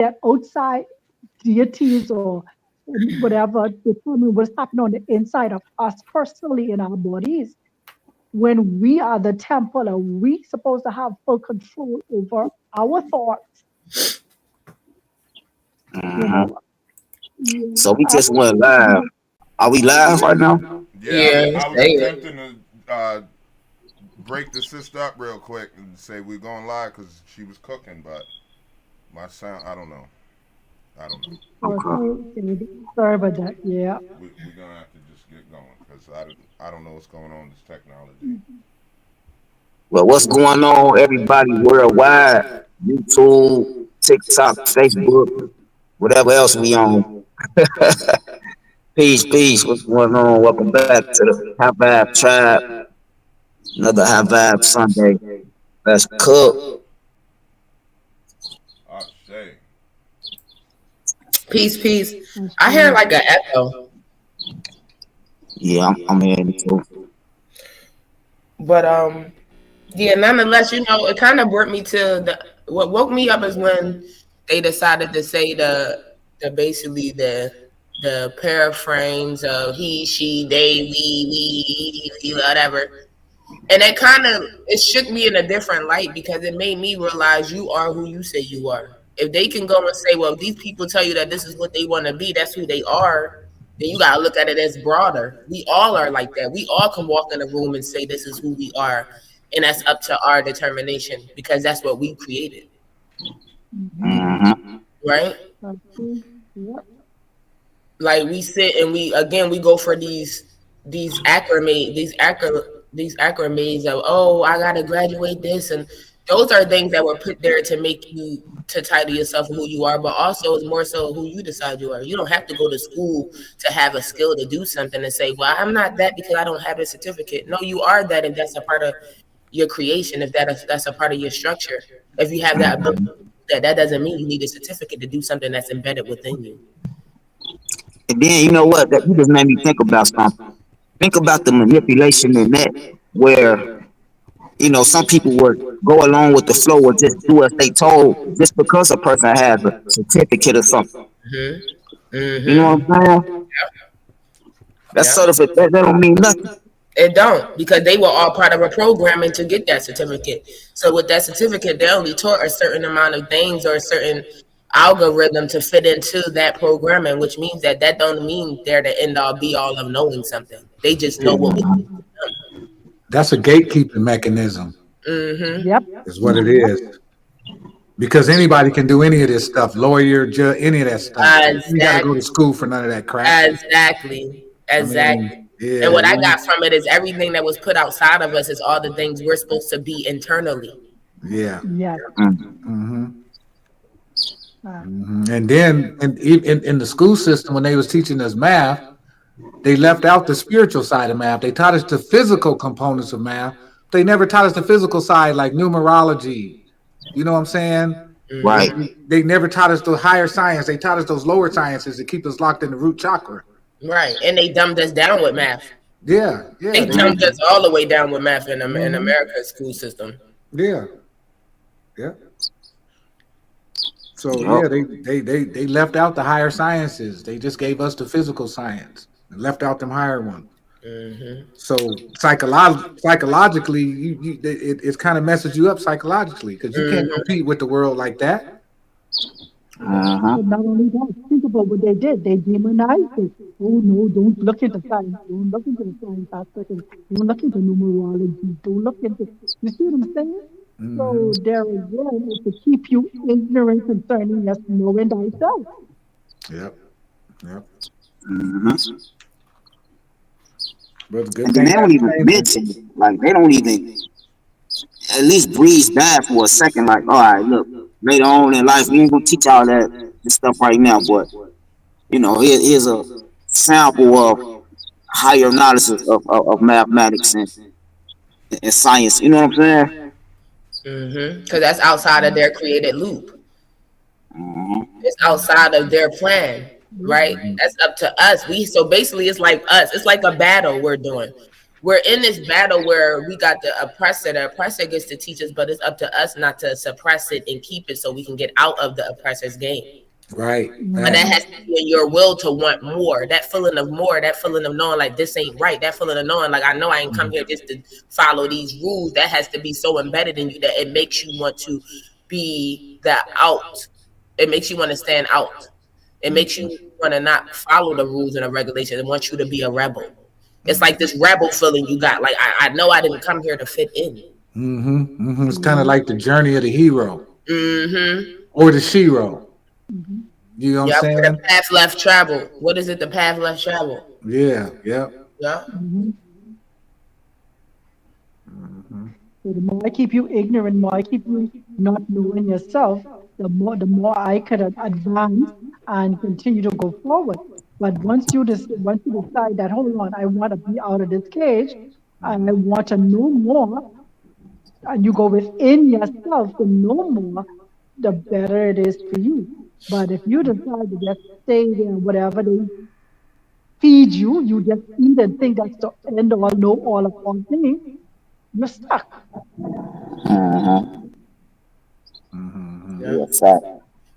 that outside deities or whatever determine what's happening on the inside of us personally in our bodies, when we are the temple and we supposed to have full control over our thoughts, you know. Yeah, So we I just was went live. thinking, Are we live right now? Yeah, Yeah, I was say it. attempting to break the sister up real quick and say we're going live because she was cooking, but my sound, I don't know. I don't know. Okay. sorry about that. Yeah. We're going to have to just get going because I don't know what's going on with this technology. Well, what's going on, everybody worldwide? YouTube, TikTok, Facebook, whatever else we on. Peace, peace. What's going on? Welcome back to the High Vibe Tribe. Another High Vibe Sunday. Let's cook. I say. Peace, peace. I hear like an echo, Yeah, I'm heading to. but yeah. Nonetheless, it kind of brought me to what woke me up is when they decided to say the basically the paraphrase of he, she, they, we, whatever. And it shook me in a different light because it made me realize you are who you say you are. If they can go and say, well, these people tell you that this is what they want to be, that's who they are, then you got to look at it as broader. We all are like that. We all can walk in a room and say this is who we are. And that's up to our determination because that's what we created. Mm-hmm. Right? Yep. Like we sit and we go for these acclimates of, oh, I gotta graduate this, and those are things that were put there to make you to title yourself who you are, but also it's more so who you decide you are. You don't have to go to school to have a skill to do something and say, well, I'm not that because I don't have a certificate. No, you are that if that's a part of your creation, if that's a part of your structure. If you have that ability, that doesn't mean you need a certificate to do something that's embedded within you. And then you know what? That you just made me think about something. Think about the manipulation in that, where some people would go along with the flow or just do as they told, just because a person has a certificate or something. Mm-hmm. You know what I'm saying? That's Yeah. sort of that don't mean nothing. It don't, because they were all part of a programming to get that certificate. So with that certificate, they only taught a certain amount of things or a certain algorithm to fit into that programming, which means that don't mean they're the end all be all of knowing something. They just know what was That's a gatekeeping mechanism. Mm-hmm. Yep. Is what it is. Because anybody can do any of this stuff, lawyer, judge, any of that stuff. You got to go to school for none of that crap. Exactly. Yeah, And what I got from it is everything that was put outside of us is all the things we're supposed to be internally. Yeah. Yes. Mm-hmm. Mm-hmm. And then in the school system, when they was teaching us math, they left out the spiritual side of math. They taught us the physical components of math. They never taught us the physical side, like numerology. You know what I'm saying? Right. They never taught us the higher science. They taught us those lower sciences to keep us locked in the root chakra. Right. And they dumbed us down with math. Yeah. They dumbed us all the way down with math in America's school system. Yeah. So yeah, they left out the higher sciences. They just gave us the physical science and left out them higher ones. Mm-hmm. So psychologically, it kind of messes you up psychologically because you can't compete with the world like that. But not only that, think about what they did. They demonized it. Oh no, don't look into science. Don't look into the science aspect. Don't look into numerology. Don't look into. You see what I'm saying? So there again is to keep you ignorant concerning us knowing thyself. Yep. Mm-hmm. But the good And then thing they don't even mention it. Like they don't even at least breeze by for a second. Like, all right, look, later on in life, we ain't gonna teach all that this stuff right now, but here's a sample of higher analysis of mathematics and science. You know what I'm saying? Because that's outside of their created loop. It's outside of their plan, right? That's up to us. So basically, it's like us. It's like a battle we're doing. we're in this battle where we got the oppressor gets to teach us, but it's up to us not to suppress it and keep it so we can get out of the oppressor's game. Right. But that Mhm. has to be in your will to want more. That feeling of more, that feeling of knowing like this ain't right, that feeling of knowing like I know I ain't come here just to follow these rules. That has to be so embedded in you that it makes you want to be the out. It makes you want to stand out. It makes you want to not follow the rules and the regulations. It wants you to be a rebel. It's like this rebel feeling you got. Like I know I didn't come here to fit in. It's kind of like the journey of the hero or the shero. Mhm. You know what I'm Yeah, where the saying? path left travel. What is it? The path left travel. Yeah. Yeah. Yeah. Mhm. So the more I keep you ignorant, the more I keep you not knowing yourself, the more I could advance and continue to go forward. But once you decide that, hold on, I want to be out of this cage, and I want to know more, and you go within yourself to know more, the better it is for you. But if you decide to just stay there, whatever they feed you, you just eat and think that's the end all, know all of all things, you're stuck. Uh-huh. Yeah. Yeah, fact.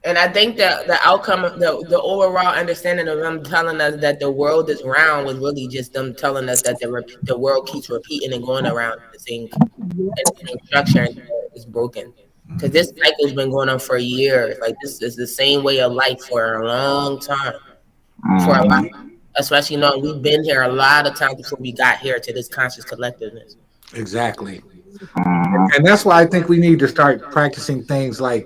And I think that the outcome, the overall understanding of them telling us that the world is round was really just them telling us that the world keeps repeating and going around Yeah. in the same structure and it's broken. Because this cycle's been going on for years. Like this is the same way of life for a long time. For a lot, Uh-huh. especially knowing we've been here a lot of times before we got here to this conscious collectiveness. Exactly. Uh-huh. And that's why I think we need to start practicing things like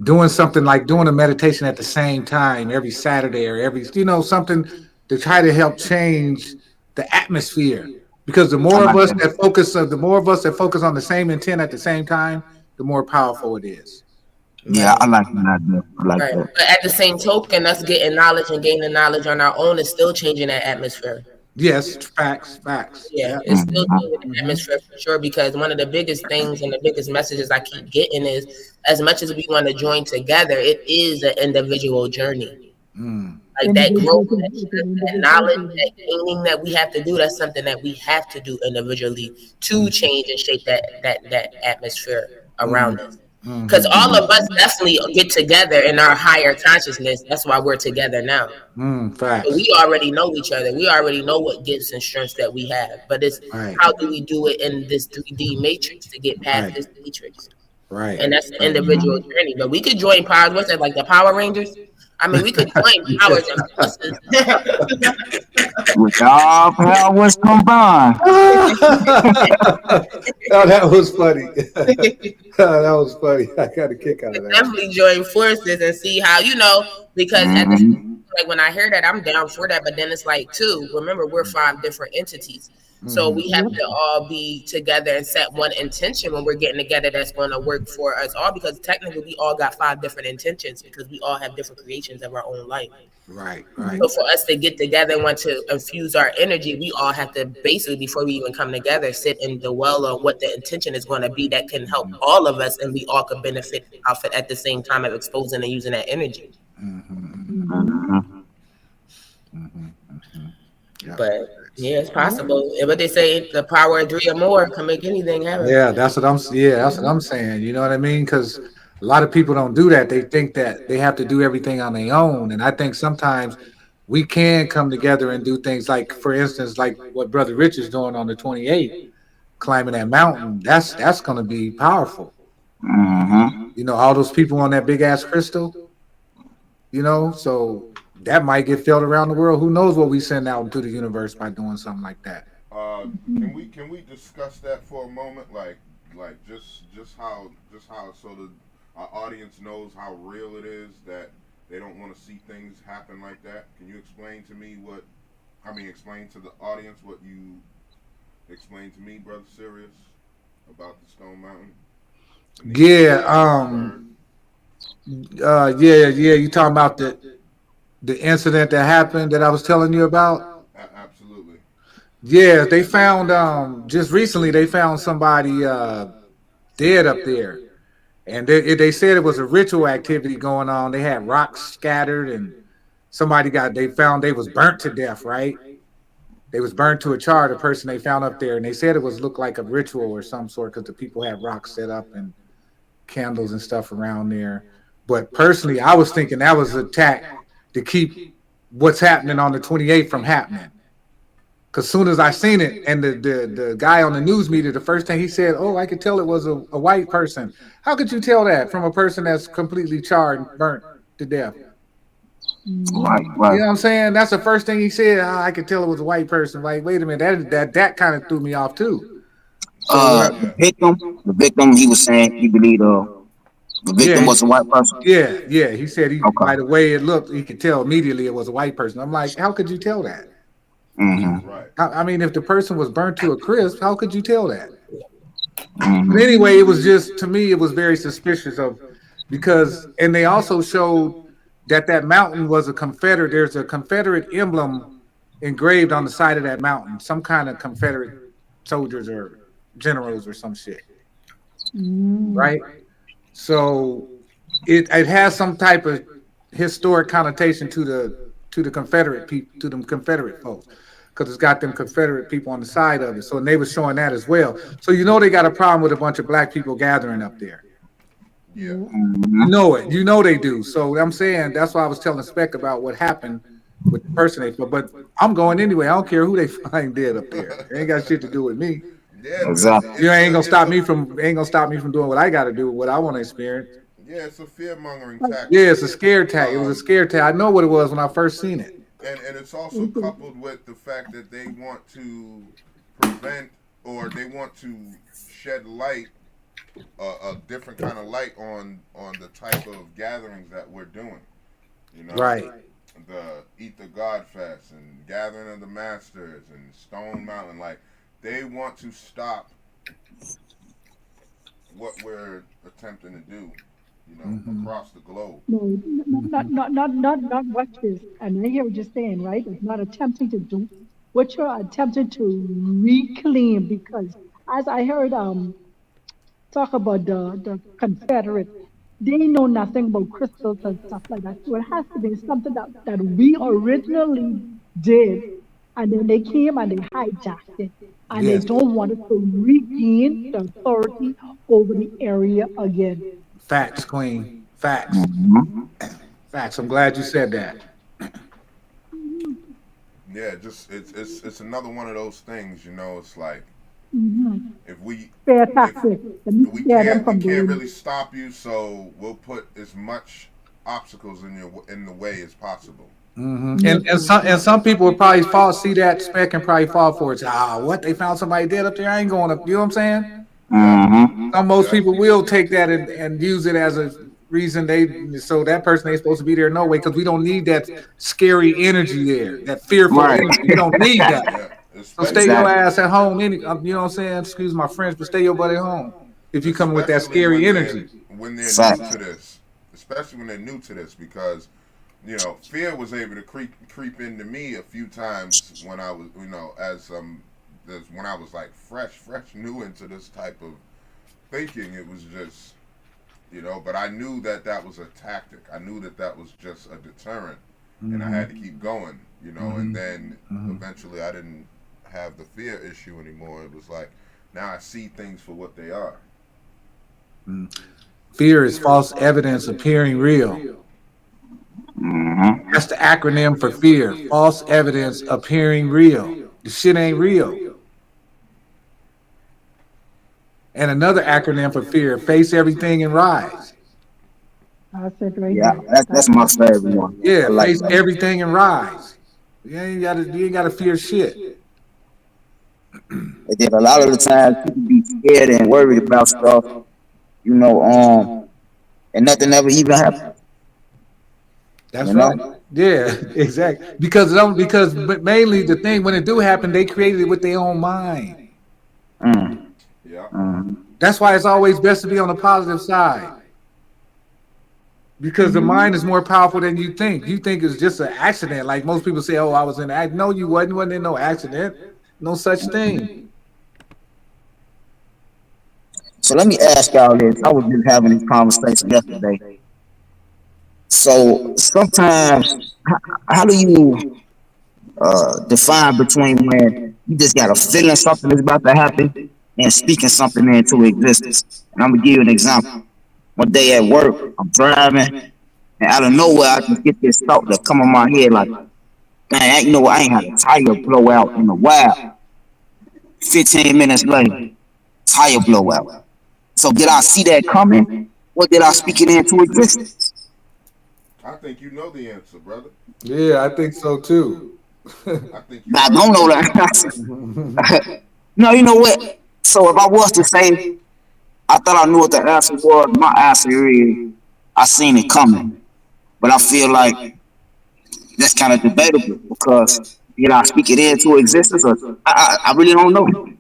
doing something like doing a meditation at the same time every Saturday or every, something to try to help change the atmosphere. Because the I more of like us that. that focus, the more of us that focus on the same intent at the same time, the more powerful it is. Yeah, Right. I like that idea. I like Right. that. But at the same token, us getting knowledge and gaining knowledge on our own is still changing that atmosphere. Yes, facts, facts. Yeah, Yeah. it's still Uh-huh. changing the atmosphere for sure because one of the biggest things and the biggest messages I keep getting is as much as we want to join together, it is an individual journey. Mm, Like that growth, Individual, it's an that individual knowledge, journey. that gaining that we have to do, that's something that we have to do individually to change and shape that atmosphere mm, around us. Because mm, all of us definitely get together in our higher consciousness. That's why we're together now. So we facts. already know each other. We already know what gifts and strengths that we have. But it's Right, how do we do it in this 3D matrix to get past right, this matrix? right, And that's the right. individual journey. But we could join powers. What's that, like the Power Rangers? I mean, we could join powers and forces. With all powers combined. Oh, that was funny. That was funny. I got a kick out of that. Definitely join forces and see how because at the Mm-hmm. like when I hear that, I'm down for that. But then it's like, too, remember, we're 5 different entities. So Hmm. we have Yep. to all be together and set one intention when we're getting together that's going to work for us all because technically we all got 5 different intentions because we all have different creations of our own life. Right, right. So for us to get together and want to infuse our energy, we all have to basically, before we even come together, sit in the well on what the intention is going to be that can help all of us and we all could benefit off it at the same time of exposing and using that energy. Mhm. Yeah. But yeah, it's Yep. possible. And what they say, the power of 3 or more can make anything happen. Yeah, that's what I'm. Yeah, that's what I'm saying. You know what I mean? Because a lot of people don't do that. They think that they have to do everything on their own, and I think sometimes we can come together and do things like, for instance, like what Brother Rich is doing on the 28th, climbing that mountain. That's going to be powerful. Mm-hmm. All those people on that big ass crystal. So that might get felt around the world. Who knows what we send out into the universe by doing something like that? Can we discuss that for a moment? Like just how so the our audience knows how real it is that they don't want to see things happen like that. Can you explain to me explain to the audience what you explained to me, brother Sirius, about the Stone Mountain? And the Yeah. bird? Yeah. You talking about the incident that happened that I was telling you about? Absolutely. Yeah, they found just recently they found somebody dead up there, and they said it was a ritual activity going on. They had rocks scattered, and they found they was burnt to death. Right? They was burned to a char, the person they found up there, and they said it was looked like a ritual or some sort because the people had rocks set up and candles and stuff around there. But personally, I was thinking that was an attack to keep what's happening on the 28th from happening. Because soon as I seen it, and the guy on the news media, the first thing he said, "Oh, I could tell it was a white person." How could you tell that from a person that's completely charred and burnt to death? Right, You right. know what I'm saying? That's the first thing he said. "Ah, I could tell it was a white person." Like, wait a minute, that kind of threw me off too. So when I, The victim, he was saying he believed the victim yeah, was a white person. yeah, he said he by Okay. the way it looked, he could tell immediately it was a white person. I'm like, how could you tell that? Mm-hmm. Right. I mean, if the person was burnt to a crisp, how could you tell that? But Mm-hmm. anyway, it was just to me, it was very suspicious of because, and they also showed that mountain was a Confederate. There's a Confederate emblem engraved on the side of that mountain, some kind of Confederate soldiers or generals or some shit, Mm. right? So it has some type of historic connotation to the Confederate people, to them Confederate folks, because it's got them Confederate people on the side of it. So and they were showing that as well. So you know they got a problem with a bunch of black people gathering up there. Yeah. Yeah. You Mm-hmm. know it. You know they do. So I'm saying that's why I was telling Spec about what happened with the person they. But I'm going anyway. I don't care who they find dead up there. It ain't got shit to do with me. Yeah, but Exactly. You ain't gonna it's stop a me from ain't gonna stop me from doing what I got to do, what I want to experience. yeah, it's a fear mongering But Yeah, tactic. it's a scare tag. It was a scare tag. I know what it was when I first seen it. And it's also coupled with the fact that they want to prevent or they want to shed light, a different kind of light on the type of gatherings that we're doing. You know, Right. the Eat the God Fest and Gathering of the Masters and Stone Mountain. Like they want to stop what we're attempting to do. You know, Mm-hmm. across the globe. no, Mm-hmm. not what this. And I hear what you're saying, right? It's not attempting to do what you're attempting to reclaim because as I heard talk about the Confederate, they know nothing about crystals and stuff like that. So it has to be something that we originally did, and then they came and they hijacked it, and they Yes. don't want us to regain the authority over the area again. Facts, Queen. Facts. Mm-hmm. Facts. I'm glad you said that. Yeah, just it's another one of those things. You know, it's like Mm-hmm. if we Fair if tactic. Let me scare them we from can't doing really stop you, so we'll put as much obstacles in the way as possible. Hmm. it. Yes, And some people would probably fall see that Spec and probably fall for it. Ah, what they found somebody dead up there? I ain't going up. You know what I'm saying? Yep, Mm-hmm. Some most yep, people will take that and use it as a reason they so that person ain't supposed to be there no way because we don't need that scary energy there, that fearful Right. energy. We don't need that. yeah. So stay your Exactly. ass at home. You know what I'm saying? Excuse my French, but stay your butt at home if you coming with that Especially scary energy. when they're new Exactly. to this, especially when they're new to this, because you know fear was able to creep into me a few times when I was when I was like fresh new into this type of thinking. It was just but I knew that that was a tactic. I knew that that was just a deterrent, and I had to keep going. And then eventually I didn't have the fear issue anymore. It was like now I see things for what they are. Fear is false evidence appearing real. Mm-hmm. That's the acronym for fear. False evidence appearing real. The shit ain't real. And another acronym for fear, face everything and rise. That's it right Yeah, there. that's my favorite one. I Yeah, like face that. everything and rise. You ain't gotta fear shit. And then a lot of the times people be scared and worried about stuff, you know, and nothing ever even happens. That's You right. know. Yeah, exactly. Because mainly the thing when it do happen, they created it with their own mind. Mm, Yeah. mm, That's why it's always best to be on the positive side. Because the Mm-hmm. mind is more powerful than you think. You think it's just an accident. Like most people say, "Oh, I was in an accident." No, you wasn't. Wasn't in no accident. No such thing. So let me ask y'all this. I was just having this conversation yesterday. So sometimes, how do you define between when you just got a feeling something is about to happen and speaking something into existence. And I'm gonna give you an example. One day at work, I'm driving, and out of nowhere, I just get this thought that come in my head like, dang, you know what? I ain't had a tire blowout in a while. 15 minutes later, tire blowout. So did I see that coming, or did I speak it into existence? I think you know the answer, brother. Yeah, I think so too. I think you I already don't know know the answer. that. No, you know what? So if I was to say I thought I knew what the answer was, my answer is I seen it coming. But I feel like that's kind of debatable because did I speak it into existence, or I really don't know.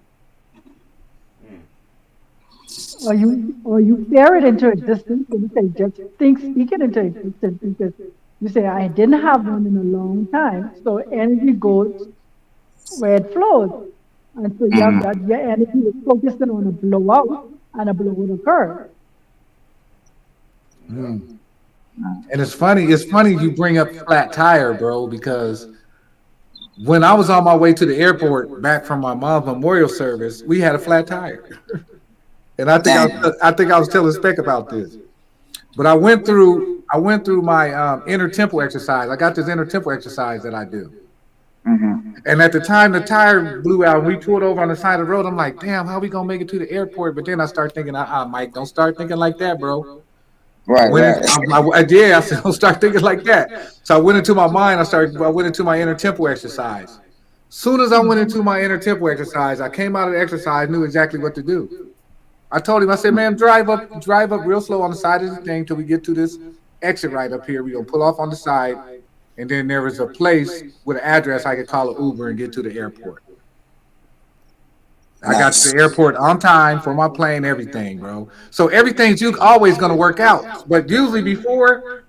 Or you stare it into existence and you say, just think, speak it into existence because you say, I didn't have one in a long time. So energy goes where it flows. And so you have Mm-hmm. that, your energy is focusing on a blowout and a blow would occur. Yeah. Mm. And it's funny. It's funny you bring up flat tire, bro, because when I was on my way to the airport back from my mom's memorial service, we had a flat tire, and Damn. I think I was telling Spec about this. But I went through my inner temple exercise. I got this inner temple exercise that I do. Mm-hmm. And at the time the tire blew out and we pulled over on the side of the road, I'm like, damn, how we gonna make it to the airport? But then I start thinking, Mike, don't start thinking like that, bro. I Right, went in, right. yeah, I said, don't start thinking like that. So I went into my mind, I went into my inner temple exercise. Soon as I went into my inner temple exercise, I came out of the exercise, knew exactly what to do. I told him, I said, man, drive up real slow on the side of the thing till we get to this exit right up here. We're gonna pull off on the side, and then there is a place with an address I could call an Uber and get to the airport. I got to Nice. the airport on time for my plane, everything, bro. So everything's you always gonna work out. But usually before,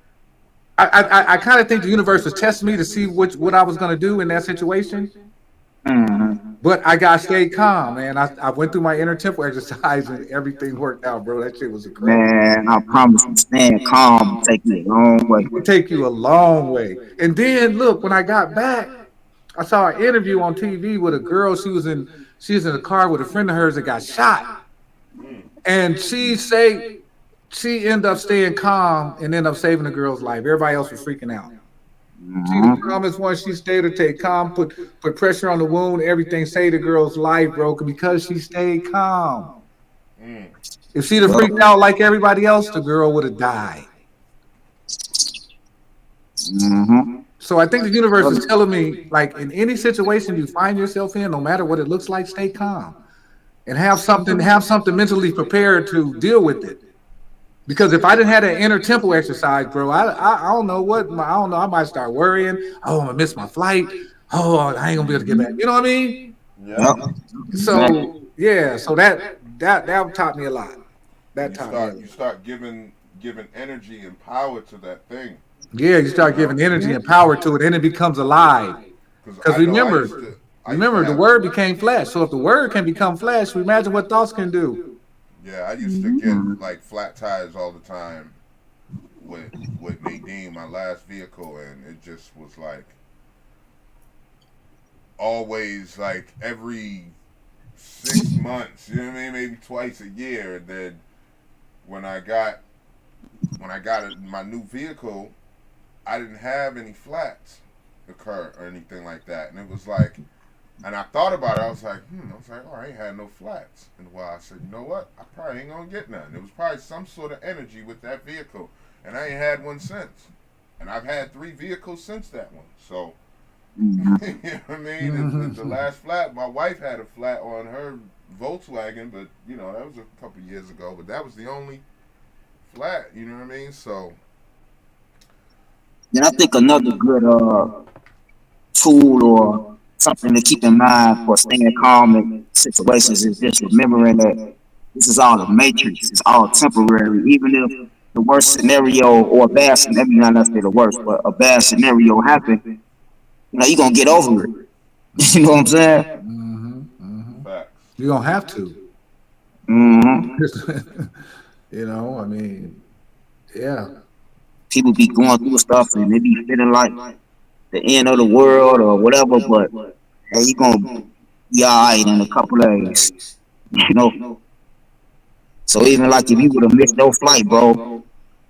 I kind of think the universe was testing me to see what I was gonna do in that situation. Mm-hmm. But I got to stay calm, man. I went through my inner temple exercise and everything worked out, bro. That shit was crazy. Man, I promise you, staying calm will take me a long way. It take you a long way. And then look, when I got back, I saw an interview on TV with a girl. She was in a car with a friend of hers that got shot. And she ended up staying calm and ended up saving the girl's life. Everybody else was freaking out. She the Mm-hmm. calmest one. She stayed to take calm, put pressure on the wound, everything, saved the girl's life, bro, because she stayed calm. Mm. If she'd have freaked Well, out like everybody else, the girl would have died. mm-hmm. So I think the universe Well, is telling me, like, in any situation you find yourself in, no matter what it looks like, stay calm and have something mentally prepared to deal with it. Because if I didn't have that inner temple exercise, bro, I don't know I don't know. I might start worrying. Oh, I'm gonna miss my flight. Oh, I ain't gonna be able to get back. You know what I mean? Yep. yep. Exactly. So yeah, so that taught me a lot. That You taught me a start lot. you start giving energy and power to that thing. Yeah, you You start know, giving energy and power to it, and it becomes alive. because Because I know I used to remember, the have. word became flesh. So if the word can become flesh, imagine what thoughts can do. Yeah, I used to get Mm-hmm. like flat tires all the time with Nadine, my last vehicle, and it just was like always like every 6 months. You know what I mean? Maybe twice a year. And then when I got my new vehicle, I didn't have any flats occur or anything like that, and it was like. And I thought about it. I was like, I was like, oh, I ain't had no flats in a while. I said, you know what? I probably ain't gonna get none. It was probably some sort of energy with that vehicle, and I ain't had one since. And I've had 3 vehicles since that one. So, Mm-hmm. you know what I mean? The last flat, my wife had a flat on her Volkswagen, but you know that was a couple years ago. But that was the only flat. You know what I mean? So, Then I think another good tool or something to keep in mind for staying calm in situations is just remembering that this is all a matrix. It's all temporary. Even if the worst scenario or a bad scenario, not necessarily the worst, but a bad scenario happen, you're gonna get over it. You know what I'm saying? Hmm. Hmm. facts. You don't have to. Mm-hmm. I mean, yeah. People be going through stuff and they be feeling like the end of the world or whatever, but hey, you gonna be alright in a couple of days, you know. So even like if you would have missed your flight, bro,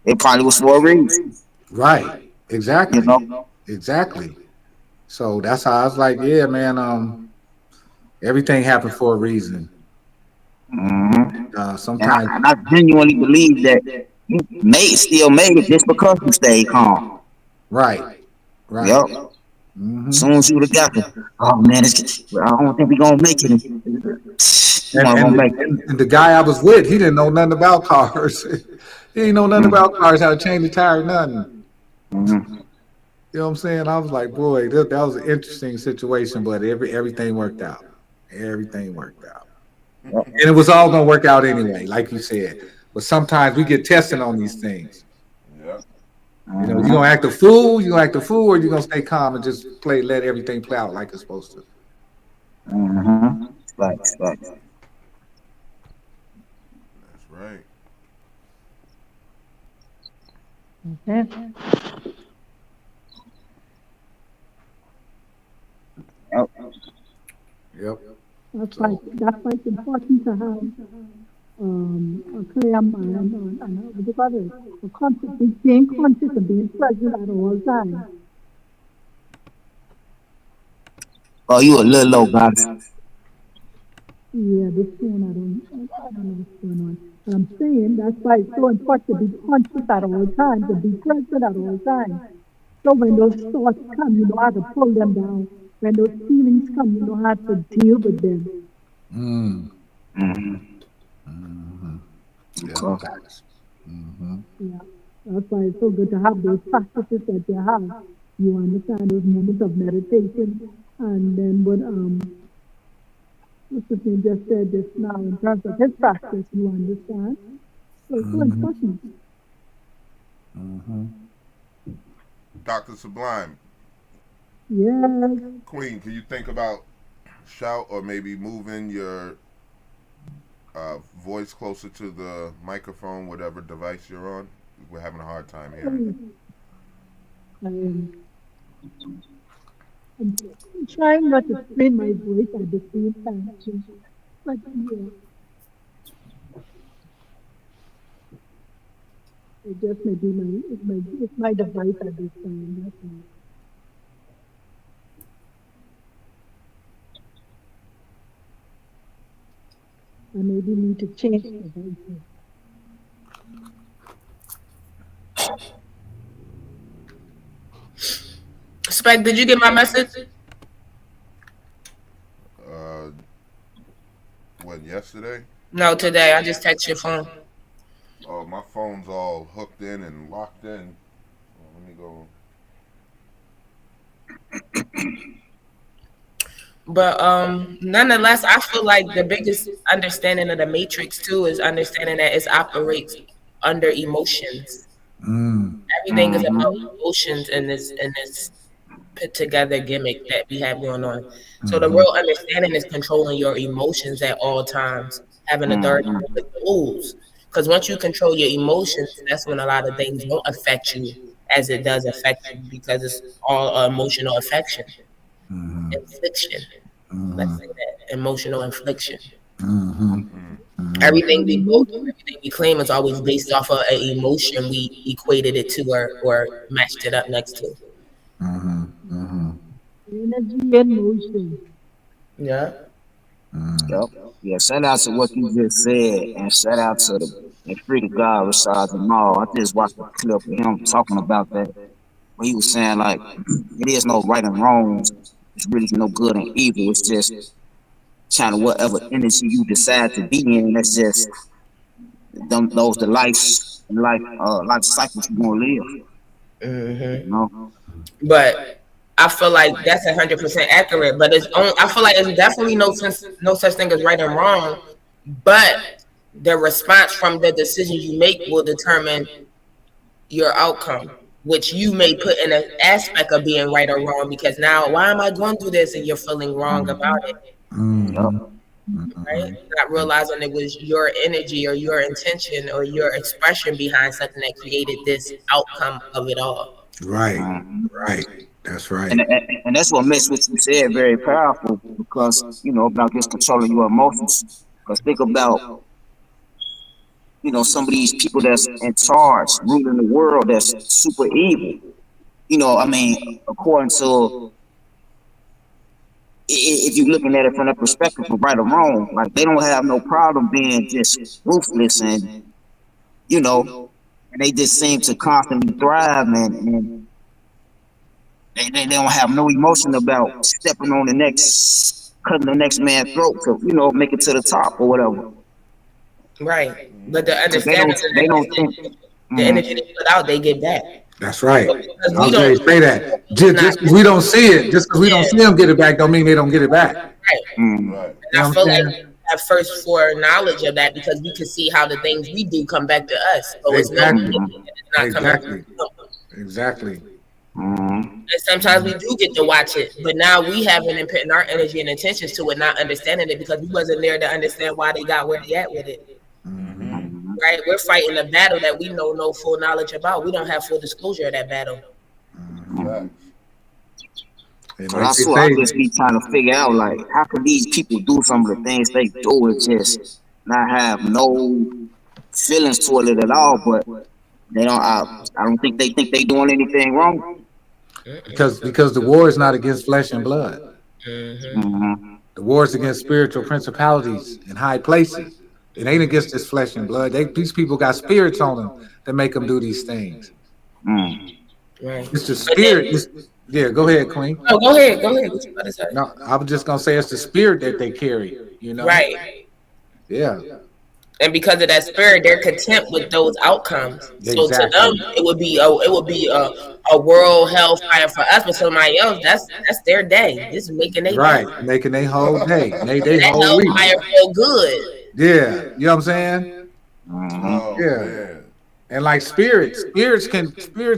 it probably was for a reason, Right. you Exactly. know. Exactly. So that's how I was like, yeah, man. Everything happened for a reason. Hmm. And Sometimes, I genuinely believe that you still made it just because you stayed calm. right, right. Yep. As Hmm. soon as you would have got the, oh man, I don't think we gonna make it. You And weren't and gonna the, make it. and the guy I was with, he didn't know nothing about cars. He didn't know nothing about cars, how to change the tire, nothing. Mm-hmm. You know what I'm saying? I was like, boy, that was an interesting situation, but everything worked out. Everything worked out. Yep. And it was all gonna work out anyway, like you said. But sometimes we get tested on these things. Yeah. You know, you gonna act a fool, you gonna act a fool, or you gonna stay calm and just let everything play out like it's supposed to. Mm-hmm. Facts. That's right. Okay. Yep. Yep. So That's why it's important to have a clear mind and what do you call it? A conscious, being conscious and being present at all times. Oh, you a little low, guys. Yeah, this phone, I don't know what's going on. But I'm saying that's why it's so important to be conscious at all times, to be present at all times. So when those thoughts come, you know how to pull them down. When those feelings come, you know how to deal with them. mm, Mm-hmm. hmm yep, Okay. facts. Hmm. Yeah, that's why it's so good to have those practices that you have. You understand those moments of meditation, and then what Mr. King just said just now in terms of his practice, you understand. So it's so Hmm. important. Hmm. Dr. Sublime, Yes, Queen, can you think about shout or maybe moving your voice closer to the microphone, whatever device you're on? We're having a hard time hearing I you. am. I'm trying not to strain my voice at the same time too. But yeah, it just may be my device at this time. That's all. I maybe need to change devices. Spec, did you get my message? Uh, what, yesterday? No, today. I just text your phone. Oh, my phone's all hooked in and locked in. Let me go. But nonetheless, I feel like the biggest understanding of the matrix too is understanding that it operates under emotions. Mm, Everything is Mm-hmm. about emotions in this put together gimmick that we have going on. So the hmm real understanding is controlling your emotions at all times, having a third Mm-hmm. with tools. Because once you control your emotions, that's when a lot of things don't affect you as it does affect you because it's all emotional affection, hmm infliction. Let's hmm say that emotional infliction. hmm Mm. hmm Everything Control we go through, emotions, everything we claim is always based off of an emotion we equated it to or matched it up next to. hmm hmm energy, and motion. Yeah. Yep. Yeah. Shout out to what you just said, and shout out to the and free to God resides in all. I just watched a clip of him talking about that. Where he was saying like, it is no right and wrongs. It's really no good and evil. It's just kind of whatever energy you decide to be in. That's just those the life cycles you gonna live. Hmm. You know. But I feel like that's 100% accurate. But it's only, I feel like it's definitely no such thing as right and wrong. But the response from the decision you make will determine your outcome, which you may put in an aspect of being right or wrong. Because now, why am I going through this? And you're feeling wrong about it, Yep. hmm right? Not realizing it was your energy or your intention or your expression behind something that created this outcome of it all. Right. Mhm. Right. That's right. And that's what makes what you said very powerful because, about just controlling your emotions. Because think about, some of these people that's in charge, ruling the world, that's super evil. I mean, according to, if you're looking at it from the perspective of right or wrong, like they don't have no problem being just ruthless you know, and they just seem to constantly thrive, and they don't have no emotion about stepping on the next, cutting the next man's throat to, make it to the top or whatever. Right. But the Because they understanding don't, of they that don't is think. that the Mm, energy they put out, they get back. That's right. Because I we was don't, going to say that. it's not, Just because we don't see it, just because we don't yeah, see them get it back, don't mean they don't get it back. right. mm, Right. You And I know what feel I'm like saying? we have first for knowledge of that because we can see how the things we do come back to us. So it's no Exactly. illusion mm, that it's not coming back Exactly. to them. Exactly. mm. And sometimes we do get to watch it, but now we haven't been putting our energy and intentions to it, not understanding it because we wasn't there to understand why they got where they at with it. Mm-hmm. Mm-hmm. Mhm. Right? We're fighting a battle that we know no full knowledge about. We don't have full disclosure of that battle. Mm-hmm. Mhm. Facts. And So like that's they what I say, just be trying to figure out, like, how can these people do some of the things they do and just not have no feelings toward it at all? But they don't. I don't think they doing anything wrong. because the war is not against flesh and blood. Mm-hmm. Mm-hmm. The war is against spiritual principalities in high places. It ain't against this flesh and blood. These people got spirits on them that make them do these things. Mm. Right. It's the But spirit. Yeah, go ahead, Queen. no, go ahead. Go ahead. What you about to say? No, I was just gonna say it's the spirit that they carry. You know. Right. Yeah. And because of that spirit, they're content with those outcomes. So to them, Exactly. it would be a world hellfire for us, but somebody else, that's their day. This is making their day. Right. Making they whole day. They And that whole week. hellfire feel good. Yeah. You know what I'm saying? Mm-hmm. Oh Yeah. man. And like spirits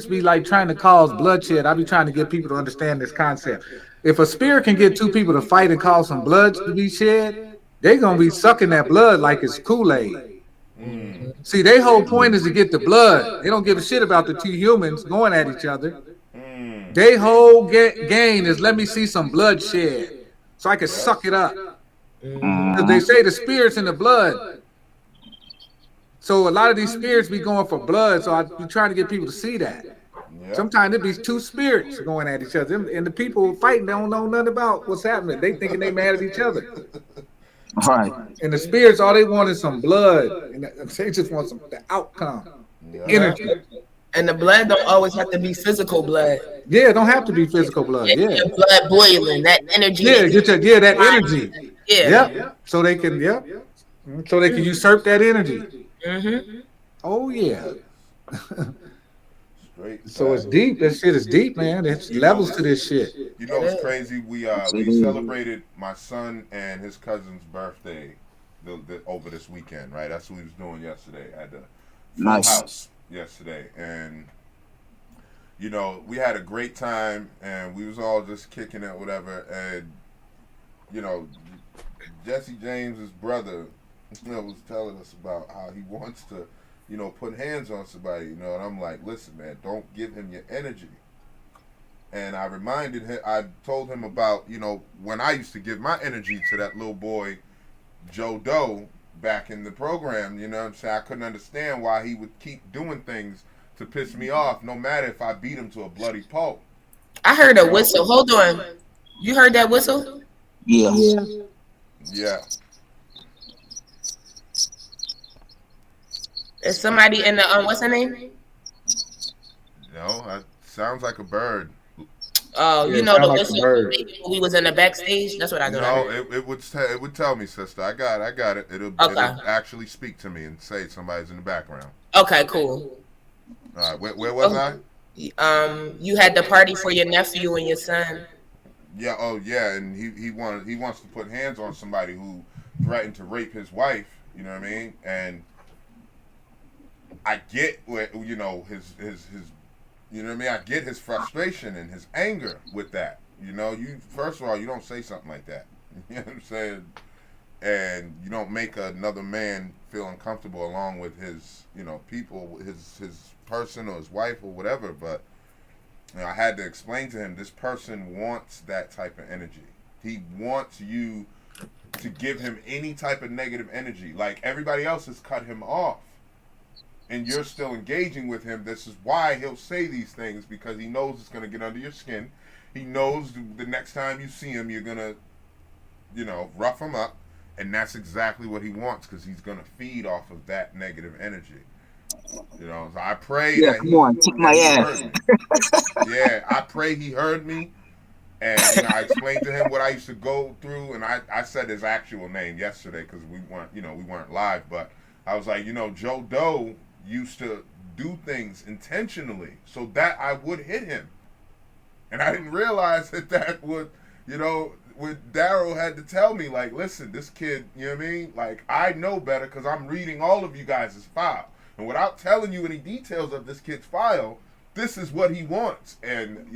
be like trying to cause bloodshed. I be trying to get people to understand this concept. If a spirit can get two people to fight and cause some blood to be shed, they gonna be sucking that blood like it's Kool-Aid. Mm. See, their whole point is to get the blood. They don't give a shit about the two humans going at each other. Mm. Their whole gain is let me see some blood shed so I can Yep. suck it up. Because Mm-hmm. they say the spirits in the blood. So a lot of these spirits be going for blood. So I be trying to get people to see that. Yep. Sometimes it be two spirits going at each other, and the people fighting don't know nothing about what's happening. They thinking they mad at each other, Right. and the spirits all they want is some blood, and they just want some the outcome, the Yep. Yeah. energy. And the blood don't always have to be physical blood. Yeah, it don't have to be physical blood. Get Yeah, your blood boiling, that energy yeah, that get your that energy. yeah. Yep. So they can so they can usurp that energy. Mm-hmm. Oh yeah. Straight So it's facts. deep. That shit is deep, man. There's You know, levels to this shit. you know it's crazy. We Yes, it we is. celebrated my son and his cousin's birthday over this weekend, right? That's what we was doing yesterday at the Full Nice. House yesterday, and we had a great time, and we was all just kicking it, whatever, and you know, Jesse James's brother, was telling us about how he wants to, put hands on somebody, and I'm like, listen, man, don't give him your energy. And I reminded him, I told him about, when I used to give my energy to that little boy, Joe Doe, back in the program, you know what I'm saying? I couldn't understand why he would keep doing things to piss me off, no matter if I beat him to a bloody pulp. I heard a You know? whistle. Hold on. You heard that whistle? Yeah. Yeah. Yeah. Is somebody in the what's her name? Sounds like a bird. Oh, Yeah, you it know sound the like a whistle bird. when we was in the backstage. That's what I thought I No, heard. it would tell me, sister. I got it. It'll Okay. actually speak to me and say somebody's in the background. Okay, cool. All right, where was I? You had the party for your nephew and your son. Yeah, oh yeah, and he wants to put hands on somebody who threatened to rape his wife. You know what I mean? And I get what his you know what I mean. I get his frustration and his anger with that. You first of all, you don't say something like that. You know what I'm saying? And you don't make another man feel uncomfortable along with his people, his person or his wife or whatever. But I had to explain to him, this person wants that type of energy. He wants you to give him any type of negative energy. Like everybody else has cut him off, and you're still engaging with him. This is why he'll say these things, because he knows it's going to get under your skin. He knows the next time you see him, you're going to, rough him up. And that's exactly what he wants, because he's going to feed off of that negative energy. So I pray that he heard me. Yeah, I pray he heard me. And I explained to him what I used to go through, and I said his actual name yesterday because we weren't live, but I was like, Joe Doe used to do things intentionally so that I would hit him, and I didn't realize that would, what Daryl had to tell me, like, listen, this kid, you know what I mean? Like, I know better because I'm reading all of you guys' file, and without telling you any details of this kid's file, this is what he wants. And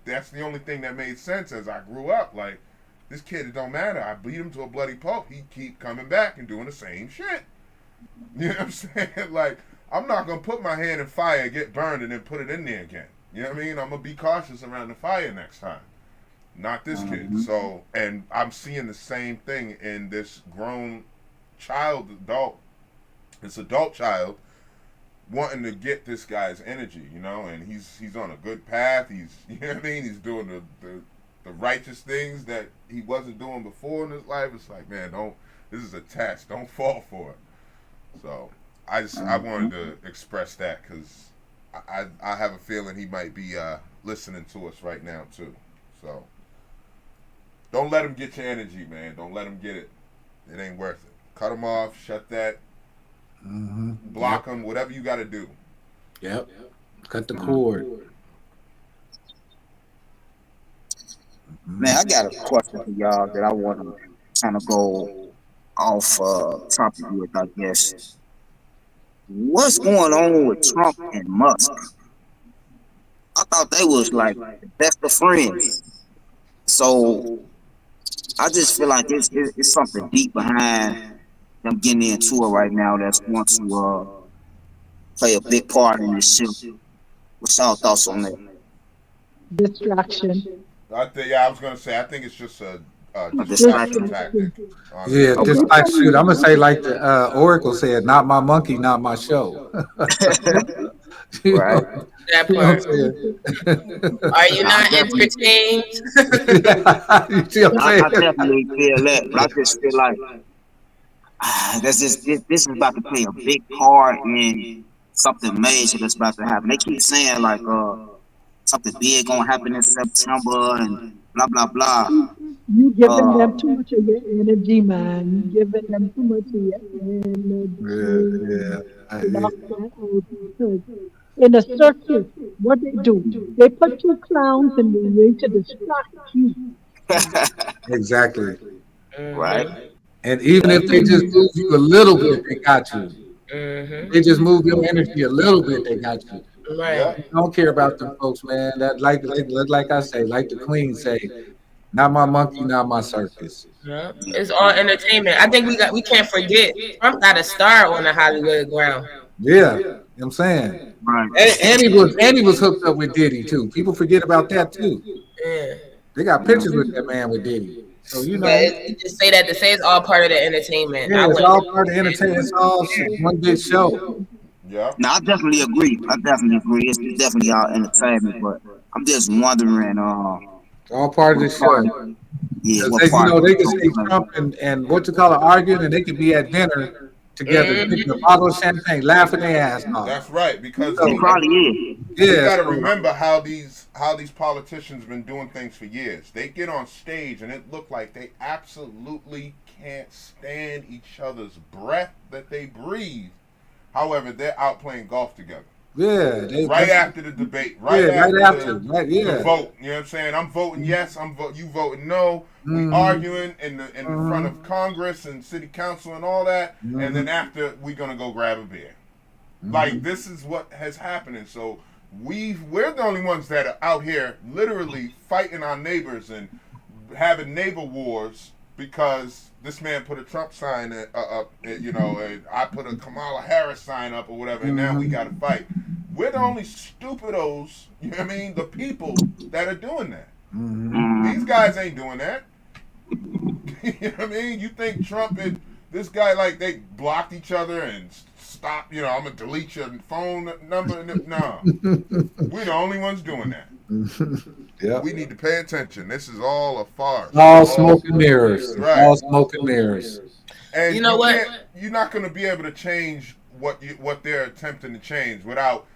that's the only thing that made sense as I grew up. Like, this kid, it don't matter, I beat him to a bloody pulp, he keep coming back and doing the same shit. You know what I'm saying? Like, I'm not gonna put my hand in fire, get burned, and then put it in there again. You know what I mean? I'm gonna be cautious around the fire next time. Not this kid. So, and I'm seeing the same thing in this grown adult child wanting to get this guy's energy, and he's on a good path. He's, what I mean? He's doing the righteous things that he wasn't doing before in his life. It's like, man, this is a test. Don't fall for it. So I wanted to express that because I have a feeling he might be listening to us right now too. So don't let him get your energy, man. Don't let him get it. It ain't worth it. Cut him off. Shut that. Block them, whatever you got to do. Yep. Cut the cord. Man, I got a question for y'all that I want to kind of go off topic with, I guess. What's going on with Trump and Musk? I thought they was like the best of friends. So I just feel like it's something deep behind them getting into it right now that's going to play a big part in this shit. What's y'all thoughts on that? Distraction. I was gonna say, I think it's just a distraction tactic. Yeah, Okay. just like shoot. I'm gonna say like the Oracle said, "Not my monkey, not my show." You Right. know, That you know what part. I'm Are you I not definitely, entertained? saying? You see what I, I'm I saying? definitely feel that, but I just feel like this is about to play a big part in something major that's about to happen. They keep saying like something big gonna happen in September and blah blah blah. You giving Uh, them too much of your energy, man. You giving them too much of your Yeah, energy. yeah. Block that out because in a circus, what they do, they put two clowns in the ring to distract you. Exactly. right. Mm-hmm. And even if they just move you a little bit, they got you. They Mm-hmm. just move your energy a little bit, they got you. Yeah. Right. Don't care about them folks, man. That like I say, like the Queen say, not my monkey, not my circus. Yeah. It's all entertainment. I think we can't forget Trump got a star on the Hollywood ground. Yeah, you know what I'm saying. Right. And he was hooked up with Diddy too. People forget about that too. Yeah. They got pictures with that man with Diddy. So But you just say that to say it's all part of the entertainment. yeah, I it's wouldn't. all part of entertainment. It's all one big show. Yeah. Now I definitely agree. I definitely agree. It's definitely all entertainment, but I'm just wondering, It's all part of what the part, show. yeah, Because what part of they the can show see play? Trump and what you call it arguing, and they could be at dinner together, drinking a bottle of champagne, laughing their ass off. That's right, because It So probably is. we yeah, got to so remember how these politicians been doing things for years. They get on stage and it look like they absolutely can't stand each other's breath that they breathe. However, they're out playing golf together. yeah, Right after the debate, yeah, right after right after, right, the yeah. vote. You know what I'm saying? I'm voting yes. You voting no. We Mhm, arguing in the front mhm, of Congress and City Council and all that. And then mhm, after we gonna go grab a beer. Like, mhm. this is what has happened. So we're the only ones that are out here literally fighting our neighbors and having neighbor wars because this man put a Trump sign up, and I put a Kamala Harris sign up or whatever, and now we got to fight. We're the only stupidos, you know what I mean? The people that are doing that. Mm-hmm. These guys ain't doing that. You know what I mean? You think Trump and this guy, like, they blocked each other and stopped, you know, I'm going to delete your phone number? No. We're the only ones doing that. Yep. We need to pay attention. This is all a farce. All smoke and mirrors. Right. All smoke and mirrors. And You know what? You're not going to be able to change what they're attempting to change without,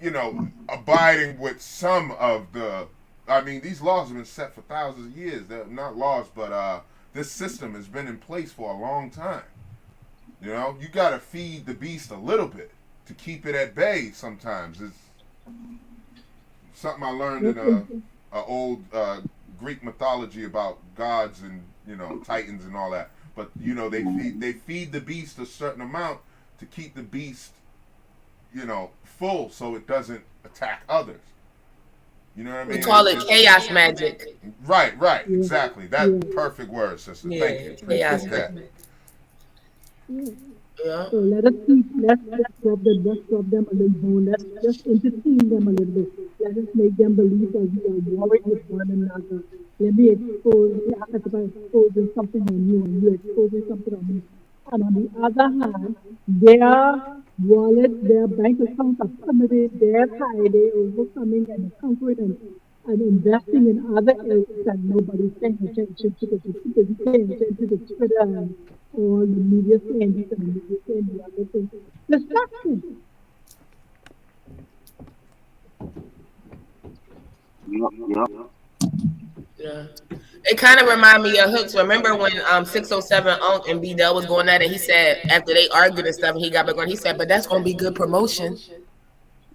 you know, abiding with some of the. I mean, these laws have been set for thousands of years. They're not laws, but this system has been in place for a long time. You know, you got to feed the beast a little bit to keep it at bay. Sometimes it's something I learned in a old Greek mythology about gods and, you know, titans and all that. But, you know, they feed the beast a certain amount to keep the beast, you know, full so it doesn't attack others. You know what I mean? We call it chaos magic. Right, exactly. That perfect word, sister. Yeah, Thank you. chaos Appreciate that. magic. Yeah. Yeah. So let us keep, let's rub them a little more. Let's just entertain them a little bit. Let us make them believe that we are warring with one another. Let me expose, by exposing something on you and you exposing something on me. And on the other hand, their wallets, their bank accounts are committed, they're tied, they're overcoming and conquering and investing in other areas that nobody's paying attention to because people are paying attention to Twitter and all the media saying this and the media saying the other thing. Distraction. Yep. Yeah. It kind of remind me of Hooks. Remember when 607 Unk and B Dell was going at it? He said after they argued and stuff, and he got back on. He said, "But that's gonna be good promotion."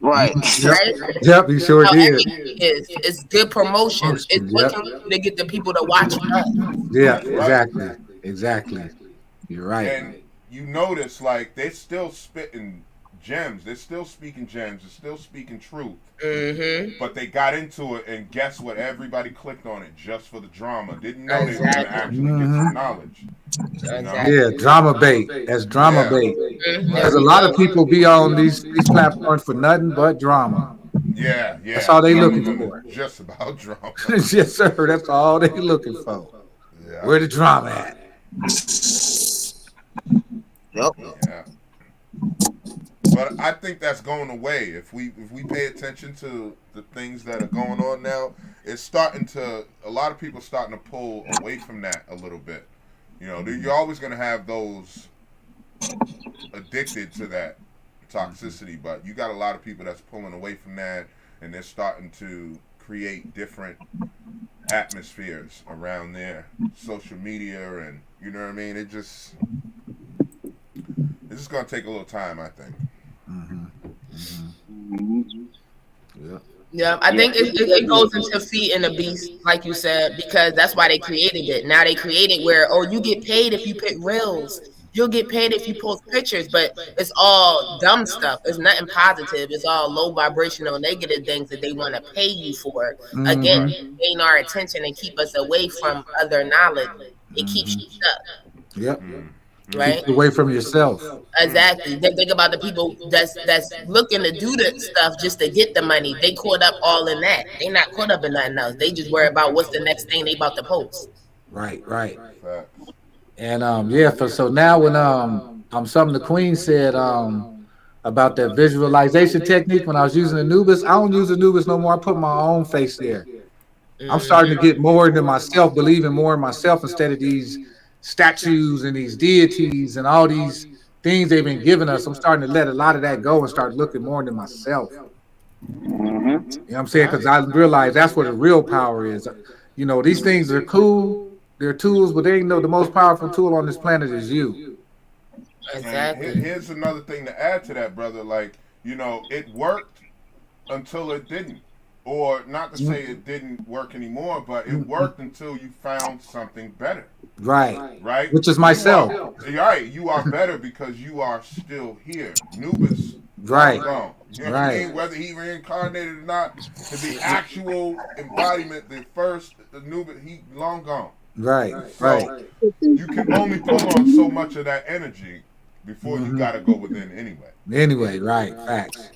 Right. Right? Yep, he sure How did. everything is. It's good promotion. It's what can we do to get the people to watch us. Yeah, exactly. You're right. And you notice, like, they're still spitting gems. They're still speaking gems. They're still speaking truth. Mm-hmm. But they got into it, and guess what? Everybody clicked on it just for the drama. Didn't know they were going to actually get some knowledge. You know? Yeah, drama bait. That's drama bait. Mm-hmm. Because a lot of people be on these platforms for nothing but drama. Yeah. That's all they looking for. Just about drama. Yes, sir. That's all they looking for. Yeah. Where the drama at? Yep. Yeah. But I think that's going away. If we pay attention to the things that are going on now, it's starting to, a lot of people starting to pull away from that a little bit. You know, you're always going to have those addicted to that toxicity, but you got a lot of people that's pulling away from that, and they're starting to create different atmospheres around their social media, and you know what I mean? It's just going to take a little time, I think. Yeah, I think it goes into feeding the beast, like you said, because that's why they created it. Now they created where, you get paid if you pick reels. You'll get paid if you post pictures, but it's all dumb stuff. It's nothing positive. It's all low vibrational, negative things that they want to pay you for. Again, gain our attention and keep us away from other knowledge. It keeps you stuck. Yep. Right? Keep away from yourself. Exactly. They think about the people that's looking to do the stuff just to get the money. They caught up all in that. They not caught up in nothing else. They just worry about what's the next thing they about to post. Right. Facts. And so now when something the Queen said about that visualization technique when I was using Anubis, I don't use Anubis no more. I put my own face there. I'm starting to get more into myself, believing more in myself instead of these statues and these deities and all these things they've been giving us. I'm starting to let a lot of that go and start looking more into myself. You know what I'm saying? Because I realize that's where the real power is. You know, these things are cool. They're tools, but they ain't know the most powerful tool on this planet is you. Exactly. And here's another thing to add to that, brother. Like, you know, it worked until it didn't. Or not to say it didn't work anymore, but it worked until you found something better. Right. Which is myself. You are better because you are still here. Nubis. Right. Gone. You know what I mean? Whether he reincarnated or not, the actual embodiment, the Nubis, he long gone. Right. You can only pull on so much of that energy before you gotta go within anyway. Right. Facts.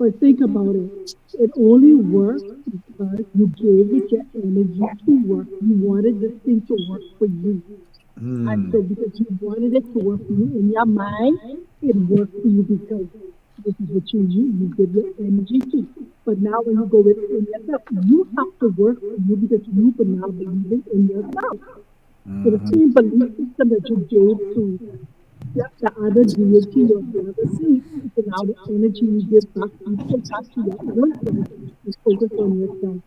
But think about it. It only worked because you gave it your energy to work. You wanted this thing to work for you. And Mm. so because you wanted it to work for you in your mind, it worked for you because this is what you give your energy to. But now when you go within yourself, you have to work for you because you are now believing in yourself. So the Hmm. same belief system that you gave to the other deity or the other thing, so now the energy you give back, you take back to your own self and focus on yourself.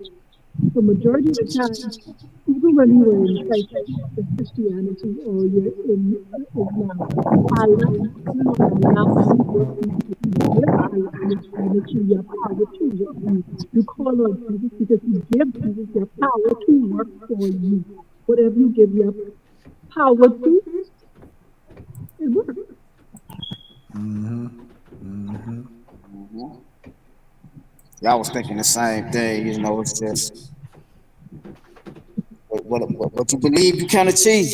So majority of the time, even when we were in Christ, in Christianity or you're in Islam, Allah, you know, Allah only works for you because you give Allah your energy, your power to work for you. You call on Jesus because you give Jesus your power to work for you. Whatever you give your power to, it works. Hmm. Hmm. Mhm. Yeah, I was thinking the same thing. It's just what you believe you can achieve.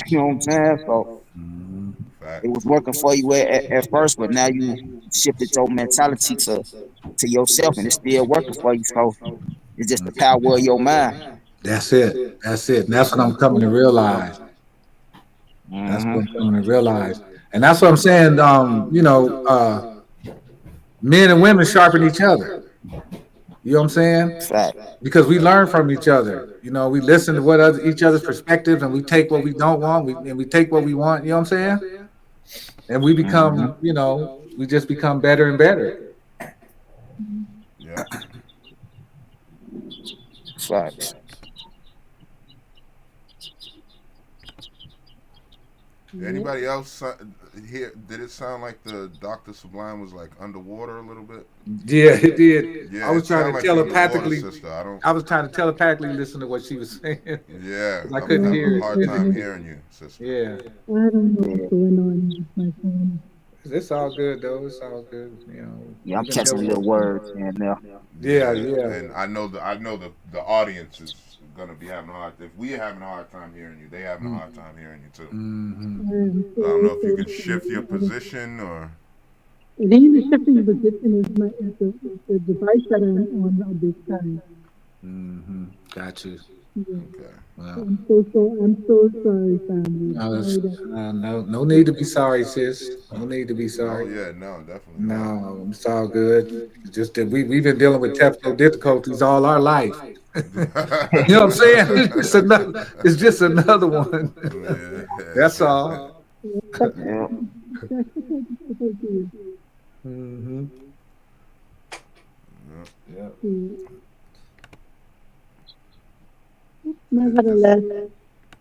You know what I'm saying? So Hmm. it was Facts. working for you at first, but now you shifted your mentality to yourself, and it's still working for you. So it's just the power of your mind. That's it. That's it. And that's what I'm coming to realize. That's what I'm Mm-hmm. coming to realize. And that's what I'm saying. Men and women sharpen each other. You know what I'm saying? Fact. Because we learn from each other. We listen to what each other's perspectives, and we take what we don't want, and we take what we want. You know what I'm saying? And we Mm-hmm. become, we just become better and better. Yep. Facts. Yeah. Anybody else here? Did it sound like the Doctor Sublime was like underwater a little bit? Yeah, it did. I Yeah, was it trying to sounded like you underwater, telepathically. sister. I don't. I was trying to telepathically listen to what she was saying Yeah, because I I'm couldn't having a hear it hard time physically. hearing you, sister. Yeah, I don't know what's Yeah. going on with my phone. it's all good though. It's all good. Yeah, I'm We've been catching dealing with. little words here and there. Yeah, Yeah, yeah. and I know the audience is gonna be having a hard. If we having a hard time hearing you, they having a hard time hearing you too. Mm-hmm. I am So I don't so know if you so can shift your sorry. I don't. position or. It ain't the shifting position is the device that I'm on at this time. Mm-hmm. Got you. Yeah. Okay. So Well, I'm so sorry, family. no, Sorry that. no need to be sorry, sis. No need to be Oh sorry. yeah, no, definitely not. No, it's all good. It's just that we've been dealing with technical difficulties all our life. You know what I'm saying? It's just another one. That's Yeah. all. Yeah, Yeah. that's okay. That's okay. Mm-hmm. Yeah. Yeah. It's just Nevertheless,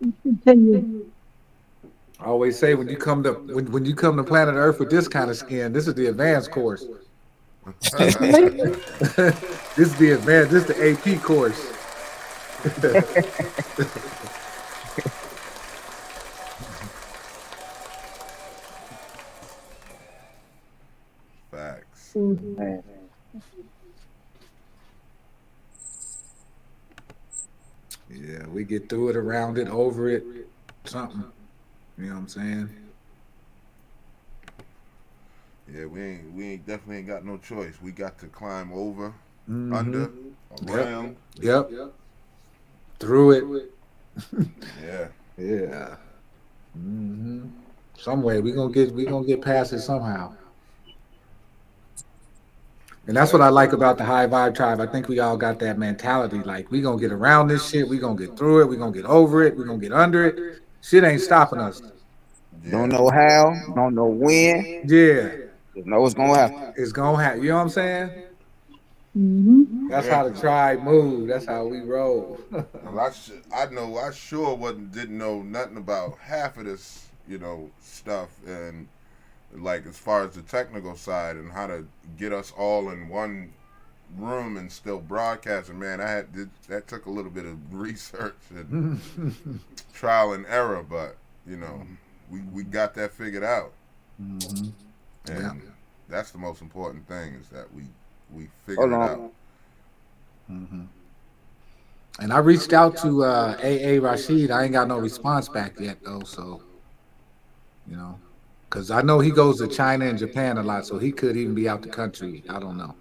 let's continue. I always say when you come to planet Earth with this kind of skin, this is the advanced course. Okay. This is the advanced. This is the AP course. facts. So, Man. Yeah, we get through it, around it, over it, something. You know what I'm saying? Yeah, we ain't definitely ain't got no choice. We got to climb over, Mm-hmm. under, Yep. around. Yep. Through it. Yeah. Yeah. Mm-hmm. Some way we gonna get past it somehow. And that's what Yeah. I like about the high vibe tribe. I think we all got that mentality. Like we gonna get around this shit. We gonna get through it. We gonna get over it. We gonna get under it. Shit ain't stopping us. Don't Yeah. know how, don't know when, Yeah, just know it's gonna happen. it's gonna happen. You know what I'm saying? mm-hmm. That's Yeah. how the tribe move. That's how we roll. Cause I know I sure wasn't didn't know nothing about half of this, stuff and like as far as the technical side and how to get us all in one room and still broadcasting. Man, that took a little bit of research and trial and error, but we got that figured out, Mhm. Yeah. and that's the most important thing is that we Hold figured it out. on. Hmm. And I reached out to AA Rashid. I ain't got no response back yet though. So you know, because I know he goes to China and Japan a lot, so he could even be out the country. I don't know.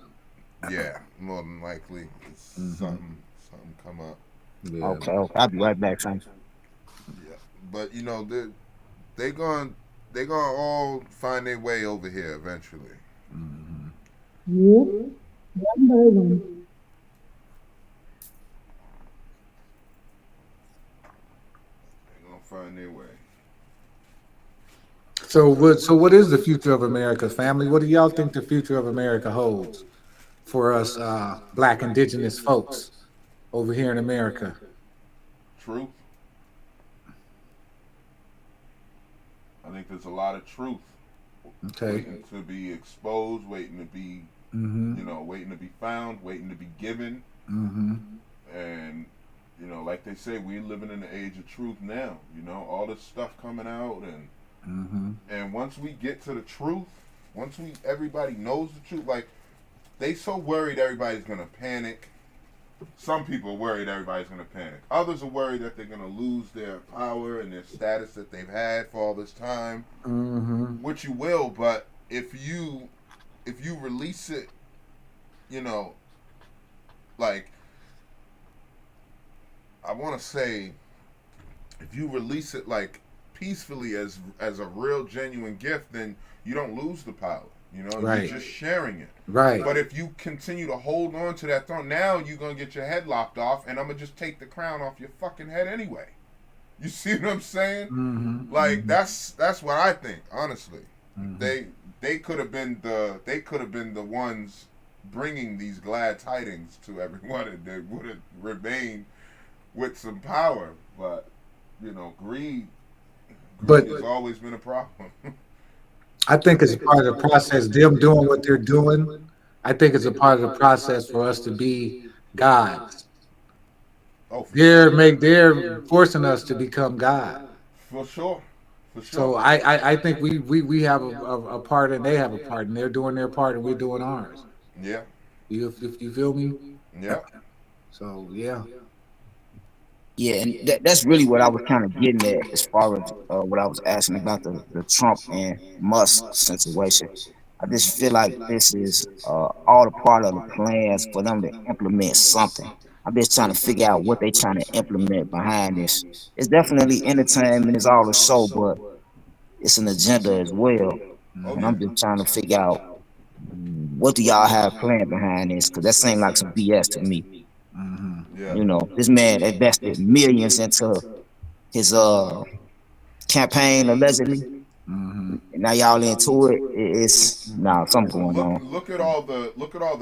Yeah, more than likely, it's Mm-hmm. something come up. Yeah. Okay, okay. I'll be right back, son. Yeah, but you know they going they gonna all find their way over here eventually. Mm-hmm. Yep, one by one. They gonna find their way. So what is the future of America, family? What do y'all think the future of America holds for us black indigenous folks over here in America? Truth. I think there's a lot of truth Okay. waiting to be exposed, waiting to be, Mm-hmm. waiting to be found, waiting to be given, Mm-hmm. and like they say, we're living in the age of truth now. All this stuff coming out, Mm-hmm. and once we get to the truth, once everybody knows the truth, like they so worried everybody's gonna panic. Some people are worried everybody's gonna panic. Others are worried that they're gonna lose their power and their status that they've had for all this time. Mm-hmm. Which you will, but if you release it, you know, like I want to say, if you release it like peacefully as a real genuine gift, then you don't lose the power. You're Right. just sharing it. Right. But if you continue to hold on to that throne, now you're gonna get your head lopped off, and I'm gonna just take the crown off your fucking head anyway. You see what I'm saying? Mm-hmm. Like that's what I think. Honestly, Mm-hmm. they could have been the ones bringing these glad tidings to everyone, and they would have remained with some power. But greed But has always been a problem. I think it's a part of the process, them doing what they're doing. I think it's a part of the process for us to be gods. Oh, for sure, They're forcing us to become God. for sure, for So sure. I think we have a part and they have a part and they're doing their part and we're doing ours. Yeah, If you feel me? yeah. So yeah. Yeah, and that's really what I was kind of getting at as far as what I was asking about the Trump and Musk situation. I just feel like this is all a part of the plans for them to implement something. I'm just trying to figure out what they're trying to implement behind this. It's definitely entertainment, it's all a show, but it's an agenda as well. Oh And yeah, I'm just trying to figure out what do y'all have planned behind this? Because that seemed like some BS to me. Mm-hmm. yeah. This man invested millions into his campaign allegedly, Mm-hmm. and now y'all into it. It's something going Look on. look at all the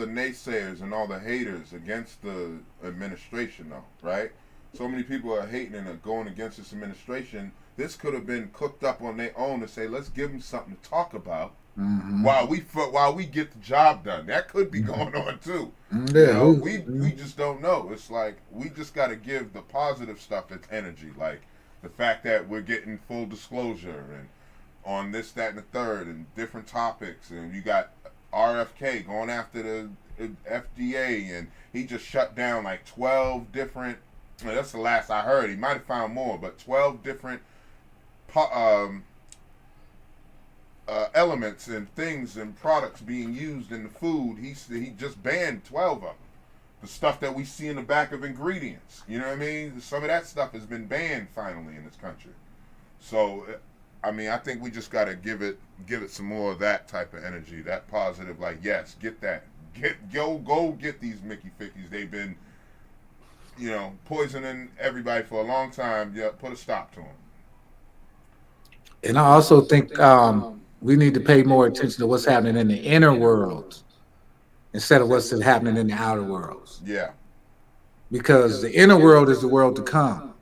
naysayers and all the haters against the administration though, right? So many people are hating and are going against this administration. This could have been cooked up on their own to say, let's give them something to talk about Mm-hmm. while we get the job done. That could be going on too. Yeah. We just don't know. It's like we just got to give the positive stuff its energy, like the fact that we're getting full disclosure and on this, that, and the third, and different topics. And you got RFK going after the FDA, and he just shut down like 12 different. Well, that's the last I heard. He might have found more, but 12 different elements and things and products being used in the food. He just banned 12 of them. The stuff that we see in the back of ingredients. You know what I mean? Some of that stuff has been banned finally in this country. So, I mean, I think we just got to give it some more of that type of energy, that positive. Like, yes, get that, go get these Mickey Fickies. They've been, poisoning everybody for a long time. Yeah, put a stop to them. And I also think we need to pay more attention to what's happening in the inner world instead of what's happening in the outer worlds. Yeah, Because the inner world is the world to come.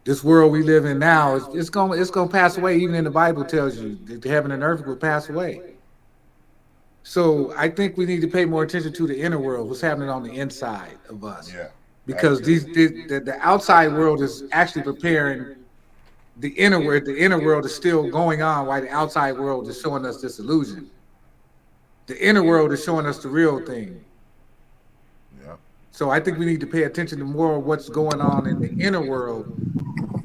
This world we live in now it's gonna pass away. Even in the Bible tells you that the heaven and earth will pass away. So I think we need to pay more attention to the inner world, what's happening on the inside of us, yeah. I because agree. the outside world is actually preparing the inner world. The inner world is still going on, while the outside world is showing us this illusion. The inner world is showing us the real thing. Yeah, So I think we need to pay attention to more of what's going on in the inner world.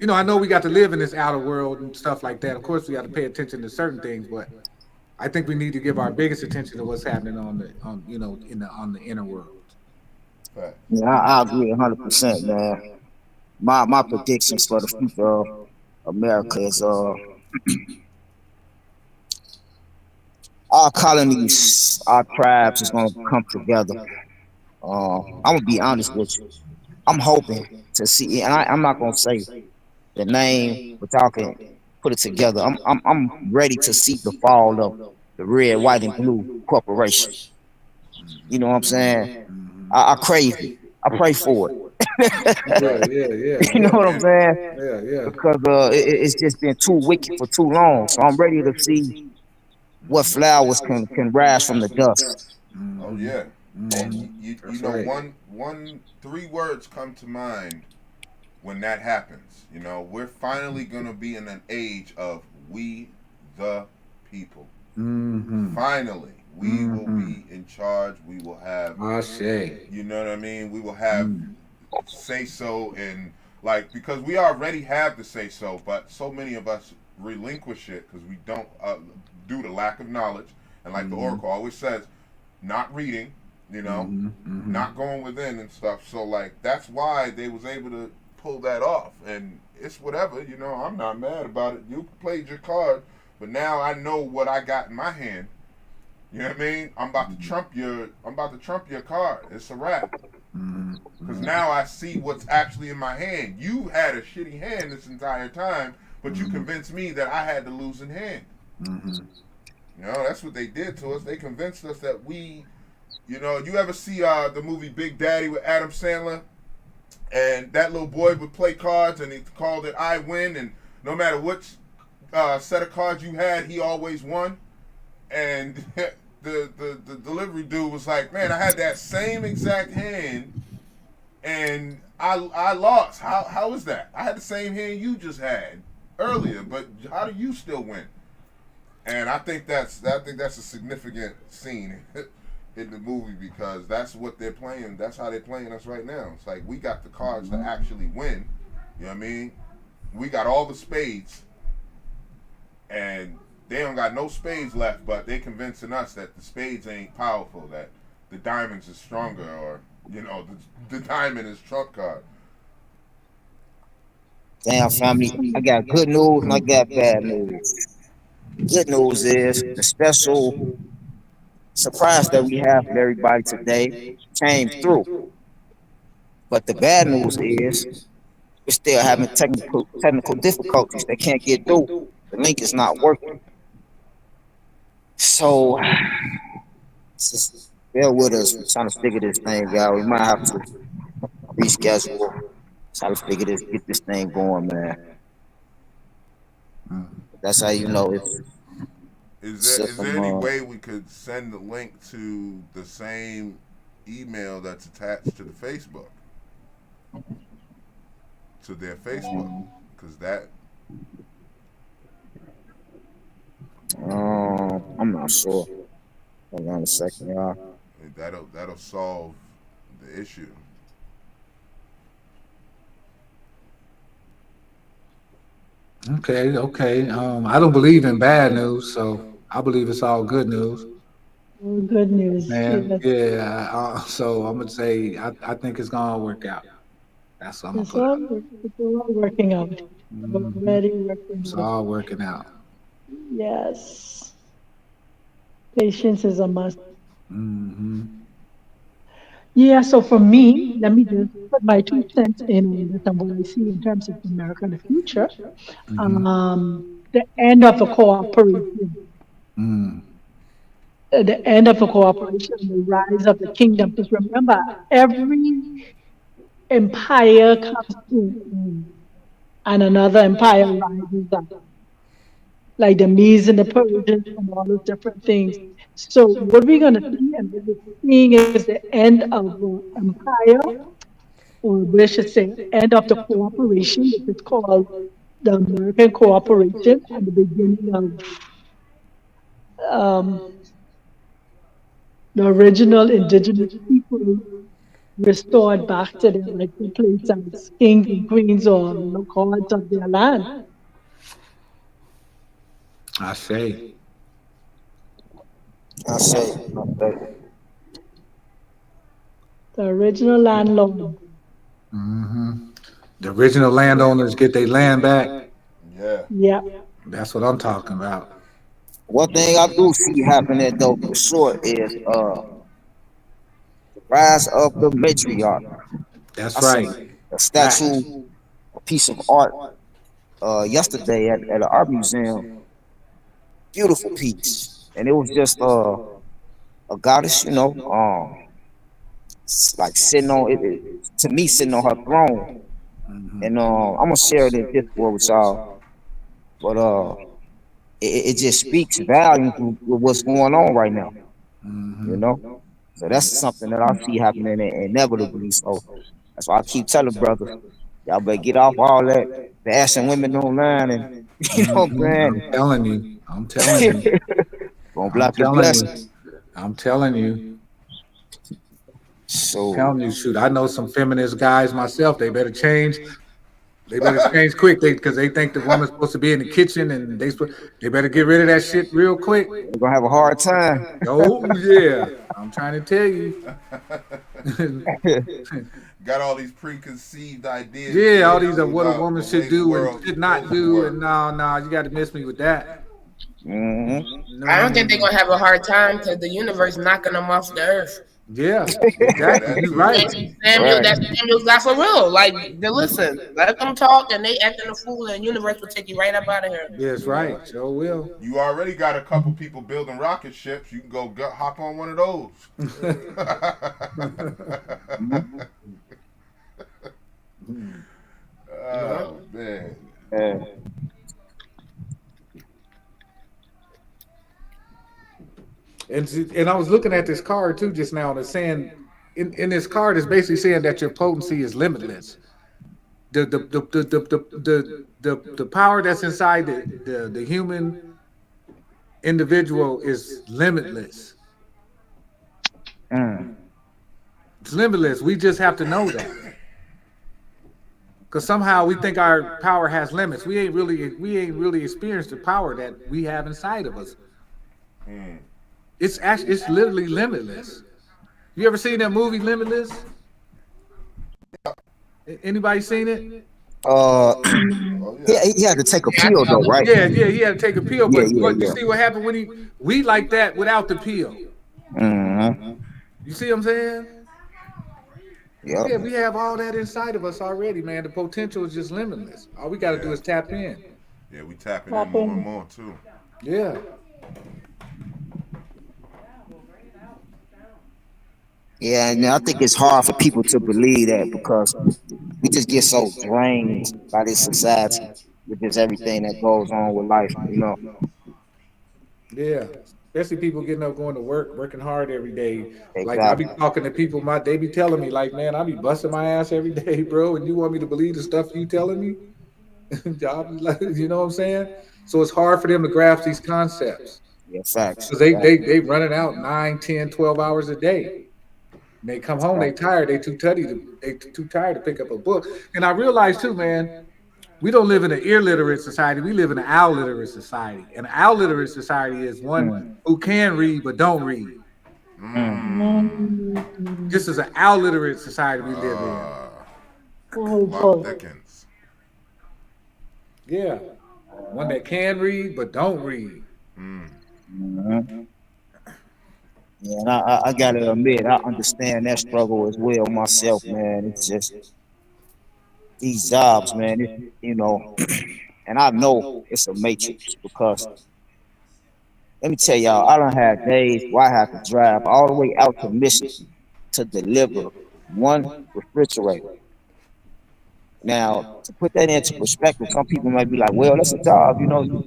I know we got to live in this outer world and stuff like that. Of course, we got to pay attention to certain things, but I think we need to give our biggest attention to what's happening on the on you know in the on the inner world. Fact. Yeah, I agree 100%, man. My predictions for the future of America is our colonies, our tribes is gonna come together. I'm gonna be honest with you. I'm hoping to see, and I'm not gonna say the name, but y'all can put it together. I'm ready to see the fall of the red, white, and blue corporation. You know what I'm saying? I crave it. I pray for it. Yeah, Right. yeah, yeah, You know yeah, what I'm saying? yeah, yeah. Because it's just been too wicked for too long. So I'm ready to see what flowers can rise from the dust. Oh Mm-hmm. yeah. And Mm-hmm. you That's know right. one three words come to mind when that happens. You know, we're finally gonna be in an age of we the people. Mm-hmm. Finally, we will Mm-hmm. be in charge. We will have, Ashe. you know what I mean? We will have Mm. say so, and like, because we already have the say so, but so many of us relinquish it because we don't, due to lack of knowledge. And like the Mm-hmm. Oracle always says, not reading, you know, Mm-hmm. Mm-hmm. not going within and stuff. So like that's why they was able to pull that off, and it's whatever, you know. I'm not mad about it. You played your card, but now I know what I got in my hand. You know what I mean? I'm about to trump your card. It's a wrap. Mm-hmm. Because Mm-hmm. now I see what's actually in my hand. You had a shitty hand this entire time, but you Mm-hmm. convinced me that I had the losing hand. Mm-hmm. You know, that's what they did to us. They convinced us that we, you know, you ever see the movie Big Daddy with Adam Sandler? And that little boy would play cards and he called it I win, and no matter which set of cards you had, he always won. And the delivery dude was like, man, I had that same exact hand and I lost. How is that? I had the same hand you just had earlier, but how do you still win? And I think that's a significant scene in the movie because that's what they're playing. That's how they're playing us right now. It's like we got the cards to actually win. You know what I mean? We got all the spades, and they don't got no spades left. But they convincing us that the spades ain't powerful. That the diamonds is stronger, or you know, the diamond is trump card. Damn, family, I got good news and I got bad news. Good news is the special surprise that we have for everybody today came through. But the bad news is we're still having technical difficulties. They can't get through. The link is not working. So just bear with us. We're trying to figure this thing out. We might have to reschedule. Try to figure this, get this thing going, man. Mm. That's how you know it's Is there system. any way we could send the link to the same email that's attached to the Facebook, to their Facebook? Because that I'm not sure. Hold on a second, y'all. that'll solve the issue. Okay, okay. I don't believe in bad news, so I believe it's all good news. Oh, good news. Man, Yes. yeah. So I'm gonna say I think it's gonna work out. That's what I'm gonna put. It's all working out. Hmm. Already working It's out. all working out. Yes. Patience is a must. Hmm. Yeah, so for me, let me just put my 2 cents in on this and what I see in terms of America in the future. Hmm. The end of the cooperation, Mm. the end of the cooperation, and the rise of the kingdom. Because remember, every empire comes to an end, and another empire rises up, like the Medes and the Persians and all those different things. So what we're going to see and what we're seeing is the end of empire, or we should say end of the cooperation, which is called the American cooperation, and the beginning of um, the original indigenous people restored back to their rightful place as kings and queens or gods of their land. I say. I say, I say, The original landlord. Hmm. The original landowners get their land back. Yeah. Yeah. That's what I'm talking about. one thing I do see happening though for sure is the rise of the matriarch. That's I right. seen a statue, Facts. a piece of art yesterday at an art museum. Beautiful piece. And it was just a goddess, like sitting on to me sitting on her throne. Hmm. And I'm gonna share it in Discord with y'all. But it just speaks volumes with what's going on right now, you Hmm. know. So that's something that I see happening inevitably. So that's why I keep telling brothers, y'all better get off all that bashing women online and you know what Hmm. I'm I'm telling you. I'm telling saying? you. Gonna I'm block your telling you. blessings. I'm telling you. So Telling you. Shoot, I know some feminist guys myself. They better change. They better change quick. Because they think the woman's supposed to be in the kitchen and they better get rid of that shit real quick. we're gonna have a hard time. Oh yeah. I'm trying to tell you. Got all these preconceived ideas Yeah, all built these are what a about woman the way should the do and world is should not supposed to do, work. and no, you got to miss me with that. hmm No, I no, don't no, think they're no. gonna have a hard time because the universe knocking them off the earth. Yeah, Yeah, exactly. that You're too. right. That's Samuel. Right. That's Samuel's got for real. Like, they listen, let them talk, and they acting a fool, and the universe will take you right up out of here. Yes, right. Yeah. Sure will. You already got a couple people building rocket ships. You can hop on one of those. Yeah. Oh man. Uh, And I was looking at this card too just now, and it's saying in this card is basically saying that your potency is limitless. The power that's inside the human individual is limitless. mm, It's limitless. We just have to know that. Because somehow we think our power has limits. We ain't really experienced the power that we have inside of us. Hmm. It's literally limitless. You ever seen that movie Limitless? Anybody seen it? uh, Mm, Oh yeah. he had to take a Yeah, I pill saw though, them. right? Yeah, yeah, he had to take a pill, Yeah, but yeah, you yeah. see what happened when we like that without the pill. Mm-hmm. You see what I'm saying? Yep. Yeah, we have all that inside of us already, man. The potential is just limitless. All we gotta do Yeah. is tap in. Yeah, we tapping in tap more and in. more too. Yeah. Yeah, and I think it's hard for people to believe that because we just get so drained by this society with just everything that goes on with life, you know. Yeah, especially people getting up, going to work, working hard every day. Like I be Exactly. talking to people, they be telling me, like, man, I be busting my ass every day, bro, and you want me to believe the stuff you telling me? I be like, you know what I'm saying? So it's hard for them to grasp these concepts Yeah, facts. because they running out 9, 10, 12 hours a day. And they come home, they tired, they too tired to pick up a book. And I realize too, man, we don't live in an ear literate society. We live in an owl literate society. And an owl literate society is one Mm, who can read but don't read. mm, Mmm. Mm, This is an owl literate society we live in. Uh, Plot powerful. thickens. Yeah, one that can read but don't read. Mm. mm. Yeah, and I gotta admit, I understand that struggle as well myself, man. It's just these jobs, man. You know, and I know it's a matrix because let me tell y'all, I don't have days where I have to drive all the way out to Michigan to deliver one refrigerator. Now, to put that into perspective, some people might be like, well, that's a job. You know,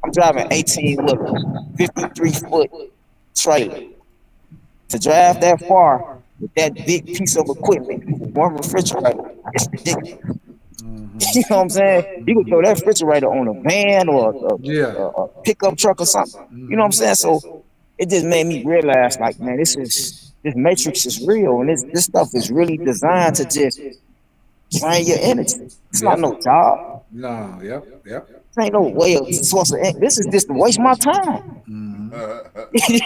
I'm driving 18 wheelers, 53-foot trailer. To drive that far with that big piece of equipment, one refrigerator, it's ridiculous. Hmm. You know what I'm saying? You could throw that refrigerator on a van or Yeah. a pickup truck or something. You know what I'm Hmm. saying? So it just made me realize, like, man, this matrix is real, and this stuff is really designed to just drain your energy. It's not Yep. no job. No, yep. This ain't no way of source of this is just to waste my time. Mm-hmm.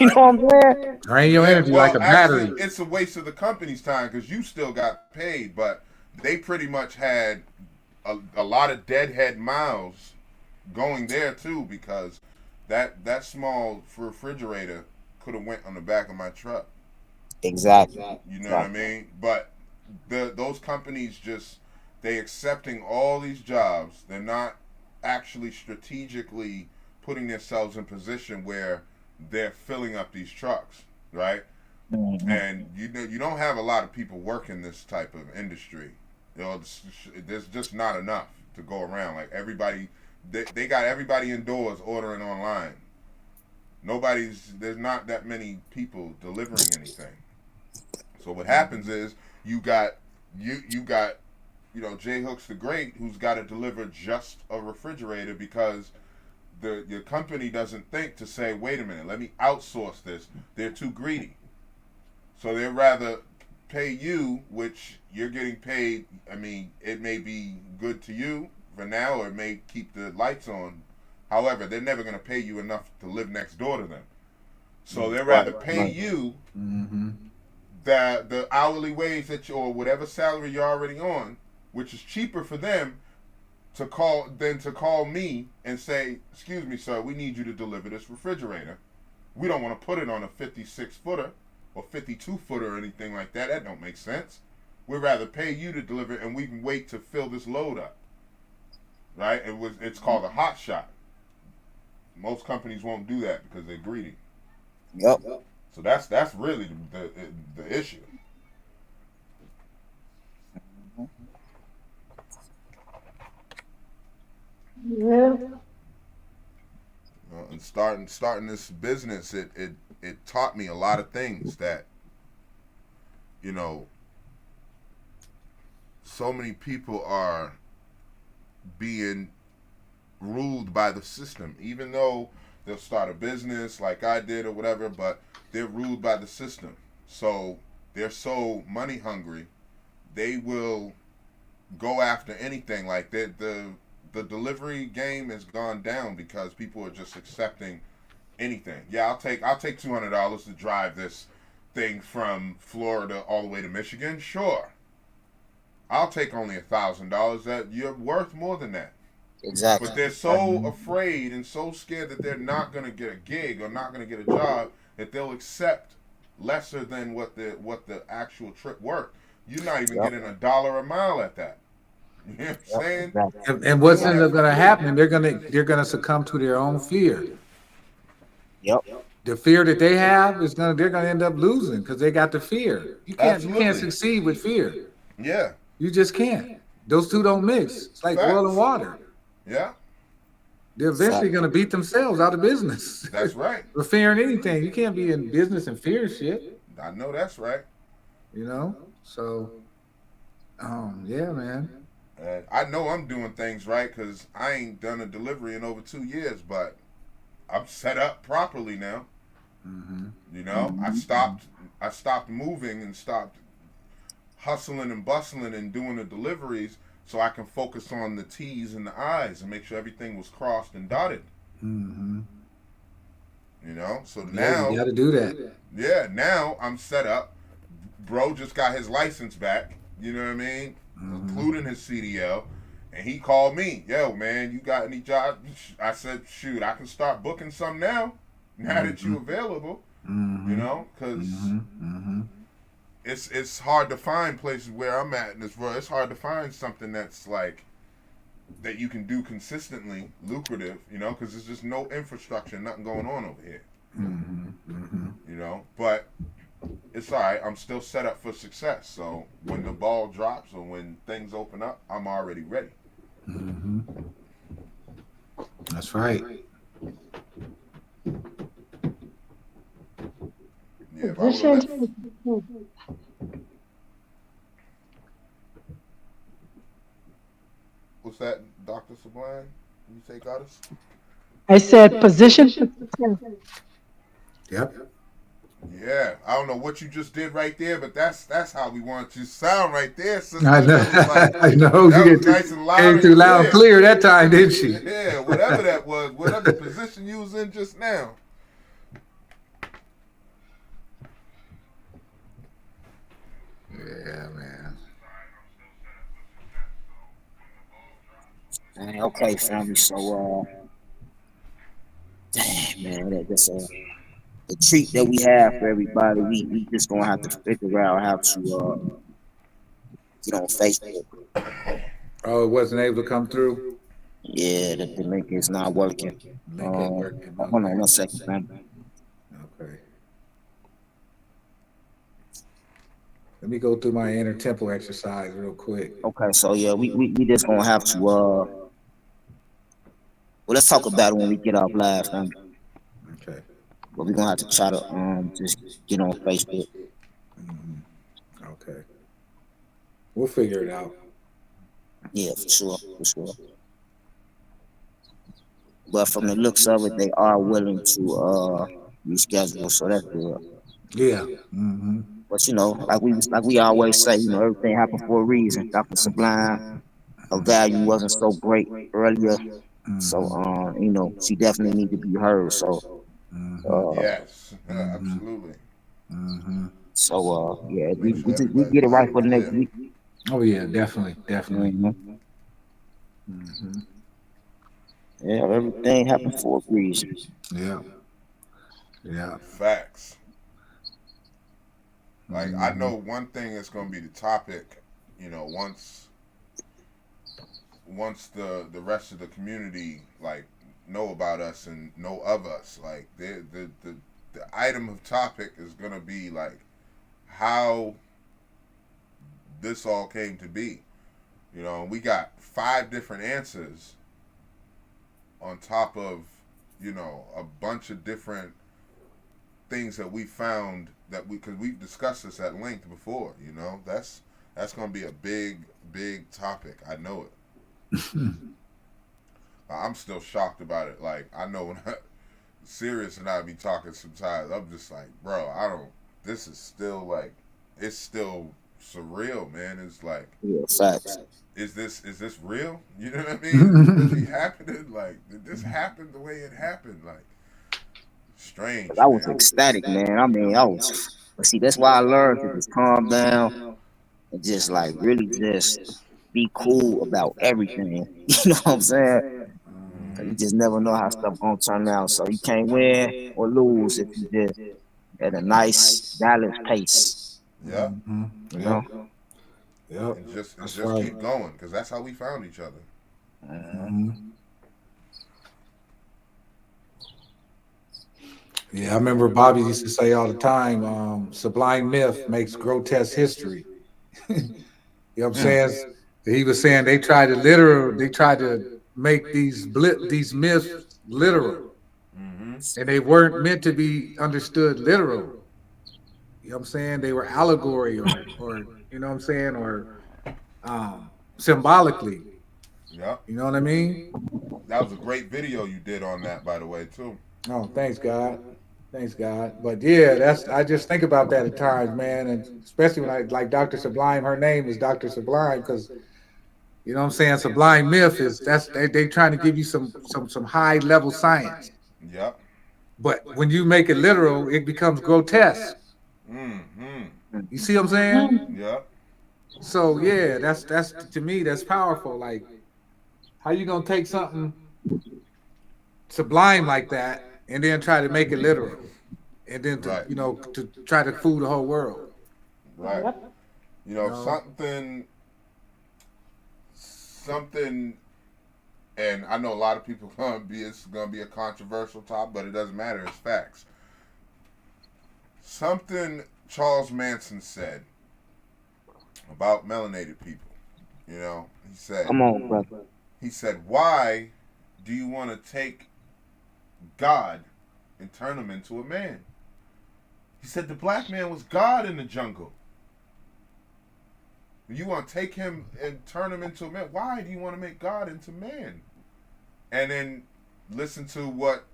You know what I'm saying? Drain your Yeah, energy like well, a actually, battery. it's a waste of the company's time because you still got paid, but they pretty much had a lot of deadhead miles going there too because that small refrigerator could have went on the back of my truck. Exactly. You know what I Exactly. mean? But those companies just they accepting all these jobs. They're not actually strategically putting themselves in position where they're filling up these trucks, right? Mm-hmm. And you don't have a lot of people working this type of industry. You know, there's just not enough to go around. Like everybody, they got everybody indoors ordering online. There's not that many people delivering anything. So what happens is you got you got J Hooks the Great who's got to deliver just a refrigerator because your company doesn't think to say, wait a minute, let me outsource this. They're too greedy. So they'd rather pay you, which you're getting paid. I mean, it may be good to you for now, or it may keep the lights on. However, they're never going to pay you enough to live next door to them. So they'd rather pay you Mm-hmm. the hourly wage that you or whatever salary you're already on, which is cheaper for them to call me and say, "Excuse me, sir, we need you to deliver this refrigerator. We don't want to put it on a 56-footer or 52-footer or anything like that. That don't make sense. We'd rather pay you to deliver, and we can wait to fill this load up." Right? It's called a hot shot. Most companies won't do that because they're greedy. Yep. So that's really the issue. Yeah. And starting this business, it taught me a lot of things that you know so many people are being ruled by the system, even though they'll start a business like I did or whatever, but they're ruled by the system. So they're so money hungry, they will go after anything. Like the delivery game has gone down because people are just accepting anything. Yeah, I'll take $200 to drive this thing from Florida all the way to Michigan. Sure, I'll take only $1,000. That you're worth more than that. Exactly. But they're so afraid and so scared that they're not going to get a gig or not going to get a job that they'll accept lesser than what the actual trip worth. You're not even Yep. getting $1 a mile at that. You know what I'm Yep. saying? Exactly. And what's ended up going to happen? They're gonna succumb to their own fear. Yep. The fear that they have is they're gonna end up losing because they got the fear. You can't Absolutely. succeed with fear. Yeah. You just can't. Those two don't mix. It's like oil and Facts. water. Yeah. They're eventually gonna beat themselves out of business. That's right. For fearing anything. You can't be in business and fear shit. I know that's right. You know? So yeah, man. And I know I'm doing things right because I ain't done a delivery in over 2 years, but I'm set up properly now. Mm-hmm. You know, I stopped moving and stopped hustling and bustling and doing the deliveries so I can focus on the T's and the I's and make sure everything was crossed and dotted. Mm-hmm. You know, so Yeah, now, you gotta do that. yeah, now I'm set up. Bro just got his license back. You know what I mean? Mm-hmm. Including his CDL. And he called me. Yo, man, you got any jobs? I said, shoot, I can start booking some now. Now that you're available. Mm-hmm. You know, because Mm-hmm. it's hard to find places where I'm at in this world. It's hard to find something that's like that you can do consistently lucrative. You know, because there's just no infrastructure, nothing going on over here. Mm-hmm. Mm-hmm. You know, but it's all right. I'm still set up for success. So when the ball drops or when things open up, I'm already ready. Mm-hmm. That's right. Yeah, if I would have Position. left, what's that, Dr. Sublime? You say, Goddess? I said position for success. Yep. Yeah, I don't know what you just did right there, but that's how we want you to sound right there, I sister. know. That was like I know. She that was nice and loud came and through loud and clear. clear that time, didn't she? Yeah, whatever that was, whatever position you was in just now. Yeah, man. Okay, family. So, damn, man, that's the treat that we have for everybody. We just gonna have to figure out how to get on Facebook. Oh, it wasn't able to come through. Yeah, the link is not working. Link ain't working. Hold on Okay. 1 second, man. Okay. Let me go through my inner temple exercise real quick. Okay, so yeah, we just gonna have to well, let's talk about it when we get off live, family. Okay. But we're gonna have to try to just get on Facebook. Okay. We'll figure it out. Yeah, for sure, for sure. But from the looks of it, they are willing to reschedule, so that's good. Yeah. Mm-hmm. But you know, like we always say, you know, everything happened for a reason. Dr. Sublime, her value wasn't so great earlier, so you know, she definitely need to be heard. So Yes, absolutely. Mm-hmm. so yeah, Make sure we everybody's get it right ears for the next clear. week. Oh yeah, definitely, definitely. Mm-hmm. Yeah, everything happened for a reason. Yeah. Yeah. Facts. Like I know one thing is going to be the topic. You know, once the rest of the community like know about us and know of us, like the item of topic is going to be like how this all came to be. You know, we got 5 different answers on top of, you know, a bunch of different things that we found that because we've discussed this at length before. You know, that's gonna be a big topic. I know it. I'm still shocked about it. Like I know when Sirius and I be talking sometimes, I'm just like, bro, I don't. This is still like, it's still surreal, man. It's like, Yeah, facts. is this real? You know what I mean? Is it really happening? Like, did this happen the way it happened? Like, strange, I was man. ecstatic, man. I mean, I was. But see, that's why I learned to just calm down and just like really just be cool about everything. You know what I'm saying? Cause you just never know how stuff gonna turn out. So you can't win or lose if you just at a nice balanced pace. Yep. You Yep. know. Yep. And That's just right. keep going because that's how we found each other. Yeah, I remember Bobby used to say all the time, sublime myth makes grotesque history. You know what I'm saying? He was saying they tried to make these myths literal. And they weren't meant to be understood literal. You know what I'm saying? They were allegory or you know what I'm saying, or symbolically. Yep. You know what I mean? That was a great video you did on that, by the way, too. Oh, thanks God. Thanks God. But yeah, that's I just think about that at times, man. And especially when I like Dr. Sublime, her name is Dr. Sublime, because you know what I'm saying, sublime myth is that's they trying to give you some high level science. Yep. But when you make it literal, it becomes grotesque. Mm-hmm. You see what I'm saying? Yep. So yeah, that's to me that's powerful. Like, how you gonna take something sublime like that and then try to make it literal, and then to Right. to try to fool the whole world? Right. Yep. You know, No. something, and I know a lot of people it's gonna be a controversial topic, but it doesn't matter. It's facts. Something Charles Manson said about melanated people. You know, Come on, brother. he said, why do you want to take God and turn him into a man? He said the black man was God in the jungle. You want to take him and turn him into a man? Why do you want to make God into man? And then listen to what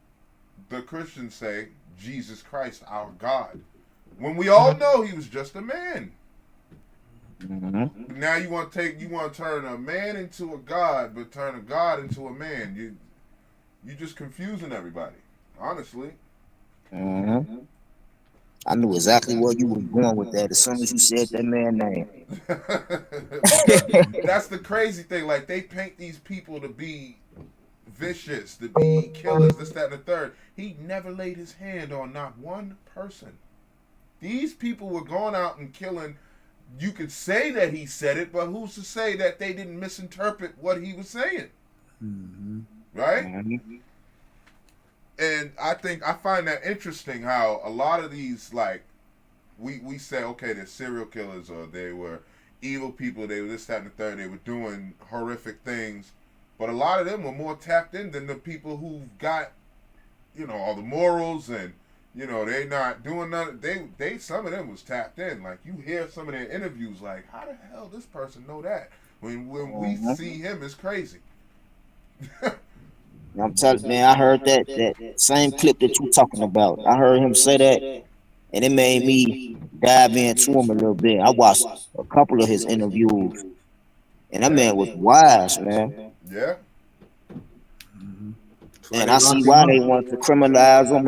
the Christians say, Jesus Christ, our God. when we all know he was just a man. Mm-hmm. Now you want to turn a man into a god, but turn a god into a man. You just confusing everybody, honestly. Mm-hmm. I knew exactly where you was going with that as soon as you said that man name. Because that's the crazy thing. Like, they paint these people to be vicious, to be killers, this, that, and the third. He never laid his hand on not one person. These people were going out and killing. You could say that he said it, but who's to say that they didn't misinterpret what he was saying? Mm-hmm. Right? Mm-hmm. And I find that interesting how a lot of these, like, we say, okay, they're serial killers or they were evil people, they were this, that, and the third, they were doing horrific things. But a lot of them were more tapped in than the people who've got, all the morals and, they not doing nothing. They some of them was tapped in. Like, you hear some of their interviews, like, how the hell this person know that? When we see him, it's crazy. I'm telling man, I heard that same clip that you talking about. I heard him say that, and it made me dive into him a little bit. I watched a couple of his interviews, and that Yeah. man was wise, man. Yeah. Mm-hmm. And I see why they want to criminalize him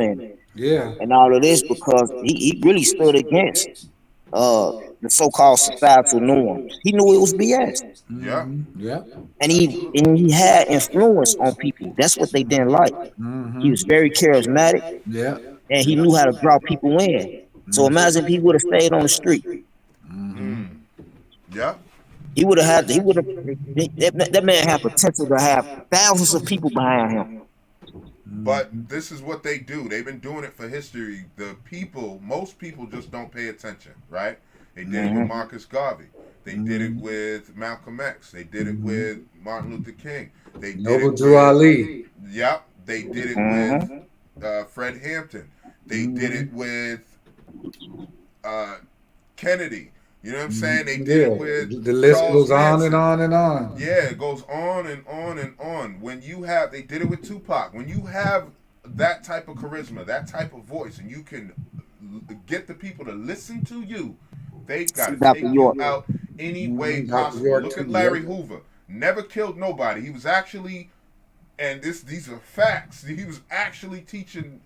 Yeah. and all of this because he really stood against the so-called societal norms. He knew it was BS, Yeah. Mm-hmm. Yeah. Absolutely. and he had influence on people. That's what they didn't like. He Mm-hmm. was very charismatic, Yeah. and he knew how to draw people in. So Mm-hmm. imagine if he would have stayed on the street. Mm-hmm. Mm. Yeah. He would have had. He would have. That man had potential to have thousands of people behind him. But this is what they do. They've been doing it for history. Most people just don't pay attention, right? They did it with Marcus Garvey. They did it with Malcolm X. They did it with Martin Luther King. They did Noble it Drew with Ali. Yep. They did it with Fred Hampton. They did it with Kennedy. You know what I'm saying? They did it with the list Charles goes on Manson. and on and on. Yeah, it goes on and on and on. They did it with Tupac. When you have that type of charisma, that type of voice, and you can get the people to listen to you, they've got to Dr. take York. you out any way Dr. possible. York Look too, at Larry yeah. Hoover. Never killed nobody. He was actually, and these are facts. He was actually teaching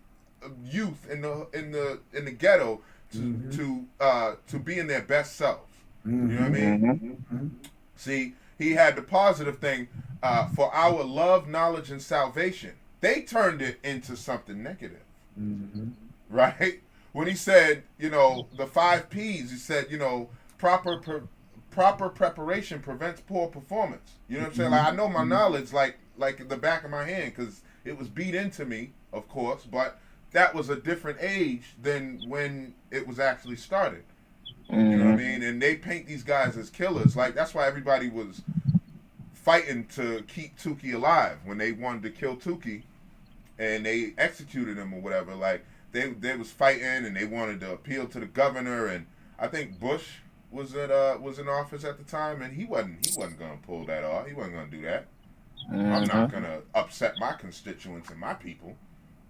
youth in the ghetto to be in their best selves. You know what I mean? See, he had the positive thing for our love, knowledge, and salvation. They turned it into something negative, right? When he said, the 5 P's, he said, proper preparation prevents poor performance. You know what I'm saying? Like, I know my knowledge like the back of my hand because it was beat into me, of course, but that was a different age than when it was actually started. You know what I mean? And they paint these guys as killers. Like, that's why everybody was fighting to keep Tukey alive when they wanted to kill Tukey and they executed him or whatever. Like, they was fighting and they wanted to appeal to the governor, and I think Bush was in office at the time, and he wasn't gonna pull that off. He wasn't gonna do that. I'm not gonna upset my constituents and my people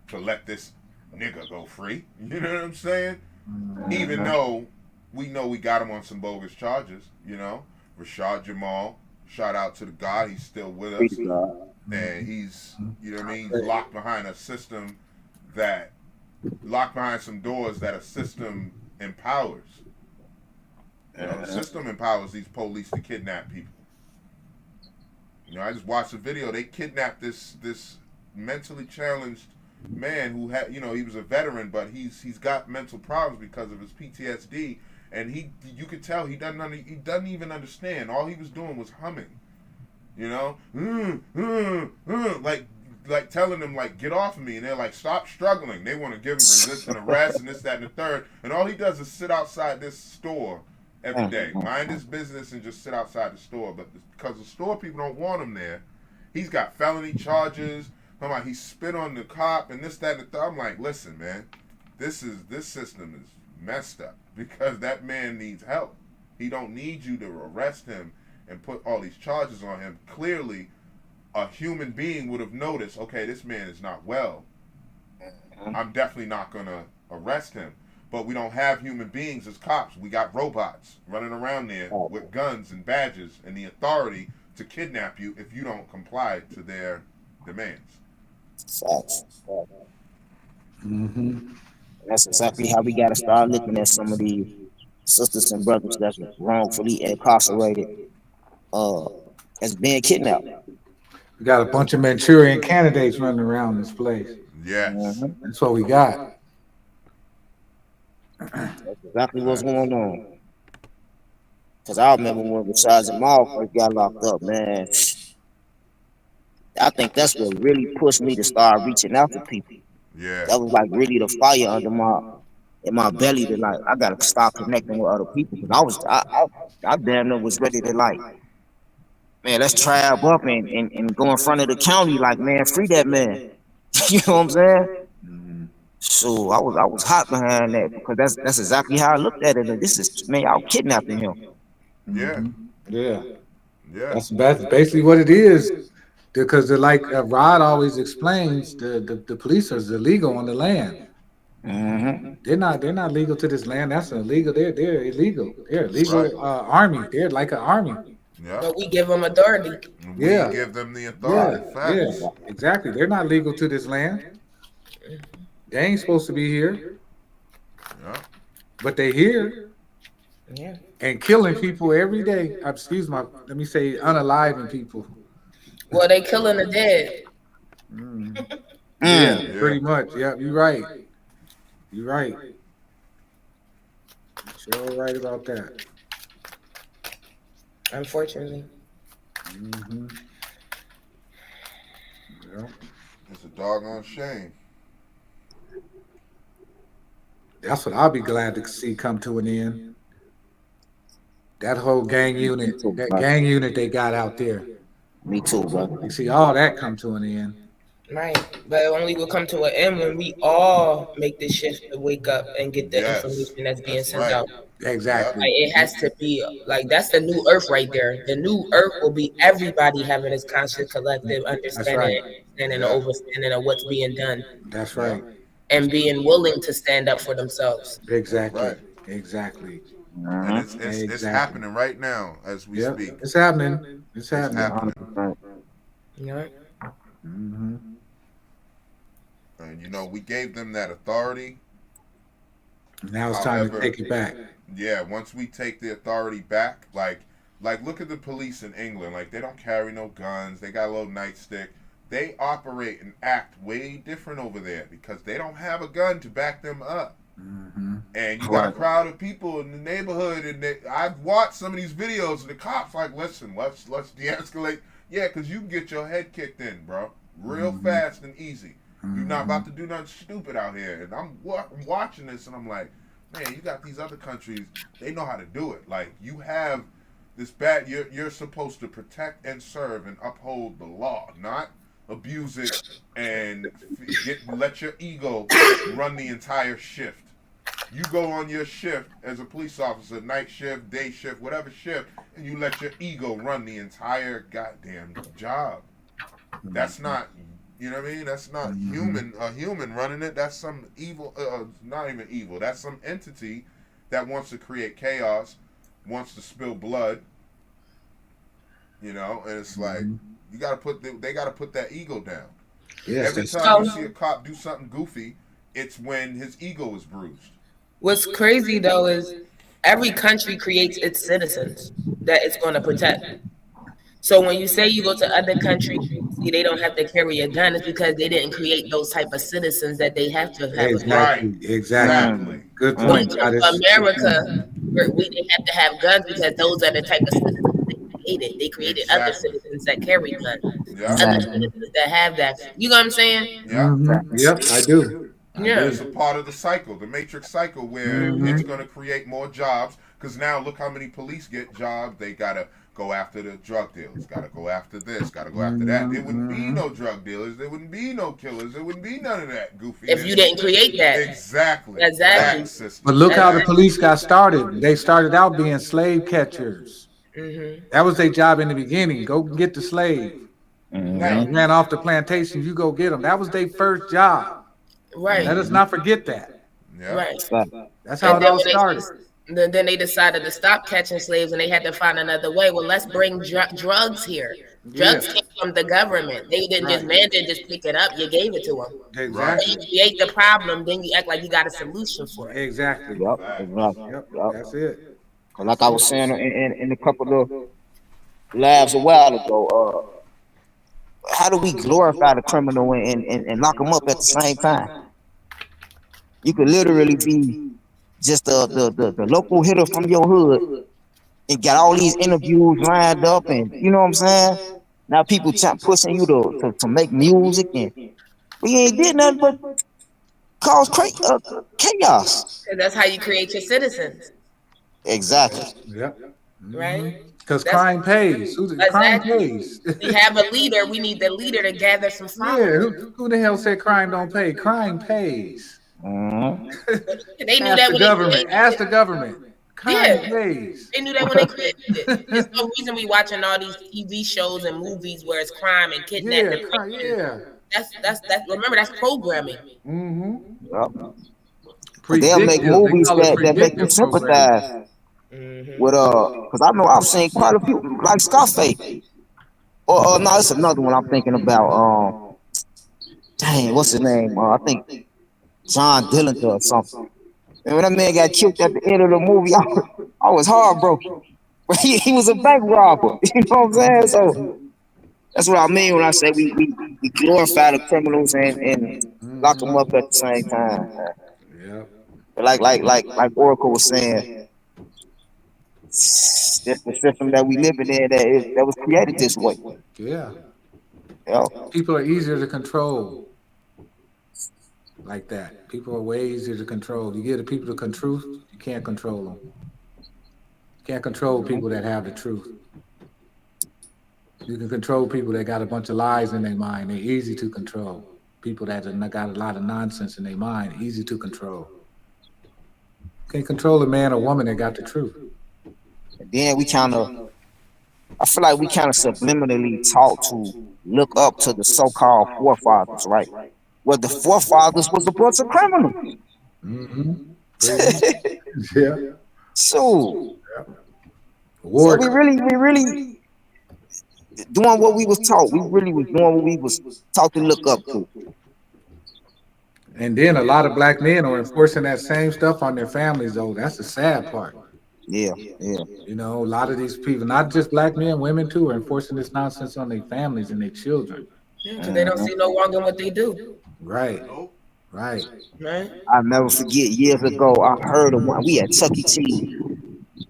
to let this nigga go free. You know what I'm saying? Even though we know we got him on some bogus charges, Rashad Jamal, shout out to the God, he's still with us. And he's, you know what I mean, he's locked behind some doors that a system empowers. The system empowers these police to kidnap people. I just watched a video, they kidnapped this mentally challenged man who had, he was a veteran, but he's got mental problems because of his PTSD. And you could tell he doesn't even understand. All he was doing was humming, like telling them like get off of me, and they're like stop struggling. They want to give him resisting arrest and this, that, and the third. And all he does is sit outside this store every day, mind his business, and just sit outside the store. But because the store people don't want him there, he's got felony charges. I'm like, he spit on the cop and this, that, and the third. I'm like, listen, man, this system is messed up because that man needs help. He don't need you to arrest him and put all these charges on him. Clearly, a human being would have noticed, okay, this man is not well. I'm definitely not going to arrest him. But we don't have human beings as cops. We got robots running around there with guns and badges and the authority to kidnap you if you don't comply to their demands. Facts. Mm-hmm. That's exactly how we got to start looking at some of these sisters and brothers that's wrongfully incarcerated, uh, as being kidnapped. We got a bunch of Manchurian candidates running around this place. Yes. Mm-hmm. That's what we got. That's exactly what's going on. Cause I remember when Rashad Jamal first got locked up, man. I think that's what really pushed me to start reaching out to people. Yeah. That was like really the fire under my in my belly to like I gotta start connecting with other people because I damn near was ready to like, man, let's trap up and go in front of the county like, man, free that man. You know what I'm saying? So I was hot behind that because that's exactly how I looked at it. And this is, man, y'all kidnapping him. Yeah. Yeah. Yeah. That's basically what it is. Because like Rod always explains, the police are illegal on the land. Mm-hmm. They're not legal to this land. That's illegal. They're illegal. They're illegal army. They're like an army. Yeah. But we give them authority. We Yeah. give them the Yeah, authority. Facts. yeah, exactly. They're not legal to this land. They ain't supposed to be here, Yeah. but they here Yeah. and killing people every day. Excuse my, let me say, unaliving people. Well, they killing the dead. Yeah, Yeah. pretty much. Yeah, you're right. You're right. Sure right about that. Unfortunately. Mm-hmm. Yeah. It's a doggone shame. That's what I'll be glad to see come to an end. That whole gang unit, they got out there. Me too, brother. You see all that come to an end. Right. But it only will come to an end when we all make the shift to wake up and get the Yes. information that's being That's sent right. out. Exactly. Like it has to be like that's the new earth right there. The new earth will be everybody having this conscious collective understanding and an understanding of what's being done That's right. and being willing to stand up for themselves. Exactly. Right. Exactly. And it's Exactly. happening right now as we Yep. speak. It's happening. It's happening. happening. You know? Mm-hmm. And you know, we gave them that authority. Now it's time to However, take it back. Yeah, once we take the authority back, like look at the police in England. Like they don't carry no guns. They got a little nightstick. They operate and act way different over there because they don't have a gun to back them up. Mm-hmm. And you got a crowd of people in the neighborhood, and I've watched some of these videos, and the cops like, listen, let's de-escalate. Yeah, because you can get your head kicked in, bro, real fast and easy. You're not about to do nothing stupid out here. And I'm watching this, and I'm like, man, you got these other countries, they know how to do it. Like, you have this bad, you're supposed to protect and serve and uphold the law, not abuse it and let your ego run the entire shift. You go on your shift as a police officer, night shift, day shift, whatever shift, and you let your ego run the entire goddamn job. That's not, you know what I mean? That's not a human running it. That's some evil, not even evil. That's some entity that wants to create chaos, wants to spill blood, you know, and it's like, they got to put that ego down. Yes, Every time you see a cop do something goofy, it's when his ego is bruised. What's crazy though is every country creates its citizens that it's going to protect. So when you say you go to other countries, see they don't have to carry a gun, it's because they didn't create those type of citizens that they have to have. Exactly. Good When point. you come to America, we didn't have to have guns because those are the type of citizens they created. They created other citizens that carry guns, other citizens that have that. You know what I'm saying? Yeah. Yep, I do. Yeah. It's a part of the cycle, the matrix cycle, where it's going to create more jobs. Because now look how many police get jobs. They got to go after the drug dealers, got to go after this, got to go after that. There wouldn't be no drug dealers. There wouldn't be no killers. There wouldn't be none of that goofy. If you didn't create that. Exactly. But look how the police got started. They started out being slave catchers. That was their job in the beginning. Go get the slave. Ran off the plantation, you go get them. That was their first job. Right. Let us not forget that. Yeah. Right. But That's how And it then all when started. then they decided to stop catching slaves, and they had to find another way. Well, let's bring drugs here. Yeah. Drugs came from the government. They didn't just Right. man didn't just pick it up. You gave it to them. Right. You Exactly. create the problem, then you act like you got a solution for it. Exactly. yep, Facts. exactly. Yep. Yep. That's it. 'Cause like I was saying in a couple of labs a while ago, how do we glorify the criminal and lock them up at the same time? You could literally be just the local hitter from your hood and got all these interviews lined up, and you know what I'm saying? Now people pushing you to make music, and we ain't did nothing but cause chaos. And that's how you create your citizens, Exactly. Yep. right? Because That's crime pays. Crime exactly. pays. We have a leader. We need the leader to gather some Yeah. followers. Who the hell said crime don't pay? Crime pays. Mm-hmm. They knew Ask that the when they government. created Ask it. the government. Crime Yeah, pays. they knew that when they created it. There's no reason we watching all these TV shows and movies where it's crime and Yeah. kidnapping. Yeah. That's remember that's programming. Mm-hmm. Yep. Cause they'll make Predictive. They movies call it that make you predictive programming. sympathize with cause I know I've seen quite a few like Scarface. Or no, it's another one I'm thinking about. Dang, what's his name? I think John Dillinger or something. And when that man got killed at the end of the movie, I was heartbroken. But he was a bank robber. You know what I'm saying? So that's what I mean when I say we glorify the criminals and lock them up at the same time. Yep. But like Oracle was saying, it's the system that we live in that was created this way. Yeah. You People are easier to control like that. People are way easier to control. You give the people the truth, you can't control them. You can't control people that have the truth. You can control people that got a bunch of lies in their mind. They're easy to control. People that have got a lot of nonsense in their mind, easy to control. You can't control a man or woman that got the truth. And then I feel like we kind of subliminally taught to look up to the so-called forefathers, right? Well, the forefathers was a bunch of criminals. Mm-hmm. Yeah. So War. we really doing what we was taught. We really was doing what we was taught to look up to. And then a lot of black men are enforcing that same stuff on their families, though. That's the sad part. Yeah. You know, a lot of these people, not just black men, women too, are enforcing this nonsense on their families and their children. Because they don't see no wrong in what they do. Right. Right. Right? I'll never forget years ago, I heard of one. We had Chuck E. Cheese.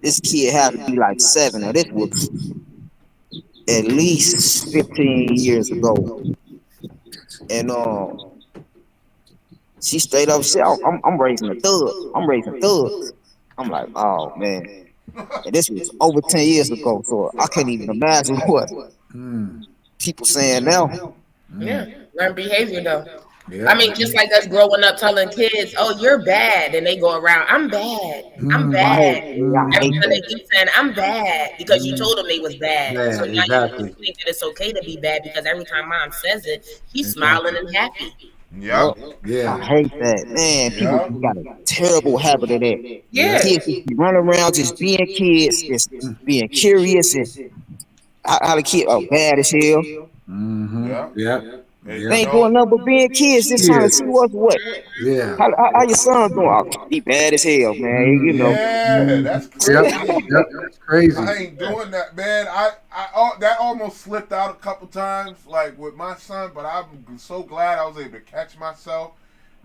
This kid had to be like 7, or this was at least 15 years ago. And she straight up said, I'm raising a thug. I'm raising thugs. I'm like, oh man. And this was over 10 years ago, so I can't even imagine what people saying now. Yeah. Learn behavior though. Yeah. I mean, just like us growing up telling kids, "Oh, you're bad," and they go around, "I'm bad, I'm bad." I Every hate time they that. keep saying, "I'm bad," because you told them they was bad. Yeah, So now exactly. you think that it's okay to be bad because every time mom says it, she's smiling and happy. Yep. Yeah. I hate that. Man, people got a terrible habit of that. Yeah. Kids just run around just being kids, just being curious, and how the kid are bad as hell. Mm-hmm. Yeah. Yeah. And They ain't doing nothing but being kids, just trying to see what's what. Yeah. How your son doing? Oh, he bad as hell, man. You know. Yeah, that's Yep. crazy. Yep. That's crazy. I ain't doing that, man. That almost slipped out a couple times, like with my son. But I'm so glad I was able to catch myself.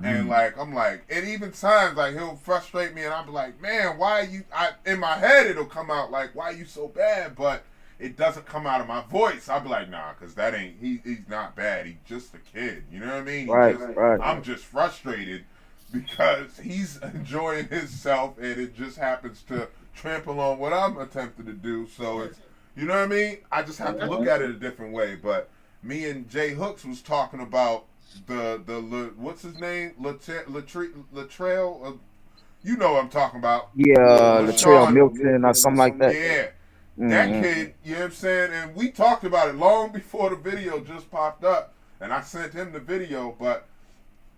And like I'm like, and even times like he'll frustrate me, and I'll be like, man, why are you? In my head it'll come out like, why are you so bad? But it doesn't come out of my voice. I'll be like, nah, because that ain't he's not bad. He's just a kid. You know what I mean? Right. I'm just frustrated because he's enjoying himself, and it just happens to trample on what I'm attempting to do. So it's, you know what I mean? I just have to look at it a different way. But me and Jay Hooks was talking about the what's his name? Latrell. You know what I'm talking about. Yeah, Latrell Milton or something like that. Yeah. That kid, you know what I'm saying? And we talked about it long before the video just popped up. And I sent him the video, but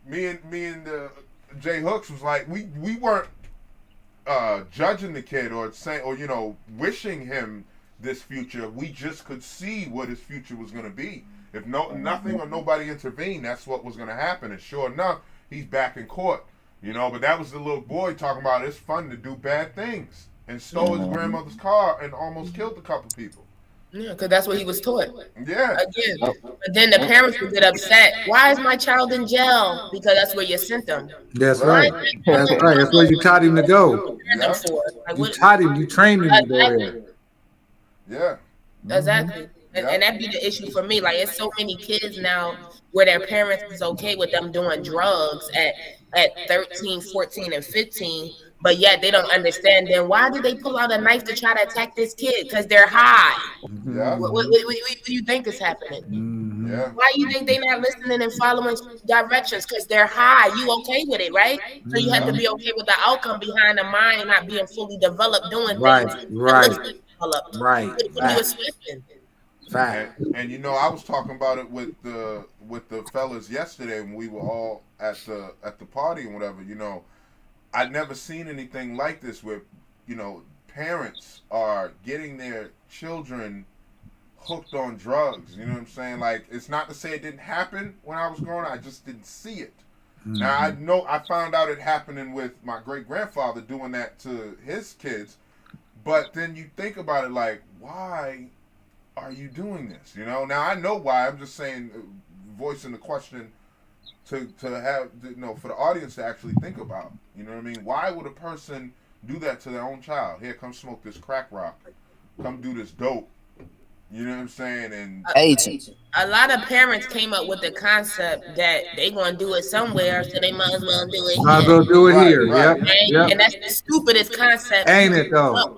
me and Jay Hooks was like, we weren't judging the kid or saying or wishing him this future. We just could see what his future was going to be. If nothing or nobody intervened, that's what was going to happen. And sure enough, he's back in court. But that was the little boy talking about it's fun to do bad things and stole his grandmother's car and almost killed a couple people. Yeah, because that's what he was taught. Yeah. Again, but then the parents would get upset. Why is my child in jail? Because that's where you sent them. That's right. That's right. That's where you taught him to go. Yeah. You taught him. You trained him to go there. Yeah. Exactly. And that'd be the issue for me. Like, it's so many kids now where their parents is okay with them doing drugs at 13, 14, and 15, but yet they don't understand. Then why did they pull out a knife to try to attack this kid? Because they're high. Yeah. What do you think is happening? Yeah. Why do you think they're not listening and following directions? Because they're high. You okay with it, right? So you have to be okay with the outcome behind the mind not being fully developed, doing things. Right. What are you expecting? Fact. And I was talking about it with the fellas yesterday when we were all at the party and whatever. I'd never seen anything like this where parents are getting their children hooked on drugs. You know what I'm saying? Like, it's not to say it didn't happen when I was growing up. I just didn't see it. Now I found out it happening with my great grandfather doing that to his kids, but then you think about it like, why are you doing this? Now I know why. I'm just saying, voicing the question to have for the audience to actually think about. You know what I mean? Why would a person do that to their own child? Here, come smoke this crack rock. Come do this dope. You know what I'm saying? And a lot of parents came up with the concept that they gonna do it somewhere, so they might as well do it here. Might as well do it here. Right. Yep. And that's the stupidest concept. Ain't it though?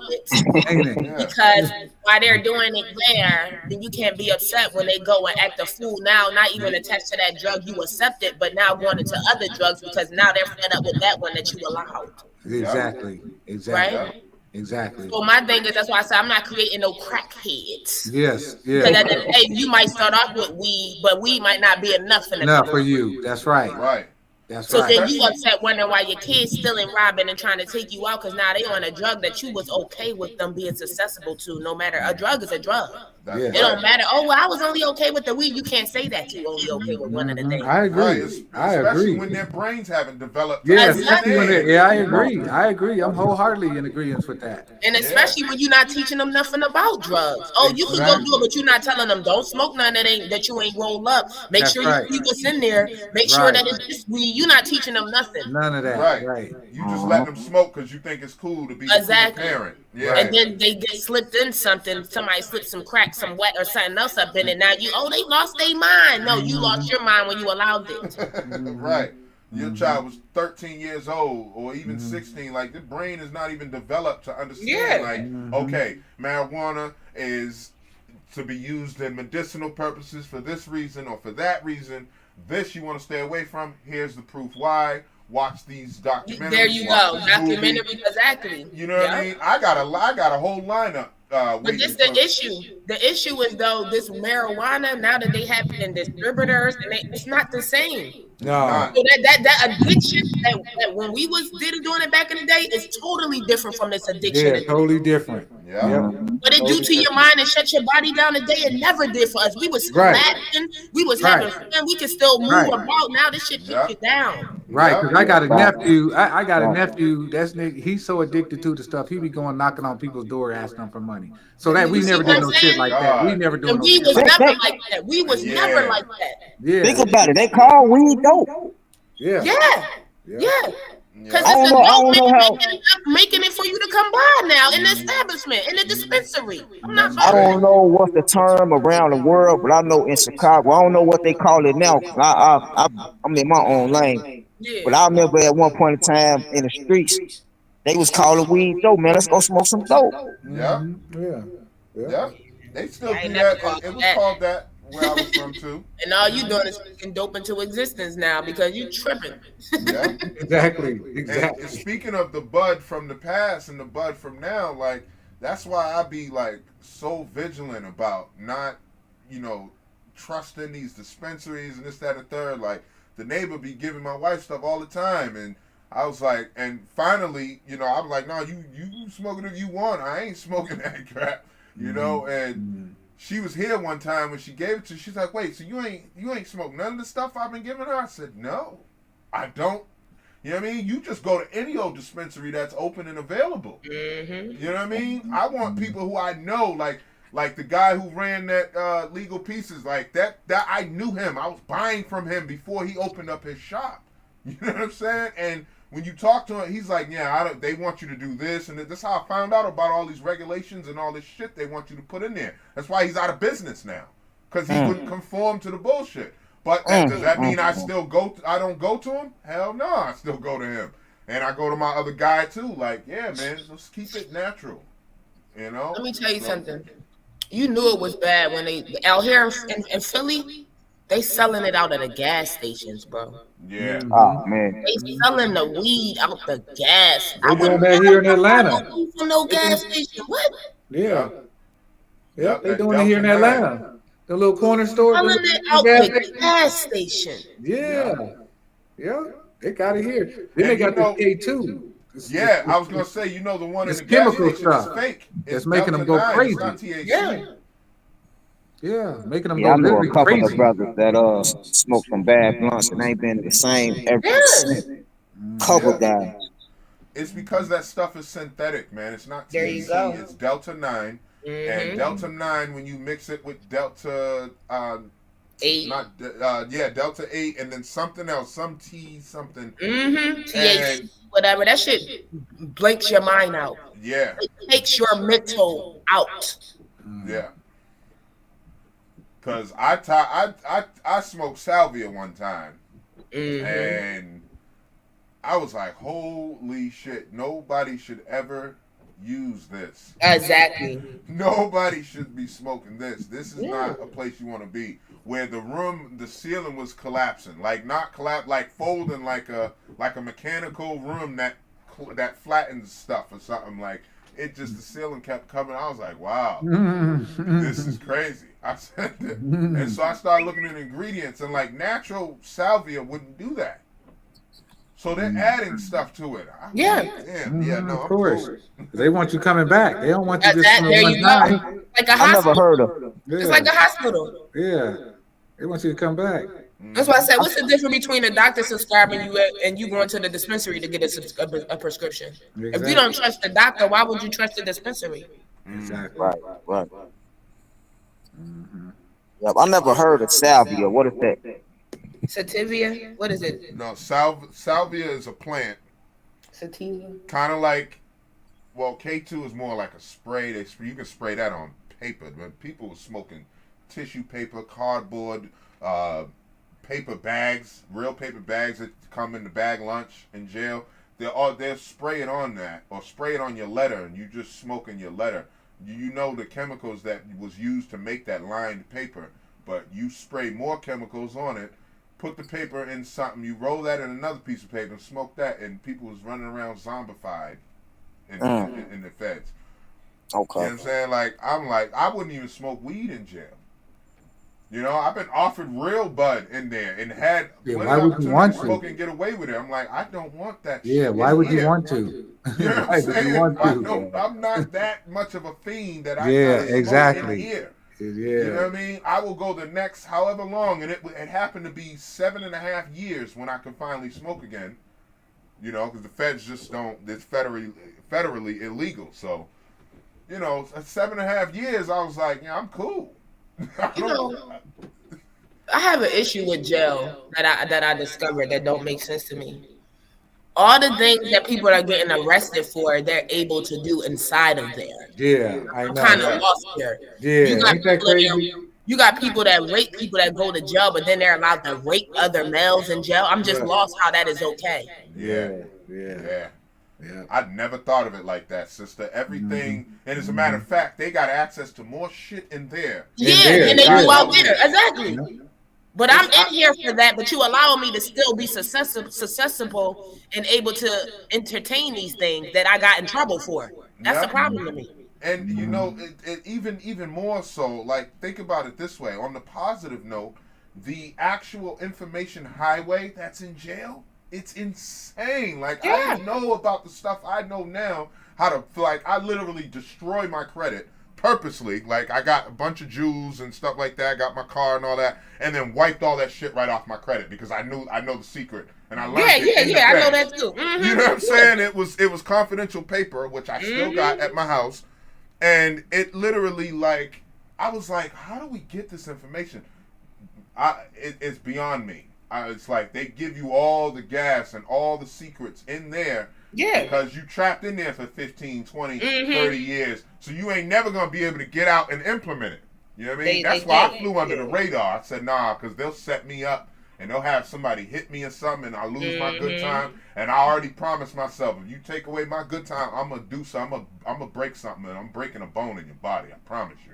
Ain't it? Because while they're doing it there, then you can't be upset when they go and act a fool now, not even attached to that drug you accepted, but now going into other drugs because now they're fed up with that one that you allowed. Exactly. Right? Exactly. So my thing is, that's why I said I'm not creating no crackheads. Yes. Because at the end of the day, you might start off with weed, but weed might not be enough for you. That's right. Right. That's so right. then you upset wondering why your kids stealing, robbing, and trying to take you out because now they on a drug that you was okay with them being susceptible to. No matter, a drug is a drug. It don't matter. Oh, well, I was only okay with the weed. You can't say that you only okay with one of the things. I agree. Especially when their brains haven't developed. Yes. I agree. I'm wholeheartedly in agreement with that. And especially when you're not teaching them nothing about drugs. Oh, you can go do it, but you're not telling them don't smoke none that you ain't rolled up. Make sure you see what's in there. Make sure that it's just weed. You're not teaching them nothing. None of that. Right. You just let them smoke because you think it's cool to be a parent. Yeah. And then they get slipped in something. Somebody slipped some crack, some wet, or something else up in it. Now they lost their mind. No, you lost your mind when you allowed it. Right. Your child was 13 years old or even 16. Like, the brain is not even developed to understand. Like, okay, marijuana is to be used in medicinal purposes for this reason or for that reason. This you want to stay away from. Here's the proof why. Watch these documentaries. There you go. Documentary, exactly. You know what I mean? I got a whole lineup. But this the issue. The issue is though this marijuana now that they have it in distributors, and it's not the same. No. So that addiction that when we was doing it back in the day is totally different from this addiction. Yeah, totally different. Yeah. What it do to your mind and shut your body down today, it never did for us. We was laughing, we was having fun, we could still move about. Now this shit keeps you down. Right, because I got a nephew. I got a nephew. He's so addicted to the stuff. He be going knocking on people's door asking them for money. So that we never did no shit like that. We never do. We was never like that. We was never like that. Yeah. Think about it. They call weed dope. Yeah. Because it's making it for you to come by now in the establishment, in the dispensary. I don't know what's the term around the world, but I know in Chicago, I don't know what they call it now. I'm in my own lane. But I remember at one point in time in the streets, they was calling weed dope, man. Let's go smoke some dope. Yeah. They still do that. It was called that where I was from too. And all you doing is speaking dope into existence now because you tripping. Yeah. Exactly. And speaking of the bud from the past and the bud from now, like, that's why I be like so vigilant about not, trusting these dispensaries and this, that, and third. Like, the neighbor be giving my wife stuff all the time, and I was like, and finally, you know, I was like, no, you smoking if you want. I ain't smoking that crap, you know. And she was here one time when she gave it to. She's like, wait, so you ain't smoked none of the stuff I've been giving her? I said, no, I don't. You know what I mean? You just go to any old dispensary that's open and available. Mm-hmm. You know what I mean? I want people who I know, like the guy who ran that Legal Pieces, like that I knew him. I was buying from him before he opened up his shop. You know what I'm saying? And when you talk to him, he's like, yeah, they want you to do this, and that's how I found out about all these regulations and all this shit they want you to put in there. That's why he's out of business now, because he wouldn't conform to the bullshit. But does that mean I don't go to him? Hell no, I still go to him. And I go to my other guy too. Like, yeah, man, let's keep it natural. You know? Let me tell you something. You knew it was bad when they out here in Philly, they selling it out at the gas stations, bro. Yeah. Oh man. They selling the weed out the gas. They doing that here in Atlanta. From no gas station. What? Yeah. Yep, They that doing it here in Delta Atlanta. The little corner store. Selling it out the gas station. Yeah. They got it here. Then they got the K2. Yeah, I was gonna say, you know, the one in It's the gas chemical station is stuff. fake. It's It's making them Delta go 9, crazy. It's not THC. Yeah, making them Yeah, I go know a literally couple crazy. of brothers that smoked some bad blunts and ain't been the same ever Yes. since. Couple Yeah. guys. It's because that stuff is synthetic, man. It's not There THC. you go. It's Delta 9. And Delta 9, when you mix it with Delta 8. Delta 8, and then something else, some T something. THC, whatever. That shit blinks your mind out. Yeah, It takes your mental out. yeah. Cause I smoked salvia one time, and I was like, holy shit! Nobody should ever use this. Exactly. Nobody should be smoking this. This is not a place you want to be. Where the ceiling was collapsing, like not collapse, like folding, like a mechanical room that flattens stuff or something. Like it just the ceiling kept coming. I was like, wow, this is crazy. I said that, and so I started looking at ingredients, and like natural salvia wouldn't do that. So they're adding stuff to it. Damn, no, Of course. They want you coming back. They don't want you just There one you time. go. Like a I never hospital. heard of. It's like a hospital. Yeah. They want you to come back. That's why I said, what's the difference between a doctor subscribing you and you going to the dispensary to get a prescription? Exactly. If you don't trust the doctor, why would you trust the dispensary? Exactly. Right. Yep, I never heard of salvia. What is that? Sativia? What is it? No, salvia is a plant, Sativa? kind of like. Well, K2 is more like a spray. You can spray that on paper. But people were smoking tissue paper, cardboard, paper bags, real paper bags that come in the bag lunch in jail. They'll spray it on that or spray it on your letter, and you just smoking your letter. You know the chemicals that was used to make that lined paper, but you spray more chemicals on it. Put the paper in something. You roll that in another piece of paper and smoke that, and people was running around zombified in the feds. Okay. You know what I'm saying? I'm like, I wouldn't even smoke weed in jail. You know, I've been offered real bud in there and had why would you want to smoke and get away with it. I'm like, I don't want that shit. Yeah, why would you want to? You know what Why I'm would saying? you want to? I'm not that much of a fiend that I Yeah, gotta smoke exactly. in here. Yeah. You know what I mean? I will go the next however long, and it happened to be 7.5 years when I could finally smoke again. You know, because the feds just don't. It's federally illegal. So, you know, at 7.5 years, I was like, yeah, I'm cool. You know, I have an issue with jail that I discovered that don't make sense to me. All the things that people are getting arrested for, they're able to do inside of there. Yeah, I know. I'm kind of lost here. Yeah, ain't that crazy? You got people that rape people that go to jail, but then they're allowed to rape other males in jail. I'm just lost how that is okay. Yeah. I never thought of it like that, sister. Everything, and as a matter of fact, they got access to more shit in there. And they do out there. Exactly. But I'm in here for that, but you allow me to still be susceptible and able to entertain these things that I got in trouble for. That's the problem to me. And you know, it even more so, like, think about it this way. On the positive note, the actual information highway that's in jail, It's insane. Like I Yeah. didn't know about the stuff I know now. How to like I literally destroy my credit purposely. Like I got a bunch of Jews and stuff like that. Got my car and all that, and then wiped all that shit right off my credit because I know the secret and I learned Yeah, it yeah, in the yeah. I know feds. that too. You know what I'm Yeah. saying? It was confidential paper which I still got at my house, and it literally like I was like, how do we get this information? It's beyond me. It's like they give you all the gas and all the secrets in there Yeah. because you trapped in there for 15, 20, Mm-hmm. 30 years. So you ain't never going to be able to get out and implement it. You know what I mean? They That's why I did. flew under the radar. I said, nah, because they'll set me up and they'll have somebody hit me or something and I'll lose my good time. And I already promised myself, if you take away my good time, I'm going to do something. I'm going to break something and I'm breaking a bone in your body. I promise you.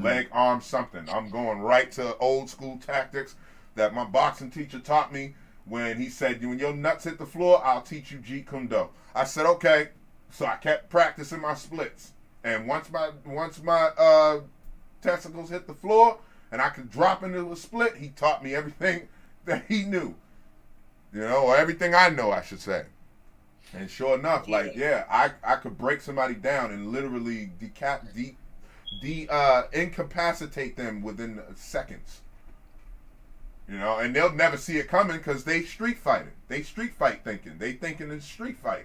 Leg, arm, something. I'm going right to old school tactics that my boxing teacher taught me when he said, when your nuts hit the floor, I'll teach you Jeet Kune Do. I said, okay. So I kept practicing my splits. And once my testicles hit the floor and I could drop into a split, he taught me everything that he knew. You know, or everything I know, I should say. And sure enough, like, yeah, I could break somebody down and literally incapacitate them within seconds. You know, and they'll never see it coming because they street fighting. They street fight thinking. They thinking it's street fight.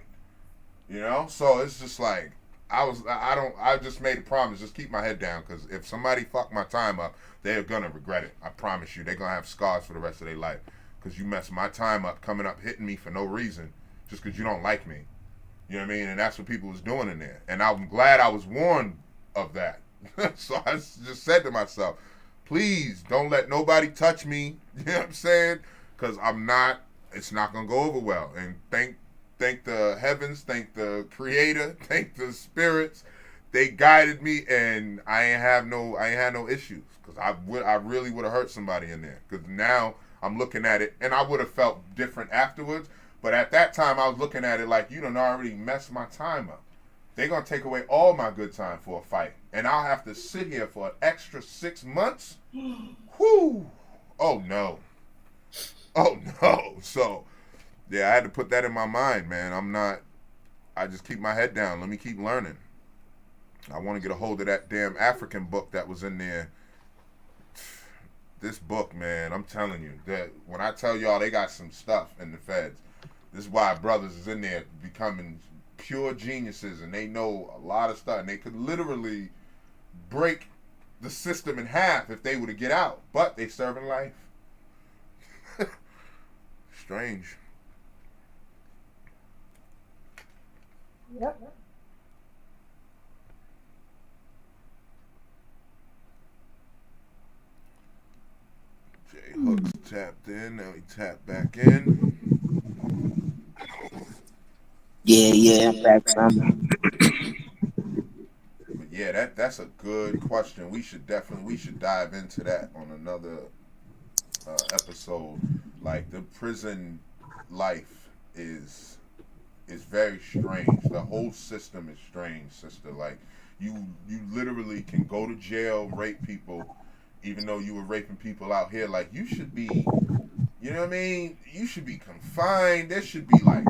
You know, so it's just like I just made a promise, just keep my head down because if somebody fuck my time up, they're gonna regret it. I promise you, they're gonna have scars for the rest of their life because you messed my time up, coming up hitting me for no reason, just because you don't like me. You know what I mean? And that's what people was doing in there. And I'm glad I was warned of that. So I just said to myself, please don't let nobody touch me. You know what I'm saying? Because it's not going to go over well. And thank the heavens, thank the creator, thank the spirits. They guided me and I ain't had no issues. Because I really would have hurt somebody in there. Because now I'm looking at it and I would have felt different afterwards. But at that time I was looking at it like, you done already messed my time up. They're going to take away all my good time for a fight. And I'll have to sit here for an extra 6 months? Whew. Oh, no. Oh, no. So, yeah, I had to put that in my mind, man. I just keep my head down. Let me keep learning. I want to get a hold of that damn African book that was in there. This book, man, I'm telling you, that when I tell y'all they got some stuff in the feds, this is why brothers is in there becoming pure geniuses and they know a lot of stuff and they could literally break the system in half if they were to get out, but they serving life. Strange. Yep. Jay Hooks tapped in, now he tapped back in. Yeah, I'm back from. But yeah, that's a good question. We should dive into that on another episode. Like the prison life is very strange. The whole system is strange, sister. Like you literally can go to jail, rape people, even though you were raping people out here. Like you should be, you know what I mean? You should be confined. There should be like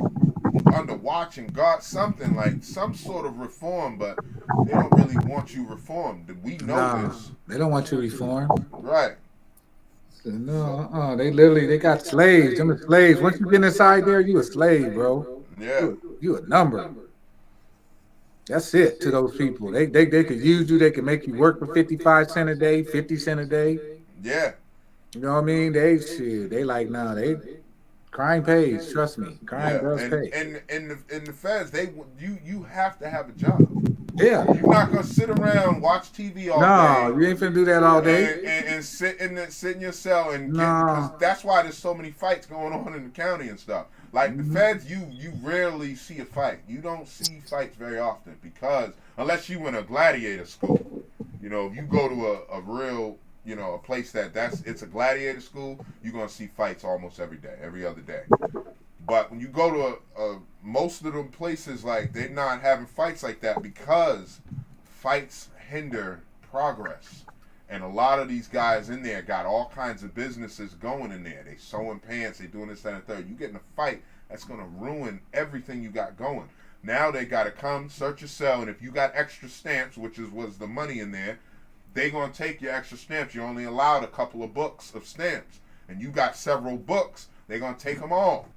under watch and guard, something like some sort of reform, but they don't really want you reformed. We know this. They don't want you to reform. Right. No, they got slaves. Them are slaves. Once you get inside there, you a slave, bro. Yeah. You a number. That's it to those people. They could use you. They could make you work for 55 cents a day, 50 cents a day. Yeah. You know what I mean? They like, nah, crime pays. Trust me, crime does pay. And in the feds, you have to have a job. Yeah. You're not gonna sit around watch TV all No, day. you ain't finna do that all day. And sit in your cell and get, because that's why there's so many fights going on in the county and stuff. Like the feds, you rarely see a fight. You don't see fights very often because unless you in a gladiator school, you know, if you go to a real, you know, a place it's a gladiator school, you're gonna see fights almost every day, every other day. But when you go to most of them places, like they're not having fights like that because fights hinder progress, And a lot of these guys in there got all kinds of businesses going in there. They sewing pants, they doing this, that, and the third. You get in a fight, that's gonna ruin everything you got going. Now they gotta come, search your cell, and if you got extra stamps, which was the money in there, they gonna take your extra stamps. You're only allowed a couple of books of stamps. And you got several books, they're gonna take them all.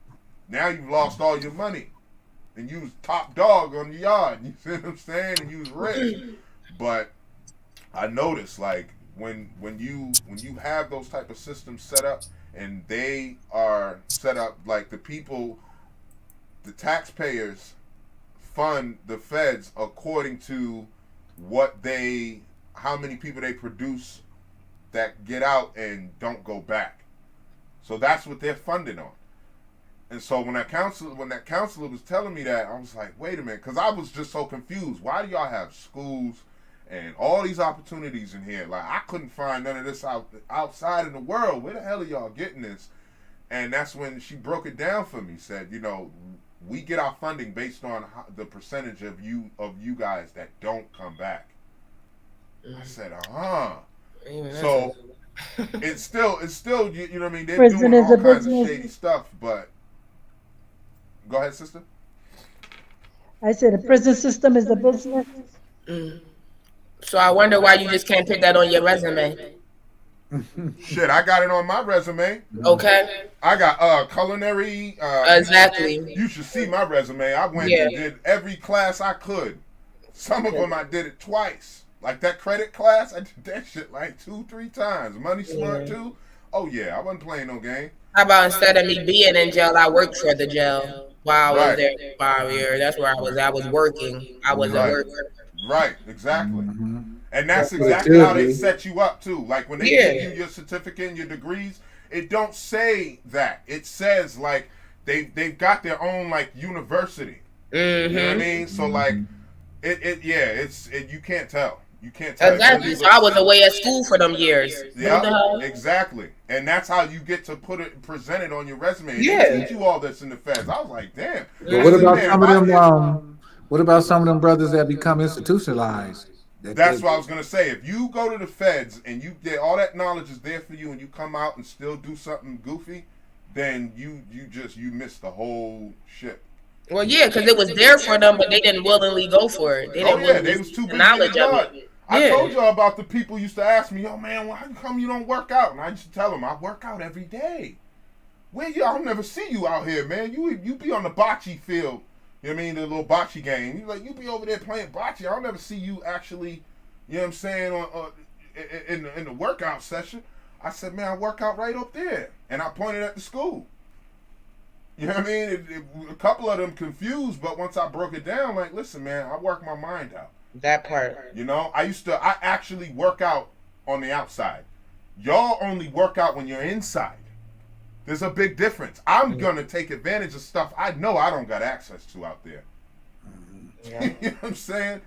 Now you've lost all your money. And you was top dog on the yard. You see what I'm saying? And you was rich. But I noticed, like, when you have those type of systems set up, and they are set up like the people, the taxpayers fund the feds according to how many people they produce that get out and don't go back. So that's what they're funded on. And so when that counselor was telling me that, I was like, wait a minute, because I was just so confused. Why do y'all have schools and all these opportunities in here? Like, I couldn't find none of this outside in the world. Where the hell are y'all getting this? And that's when she broke it down for me. Said, we get our funding based on the percentage of you guys that don't come back. I said, So it's still, you know what I mean? They're Prison doing is all a kinds of business. shady stuff, but go ahead, sister. I said the prison system is a business. So I wonder why you just can't put that on your resume. Shit, I got it on my resume. Okay. I got culinary. Exactly. You should see my resume. I went and did every class I could. Some of them I did it twice. Like that credit class, I did that shit like 2-3 times. Money Smart too. Oh yeah, I wasn't playing no game. How about instead of me being in jail, I worked for the jail while I was there for 5 years. That's where I was. I was working. I was a worker. Right, exactly. Mhm. And that's exactly how they set you up too. Like when they give you your certificate and your degrees, it don't say that. It says like they've got their own like university. You know what I mean? So like you can't tell. You can't tell. Exactly. So I was away at school for them years. Yeah, exactly. And that's how you get to present it on your resume. And Yeah. they teach you all this in the feds. I was like, damn. But what about some of them? What about some of them brothers that become institutionalized? That's what I was gonna say. If you go to the feds and you get all that knowledge is there for you, and you come out and still do something goofy, then you missed the whole shit. Well, yeah, because it was there for them, but they didn't willingly go for it. They didn't they was too busy knowledge of it. I told y'all about the people used to ask me, yo man, well, how come you don't work out? And I used to tell them I work out every day. Where y'all never see you out here, man? You be on the bocce field. You know what I mean? The little bocce game. You be over there playing bocce. I'll never see you actually, you know what I'm saying, in the workout session. I said, man, I work out right up there. And I pointed at the school. You know what I mean? A couple of them confused, but once I broke it down, like, listen, man, I work my mind out. That part. You know, I actually work out on the outside. Y'all only work out when you're inside. There's a big difference. I'm going to take advantage of stuff I know I don't got access to out there. Yeah. You know what I'm saying?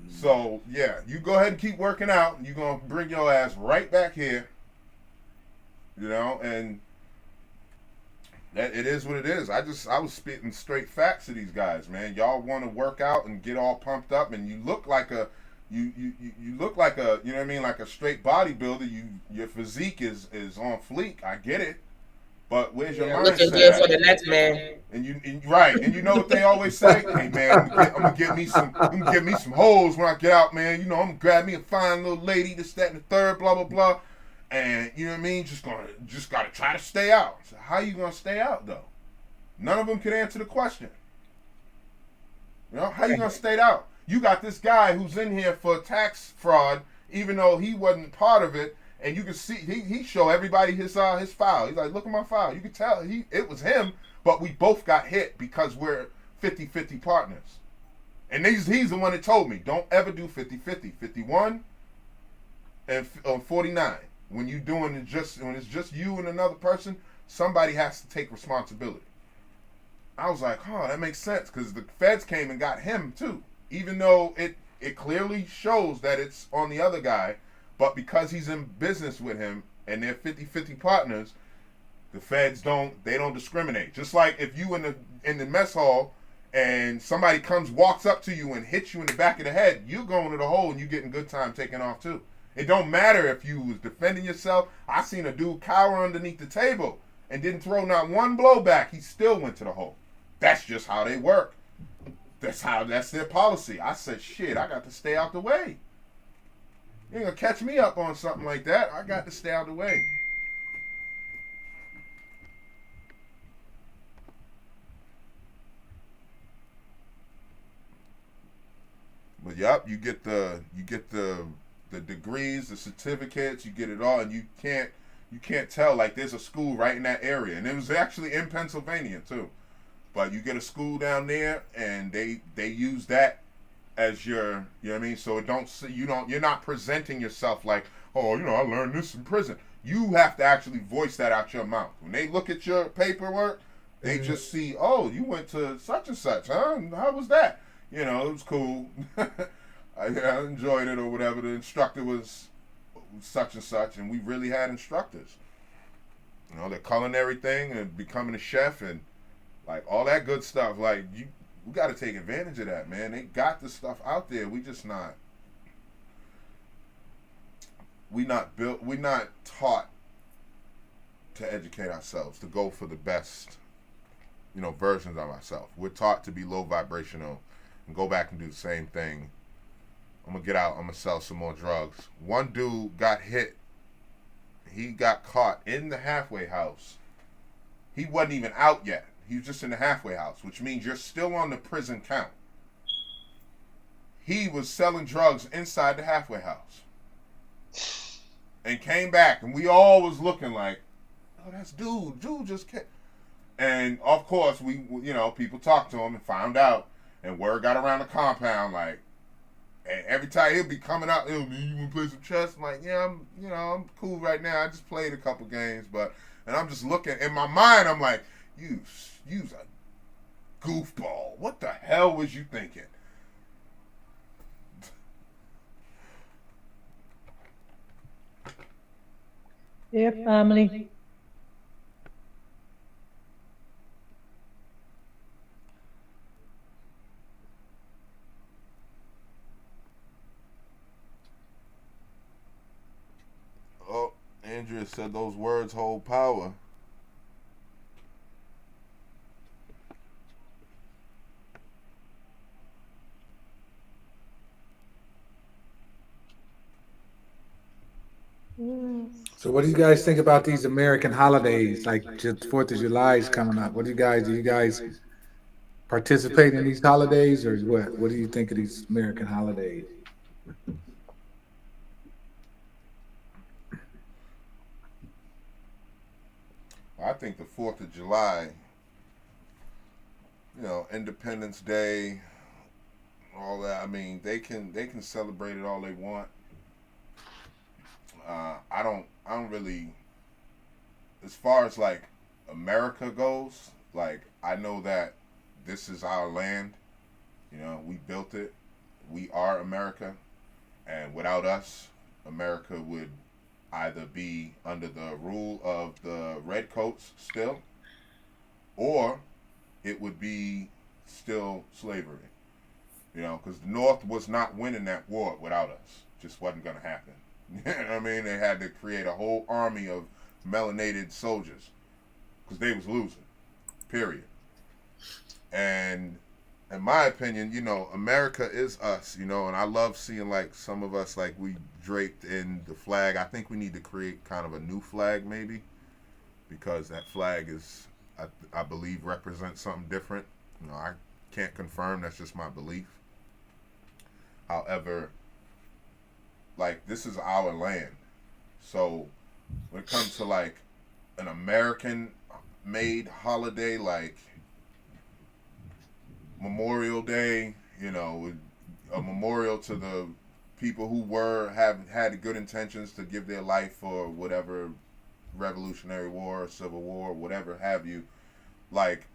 So, yeah, you go ahead and keep working out. You're going to bring your ass right back here. You know, and that it is what it is. I was spitting straight facts to these guys, man. Y'all want to work out and get all pumped up, and you look like a you look like a, you know what I mean, like a straight bodybuilder. Your physique is on fleek. I get it. But where's your mindset? Looking good for the next man. And you know what they always say? Hey man, I'm gonna get me some hoes when I get out, man. You know, I'm gonna grab me a fine little lady, this, that, and the third, blah blah blah. And you know what I mean? Just gotta try to stay out. So how you gonna stay out though? None of them can answer the question. You know, how you gonna stay out? You got this guy who's in here for tax fraud, even though he wasn't part of it. And you can see he show everybody his file. He's like, look at my file. You can tell it was him, but we both got hit because we're 50-50 partners. And he's the one that told me, don't ever do 50-50. 51 and 49. When it's just you and another person, somebody has to take responsibility. I was like, that makes sense, because the feds came and got him too, even though it clearly shows that it's on the other guy. But because he's in business with him and they're 50-50 partners, the feds don't discriminate. Just like if you in the mess hall and somebody walks up to you and hits you in the back of the head, you're going to the hole and you're getting good time taking off too. It don't matter if you was defending yourself. I seen a dude cower underneath the table and didn't throw not one blow back. He still went to the hole. That's just how they work. That's their policy. I said, shit, I got to stay out the way. You ain't gonna catch me up on something like that. I got to stay out the way. But yup, you get the degrees, the certificates, you get it all, and you can't tell. Like, there's a school right in that area, and it was actually in Pennsylvania too. But you get a school down there, and they use that as your, you know what I mean. So you're not presenting yourself like, oh, I learned this in prison. You have to actually voice that out your mouth. When they look at your paperwork, they just see, oh, you went to such and such, huh? How was that? It was cool. I enjoyed it or whatever. The instructor was such and such, and we really had instructors. The culinary thing and becoming a chef and like all that good stuff. Like we got to take advantage of that, man. They got the stuff out there. We just not. We not taught to educate ourselves, to go for the best, versions of ourselves. We're taught to be low vibrational and go back and do the same thing. I'm going to get out. I'm going to sell some more drugs. One dude got hit. He got caught in the halfway house. He wasn't even out yet. He was just in the halfway house, which means you're still on the prison count. He was selling drugs inside the halfway house. And came back, and we all was looking like, oh, that's dude. Dude just came. And, of course, we people talked to him and found out. And word got around the compound, like, and every time he'll be coming out, you want to play some chess? I'm like, yeah, I'm cool right now. I just played a couple games, and I'm just looking in my mind. I'm like, you's a goofball. What the hell was you thinking? Dear family. Andrea said those words hold power. So what do you guys think about these American holidays? Like just 4th of July is coming up. Do you guys participate in these holidays, or what? What do you think of these American holidays? I think the 4th of July, Independence Day, all that. I mean, they can celebrate it all they want. I don't really, as far as like America goes, like I know that this is our land. We built it. We are America, and without us, America would either be under the rule of the redcoats still, or it would be still slavery. Because the North was not winning that war without us. Just wasn't going to happen. You know what I mean? They had to create a whole army of melanated soldiers because they was losing, period. And in my opinion, America is us, and I love seeing like some of us, like we draped in the flag. I think we need to create kind of a new flag maybe, because that flag is, I believe, represents something different. I can't confirm, that's just my belief. However, like, this is our land. So when it comes to like an American made holiday like Memorial Day, a memorial to the people who have had good intentions to give their life for whatever Revolutionary War, Civil War, whatever have you. Like,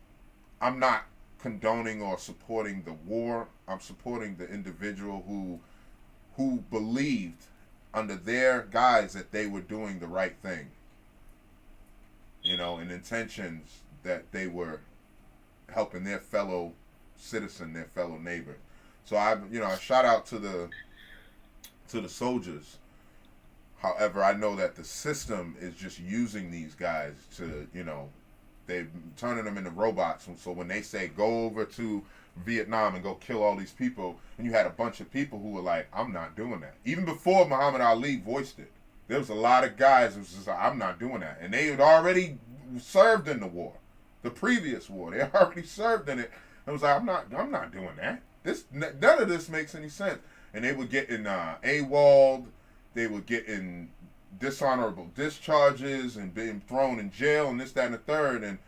I'm not condoning or supporting the war. I'm supporting the individual who believed under their guise that they were doing the right thing, and intentions that they were helping their fellow citizen, their fellow neighbor. So I shout out to the soldiers However, I know that the system is just using these guys to, they're turning them into robots. So when they say go over to Vietnam and go kill all these people, and you had a bunch of people who were like, I'm not doing that. Even before Muhammad Ali voiced it, there was a lot of guys who was just like, I'm not doing that. And they had already served in the war, the previous war. They already served in it. And was like, I'm not doing that. None of this makes any sense. And they were getting AWOL'd. They were getting dishonorable discharges and being thrown in jail and this, that, and the third.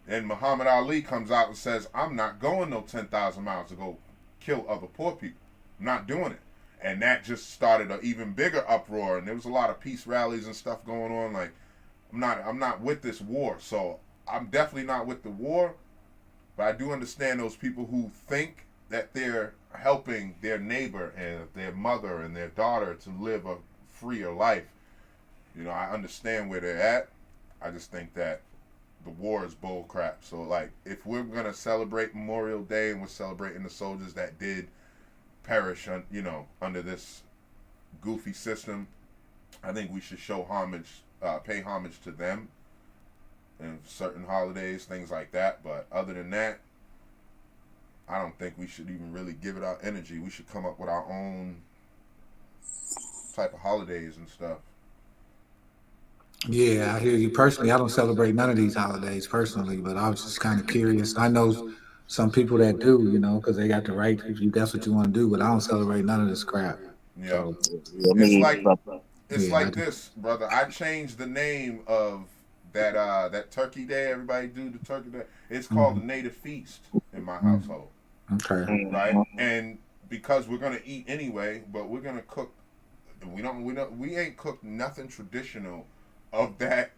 And Muhammad Ali comes out and says, I'm not going no 10,000 miles to go kill other poor people. I'm not doing it. And that just started an even bigger uproar. And there was a lot of peace rallies and stuff going on. Like, I'm not with this war. So I'm definitely not with the war. But I do understand those people who think that they're helping their neighbor and their mother and their daughter to live a freer life. I understand where they're at. I just think that the war is bull crap. So, like, if we're going to celebrate Memorial Day and we're celebrating the soldiers that did perish, under this goofy system, I think we should show homage, pay homage to them and certain holidays, things like that. But other than that, I don't think we should even really give it our energy. We should come up with our own type of holidays and stuff. Yeah, I hear you. Personally, I don't celebrate none of these holidays personally, but I was just kind of curious. I know some people that do, because they got the right, if you that's what you want to do, but I don't celebrate none of this crap. Yeah. So, It's like this, brother. I changed the name of that Turkey Day. Everybody do the Turkey Day. It's called the Native Feast in my household. Okay. Right? And because we're gonna eat anyway, but we're gonna cook. We ain't cooked nothing traditional of that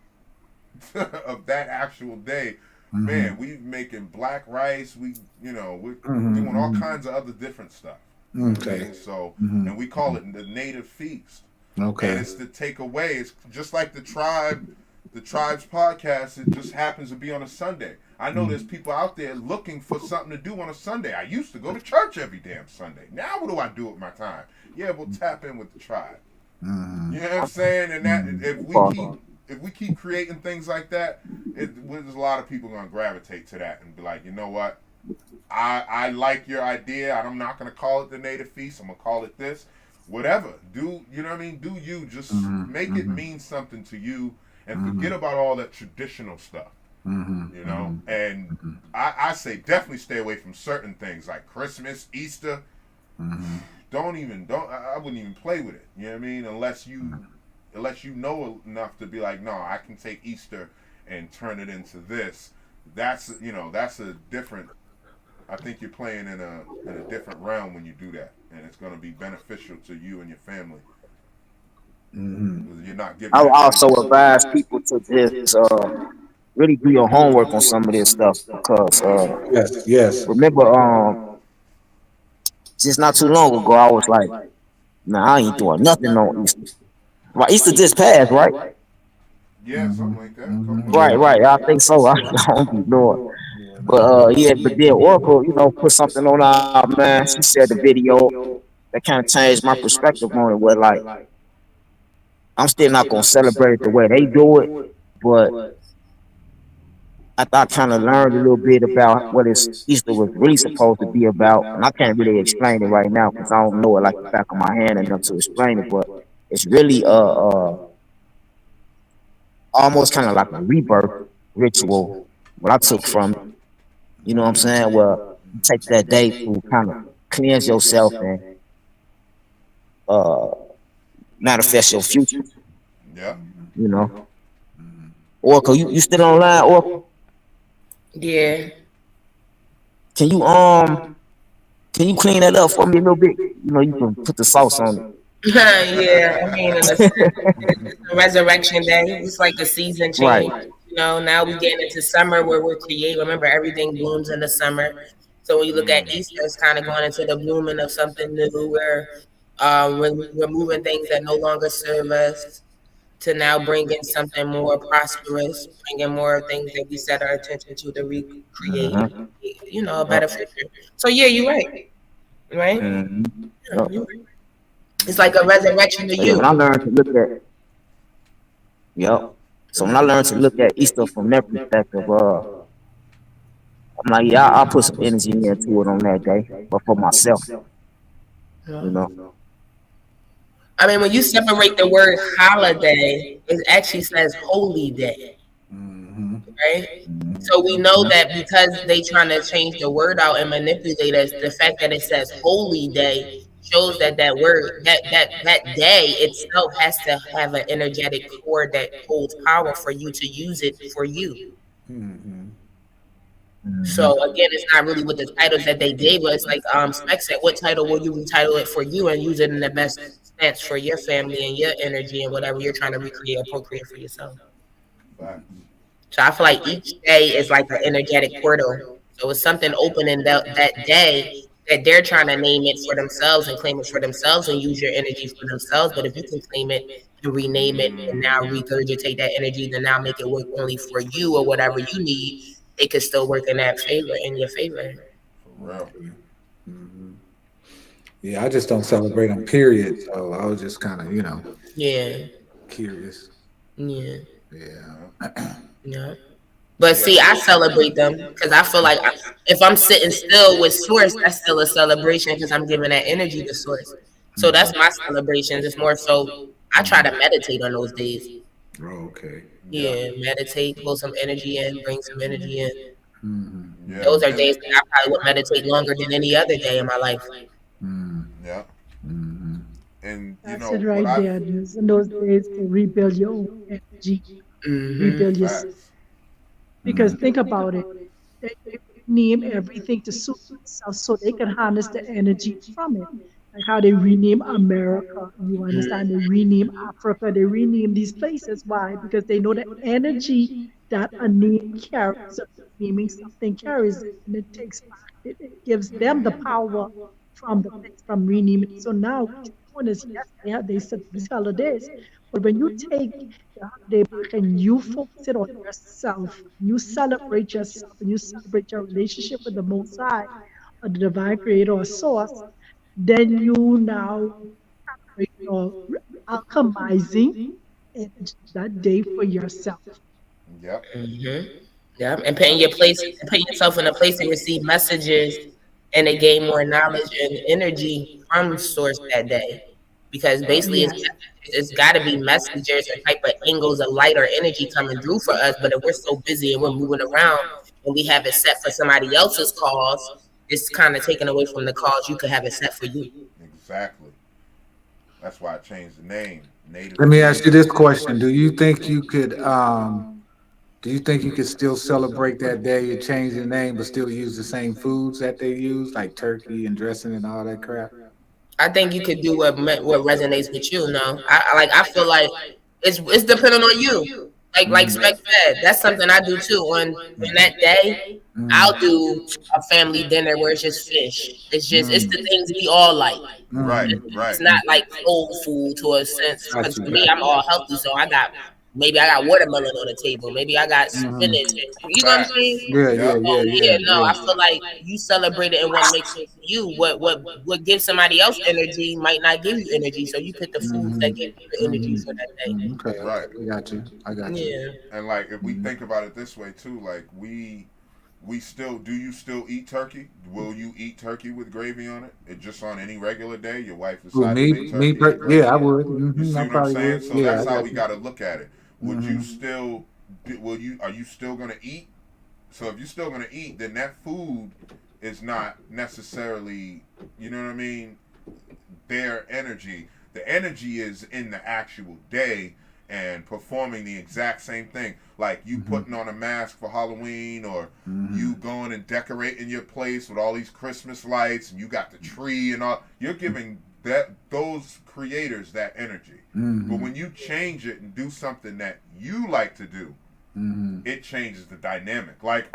of that actual day. Man, we making black rice. We're doing all kinds of other different stuff. Okay. So and we call it the Native Feast. Okay. And it's to take away. It's just like the Tribe's podcast. It just happens to be on a Sunday. I know there's people out there looking for something to do on a Sunday. I used to go to church every damn Sunday. Now what do I do with my time? Yeah, we'll tap in with the Tribe. You know what I'm saying? And that if we keep creating things like that, there's a lot of people gonna gravitate to that and be like, you know what? I like your idea. I'm not gonna call it the Native Feast. I'm gonna call it this. Whatever. Do you know what I mean? Do you just make it mean something to you and forget about all that traditional stuff. And I say definitely stay away from certain things like Christmas, Easter. I wouldn't even play with it. You know what I mean? Unless you know enough to be like, no, I can take Easter and turn it into this. That's a different. I think you're playing in a different realm when you do that, and it's going to be beneficial to you and your family. You're not giving. I would also advise people to just really do your homework on some of this stuff because yes. remember just not too long ago I was like, nah, I ain't doing nothing on Easter. Right, Easter just passed, right? Yeah, something like that. Right. I think so. I don't be knowing. But but then Oracle, put something on our man. She said the video that kind of changed my perspective on it. Where like, I'm still not gonna celebrate it the way they do it, but I kind of learned a little bit about what Easter was really supposed to be about, and I can't really explain it right now because I don't know it like the back of my hand enough to explain it. But it's really almost kind of like a rebirth ritual. What I took from it, you know what I'm saying? Well, you take that day to kind of cleanse yourself and manifest your future. Yeah. Oracle, you still online, Oracle? Yeah. Can you clean that up for me a little bit? You can put the sauce on it. Yeah, I mean, it's a resurrection day. It's like a season change. Right. Now we getting into summer where we're creating. Remember, everything blooms in the summer. So when you look at Easter, it's kind of going into the blooming of something new where we're removing things that no longer serve us to now bring in something more prosperous, bring in more things that we set our attention to recreate, a better future. So yeah, you're right. Right? Mm-hmm. Yeah, you're right. It's like a resurrection to you. When I learned to look at Yep. So when I learned to look at Easter from that perspective, I'm like, yeah, I'll put some energy into it on that day, but for myself, you Yeah. know. I mean, when you separate the word holiday, it actually says holy day, Mm-hmm. right? So we know Mhm. that because they trying to change the word out and manipulate us, the fact that it says holy day shows that that word, that day itself has to have an energetic core that holds power for you to use it for you. Mm-hmm. So Mhm. again, it's not really with the titles that they gave us. Like Spec said, what title will you retitle it for you and use it in the best stance for your family and your energy and whatever you're trying to recreate or procreate for yourself. Facts. So I feel like each day is like an energetic portal. So it's something open in that day that they're trying to name it for themselves and claim it for themselves and use your energy for themselves. But if you can claim it and rename it and now regurgitate that energy, then now make it work only for you or whatever you need, it could still work in that favor, in your favor. For real. Okay. Mm-hmm. Yeah, I just don't celebrate them, period. So I was just kind of, Yeah, curious. yeah, Yeah. Yeah. yeah. But Yeah. see, I celebrate them because I feel like if I'm sitting still with Source, that's still a celebration because I'm giving that energy to Source. So that's my celebrations. It's more so I try to meditate on those days. Oh, okay. Yeah. Yeah, meditate, pull some energy in, bring some energy in. Mm-hmm. Yeah. Those are And days that I probably would meditate longer than any other day in my life. Mm-hmm. yeah. Mm-hmm. And That's it right I've there. Using those days to rebuild your own energy, Mm-hmm. rebuild yourself. facts. Because think about it. They rename everything to suit themselves so they can harness the energy from it. Like how they rename America, you understand? They rename Africa, they rename these places. Why? Because they know the energy that a name carries, or naming something carries, and it takes back, it gives them the power from the place from renaming. So now what you're doing is yes, they set these holidays, but when you take the holiday back and you focus it on yourself, you celebrate yourself and you celebrate your relationship with the Most High or the divine creator or source, then you now are alchemizing that day for yourself. Yep. Mm-hmm. Yeah, and putting yourself in a place to receive messages and to gain more knowledge and energy from source that day. Because basically, Yes. it's got to be messengers or type of angles of light or energy coming through for us. But if we're so busy and we're moving around and we have it set for somebody else's cause, it's kind of taken away from the cause you could have it set for you. Exactly. That's why I changed the name. Native Let me ask you creator. this question: Do you think you could still celebrate that day and change the name, but still use the same foods that they use, like turkey and dressing and all that crap? I think you could do what resonates with you. No, I feel like it's depending on you. Like Spec said, that's something I do too. On that day, I'll do a family dinner where it's just fish. It's the things we all like. Right. It's Right. not like soul food to a sense. Got Because you, for me, got I'm all healthy, so maybe I got watermelon on the table. Maybe I got you. spinach. You know what I'm saying? Facts. Yeah, yeah, Yep. yeah, So yeah, yeah, no, yeah. I feel like you celebrate it and what makes sense for you. What gives somebody else energy might not give you energy. So you pick the foods that give you energy for that day. Okay, okay, Right. I got you. I got you. Yeah. And like if we think about it this way too, like we still do you still eat turkey? Will you eat turkey with gravy on it? It just on any regular day, your wife Who, decide to make turkey and yeah, gravy. I would. You I see what I'm probably saying? would. So Yeah, that's I how got we you. got to look at it. Would you still are you still going to eat? So if you're still going to eat, then that food is not necessarily, you know what I mean, their energy. The energy is in the actual day and performing the exact same thing. Like you putting on a mask for Halloween, or you going and decorating your place with all these Christmas lights, and you got the tree and all. You're giving those creators that energy. But when you change it and do something that you like to do, it changes the dynamic. Like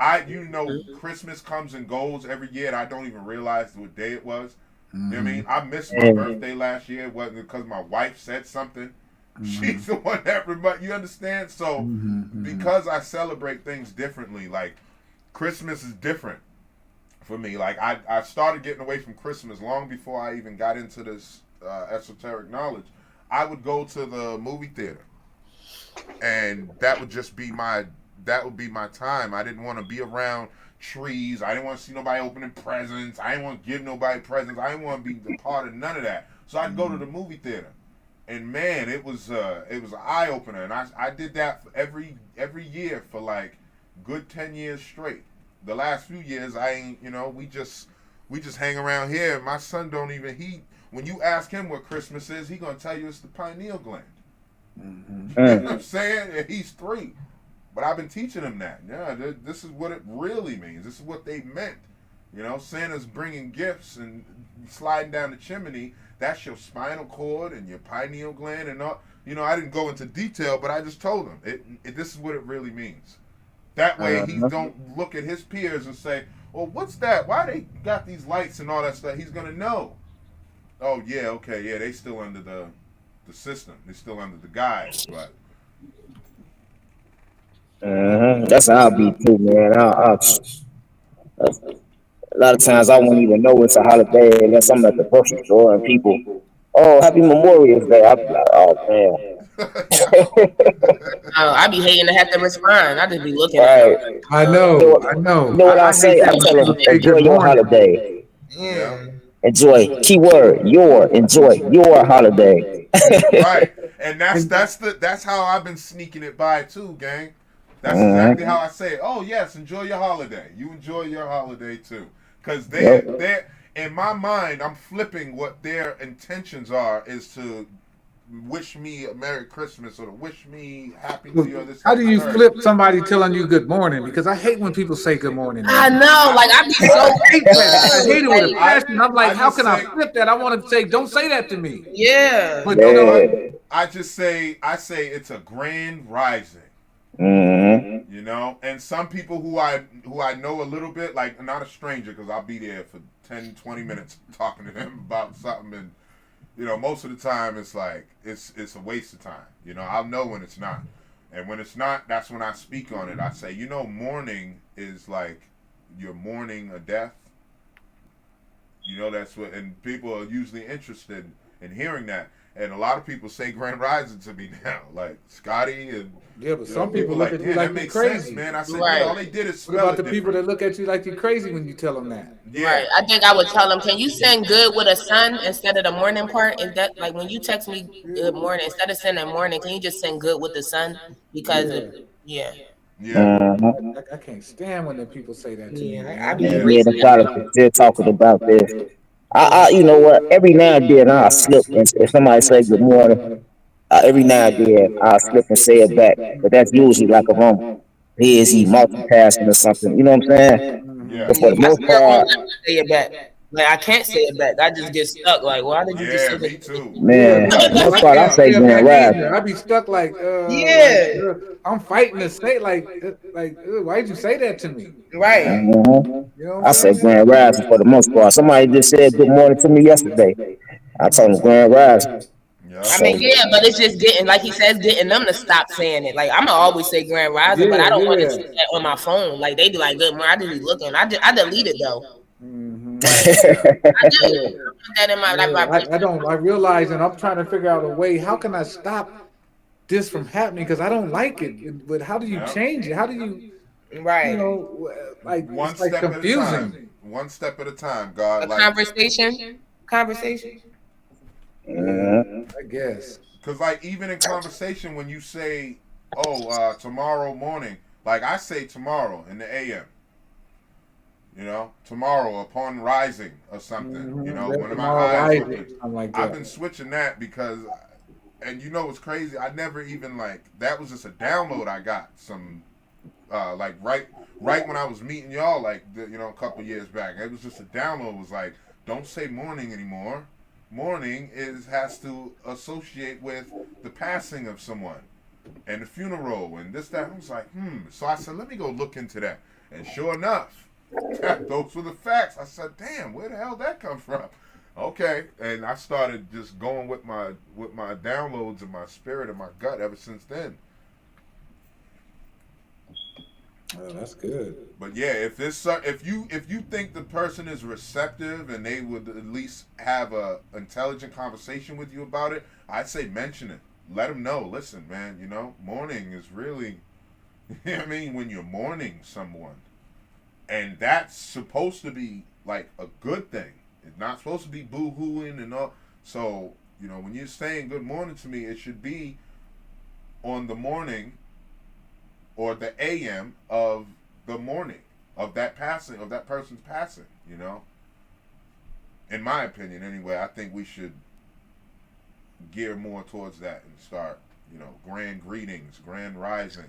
Christmas comes and goes every year, and I don't even realize what day it was. You know what I mean? I missed my birthday last year. It wasn't because my wife said something. She's the one that you understand? So because I celebrate things differently, like Christmas is different for me. Like I started getting away from Christmas long before I even got into this esoteric knowledge. I would go to the movie theater and that would be my time. I didn't want to be around trees. I didn't want to see nobody opening presents. I didn't want to give nobody presents. I didn't want to be a part of none of that. So I'd go to the movie theater, and man, it was an eye opener. And I did that every year for like good 10 years straight. The last few years, I ain't, we just hang around here. My son don't even when you ask him what Christmas is, he gonna tell you it's the pineal gland. You know what I'm saying? And he's 3. But I've been teaching him that. Yeah, this is what it really means. This is what they meant. Santa's bringing gifts and sliding down the chimney. That's your spinal cord and your pineal gland and all. I didn't go into detail, but I just told him this is what it really means. That way, he don't look at his peers and say, "Well, what's that? Why they got these lights and all that stuff?" He's gonna know. Oh yeah, okay, yeah, they still under the system. They're still under the guise, but. That's how I'll be too, man. A lot of times I won't even know it's a holiday unless I'm at the grocery store and people, oh, happy Memorial Day. I'll be like, oh, Oh, I be hating to have to respond. I just be looking at man. them. Right. I You know, know, I know. you know what I I hate say? I that when tell people them, say enjoy good your morning. holiday. Yeah. Enjoy. Keyword, enjoy your holiday. Right. And that's how I've been sneaking it by too, gang. That's exactly how I say it. Oh yes, enjoy your holiday. You enjoy your holiday too. Cause they're in my mind, I'm flipping what their intentions are is to wish me a Merry Christmas or to wish me Happy New Year. This, How that, do and you the third. flip somebody telling you good morning? Because I hate when people say good morning to I me. know, like I be so I hate that. I hate it with a like, passion. I'm like, I how just can I say flip that? I want to say, don't say that to me. yeah. But you know what? Yeah. I say it's a grand rising. And some people who I know a little bit, like not a stranger, because I'll be there for 10-20 minutes talking to them about something, and most of the time it's like it's a waste of time. I'll know when it's not, and when it's not, that's when I speak on it. I say, mourning is like you're mourning a death. That's what, and people are usually interested in hearing that. And a lot of people say Grand Rising to me now, like Scotty and Yeah, but some people look like, at you yeah, like that you're makes crazy. sense, man. I said, Right. yeah, all they did is What spell about it the people different. that look at you like you're crazy when you tell them that? Yeah. Right. I think I would tell them, can you send good with a sun instead of the morning part? Is that like when you text me good morning, instead of sending morning, can you just send good with the sun? Because Yeah. yeah. Yeah. I can't stand when the people say that to me, Yeah. I be man. Yeah. Yeah, erasing the that. product is still talking about this. You know what? Every now and then I'll slip and if somebody say good morning, every now and then I'll slip and say it back. But that's usually like if I'm busy multitasking or something. You know what I'm saying? Mhm. Yeah. But for the I most still won't part, let you say it back. Like I can't say it back. I just get stuck. Like, why did you just Yeah, say me that? too. Yeah, man, me for the too. most I part, I can't say say it Grand back Rise. either. I be stuck Yeah. I'm fighting to say why'd you say that to me? Right. You know what I'm I say saying? Grand Rising for the most part. Somebody just said good morning to me yesterday. I told them Grand Rising. Yep. I So mean, yeah, but it's just getting, like he says, getting them to stop saying it. Like I'm gonna always say Grand Rising, but Yeah, I don't want to yeah. see that on my phone. Like they be like, "Good morning." I just be looking. I delete it though, Hmm. but Yeah. I do. Yeah, I put that in my like yeah. my I don't. I realize, and I'm trying to figure out a way. How can I stop this from happening? Because I don't like it. But how do you Yep. change it? How do you, right. like One it's like step at a time. confusing. One step at a time, God. A Like, conversation. Yeah, I guess. cause like even in conversation, when you say, "Oh, tomorrow morning," like I say tomorrow in the AM. Tomorrow upon rising or something. Let When my tomorrow eyes rise, open. something like I've that. been switching that because, and what's crazy? I never even like that was just a download I got some, like right when I was meeting y'all a couple years back. It was just a download. It was like, don't say morning anymore. Morning has to associate with the passing of someone and the funeral and this that. I was like, So I said, let me go look into that. And sure enough, those were the facts. I said, damn, where the hell that come from? Okay, and I started just going with my downloads and my spirit and my gut ever since then. Oh, that's good. But yeah, if you think the person is receptive and they would at least have a intelligent conversation with you about it, I'd say mention it. let them know. Listen, man. Mourning is really, I mean, when you're mourning someone, and that's supposed to be like a good thing. It's not supposed to be boo-hooing and all. So when you're saying good morning to me, it should be on the morning or the AM of the morning of that passing, of that person's passing. In my opinion, anyway, I think we should gear more towards that and start, grand greetings, grand rising,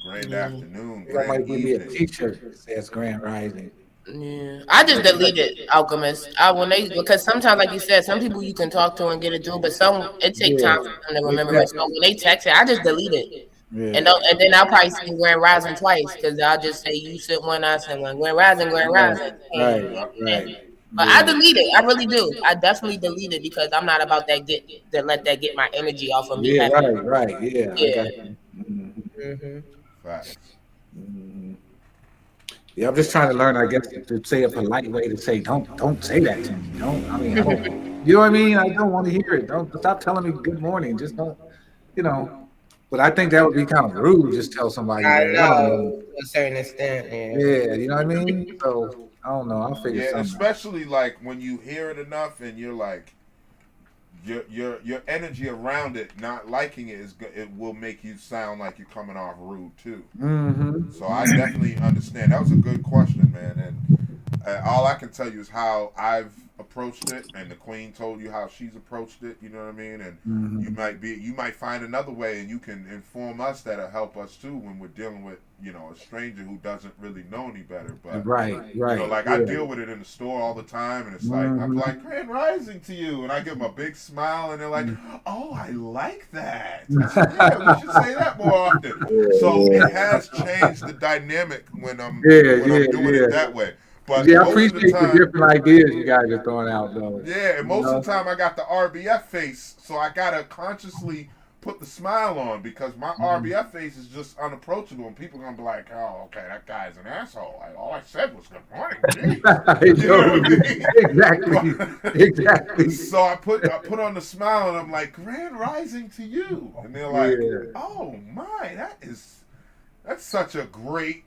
grand afternoon, That might grand give me a evening. T-shirt that says Grand Rising. Yeah, I just deleted Alchemist. Because sometimes, like you said, some people you can talk to and get it through, but some it take time Yeah, for them to remember it. So exactly. when they text it, I just delete it, Yeah, and then I'll probably say Grand Rising twice because I'll just say you sent one, I sent one, Grand right, Rising, right, Yep. and right. but I Yeah, delete it. I really do. I definitely delete it because I'm not about let that get my energy off of me yeah, having. right, right. Yeah, I got Yeah. you. Hmm. Hmm. Facts. Hmm. Yeah, I'm just trying to learn, I guess, to say a polite way to say, don't say that to me. Don't. I mean, I don't. You know what I mean? I don't want to hear it. Don't stop telling me good morning. Just don't. You know. But I think that would be kind of rude. Just tell somebody I that. I don't know know. to a certain extent. Yeah. Yeah, you know what I mean. So I don't know. I'll figure Yeah, something out. especially like when you hear it enough and you're like, your energy around it, not liking it it will make you sound like you're coming off rude too. So I Mm-hmm. definitely understand. That was a good question, man. And all I can tell you is how I've approached it, and the Queen told you how she's approached it. You know what I mean? And Mm-hmm. you might find another way, and you can inform us that'll help us too when we're dealing with a stranger who doesn't really know any better. But Right, right. like I Yeah. deal with it in the store all the time, and it's like I'm Mm-hmm. like Grand Rising to you, and I give them a big smile, and they're like, "Oh, I like that." I said, "Yeah, we should say that more often." So Yeah, it has changed the dynamic when I'm Yeah, when yeah, I'm doing yeah. it that way. But Yeah, I most of the appreciate the time, different ideas you guys are throwing out, though. yeah, and You most of know? the time I got the RBF face, so I gotta consciously put the smile on because my Mhm. RBF face is just unapproachable, and people are gonna be like, "Oh, okay, that guy's an asshole." All I said was "Good morning," jeez. You know what I mean? Exactly, exactly. So I put on the smile, and I'm like, "Grand Rising to you," and they're like, Yeah, "Oh my, that's such a great."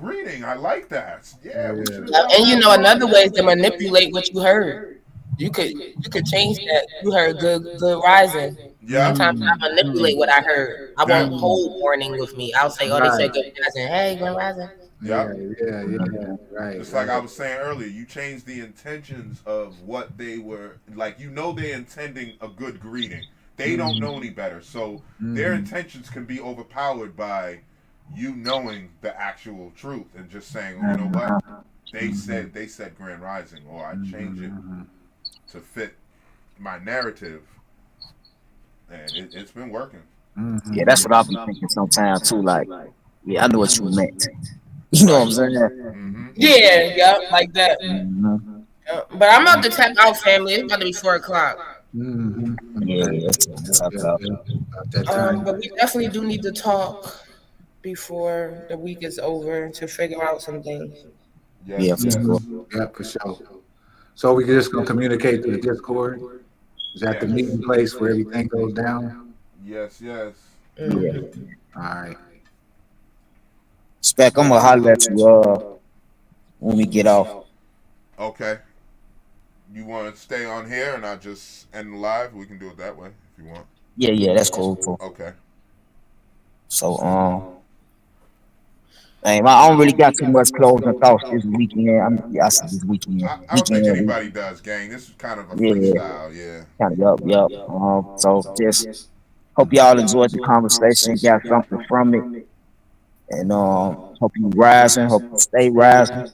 Greeting. I like that. Yeah, we should yeah. have done And that more another way is often. to manipulate what you heard. You could change that. You heard good rising. Yeah. Sometimes Mm, I manipulate mm, what I heard. I won't mm. hold morning with me. I'll say, oh, they Right. said good rising. Hey, good rising. Yeah, Yep. yeah, yeah. Right, Just like I right. was saying earlier, you change the intentions of what they were like. They're intending a good greeting. They don't Mm, know any better, so their mm, intentions can be overpowered by you knowing the actual truth and just saying, "Oh, you know what? uh-huh. mm, They said Grand Rising, or I change it mm, to fit my narrative," and it's been working. Yeah, that's mm. what I'll be thinking sometimes too. Like, yeah, I know what you meant. You know what I'm Right. saying? Mm-hmm. Yeah, yep, like that. Mm-hmm. But I'm about to tap out, family. It's about to be 4 o'clock. Mhm. Yeah, Right. yeah, it's Yep, tough yep, out. yep. About that time. But we definitely do need to talk before the week is over to figure out some things. Yes. Yeah, for Yes. sure. Mhm. Yeah, for sure. So we just gonna communicate through the Discord. Is that the Yes. meeting place where everything goes down? Yes. Yes. Yeah. Hmm. All right. Spec, I'm gonna holler at you when we get off. Okay. You want to stay on here and I just end the live? We can do it that way if you want. Yeah, yeah, that's cool too. Okay. So hey, I don't really got too much closing thoughts this weekend. Yeah, I said this weekend. I don't think Weekend week. anybody does, gang. This is kind of a Yeah, freestyle, yeah. kind of yup. So just hope y'all enjoyed the conversation, got something from it. And hope you rising, hope you stay rising.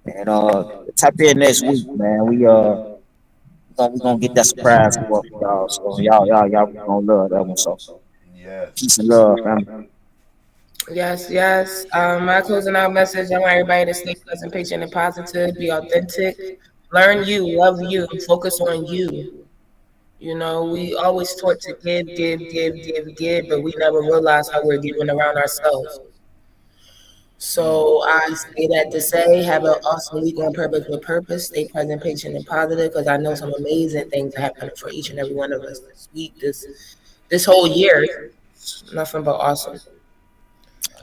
And tap in next week, man. We gonna get that surprise for y'all. So y'all gonna love that one. So peace Yes. and love, family. Yes, yes. My closing out message: I want everybody to stay pleasant, patient, and positive. Be authentic. Learn you, love you, focus on you. We always taught to give, but we never realize how we're giving around ourselves. So I say that to say, have an awesome week on purpose with purpose. Stay present, patient, and positive, because I know some amazing things are happening for each and every one of us this week, this whole year. Nothing but awesome.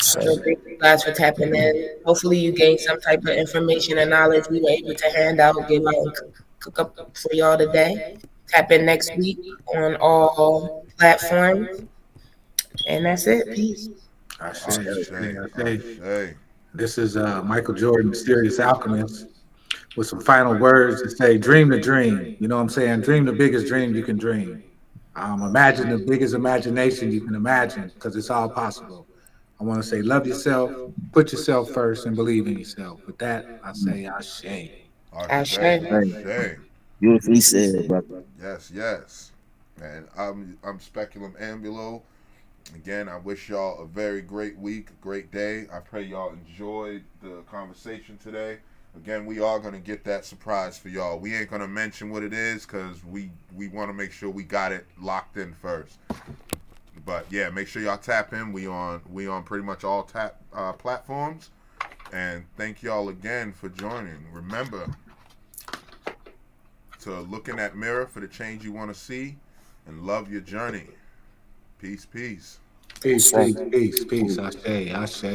So thank you guys for tapping in. Hopefully you gained some type of information and knowledge we were able to hand out, give out, and cook up for y'all today. Tap in next week on all platforms. And that's it. Peace. I say, Ashe, I say, Ashe. this is Michael Jordan, Mysterious Alchemist, with some final words to say, dream the dream. You know what I'm saying? Dream the biggest dream you can dream. Imagine the biggest imagination you can imagine, because it's all possible. I want to say, love yourself, put yourself first, and believe in yourself. With that, I say, Ashe. Ashe, Ashe. Ashe. Beautifully said, brother. Yes, yes. And I'm Speculum Ambulo. Again, I wish y'all a very great week, great day. I pray y'all enjoyed the conversation today. Again, we are going to get that surprise for y'all. We ain't going to mention what it is because we want to make sure we got it locked in first. But yeah, make sure y'all tap in. We on pretty much all platforms. And thank y'all again for joining. Remember to look in that mirror for the change you want to see and love your journey. Peace, peace. Peace, peace, peace, peace. Ashe, Ashe.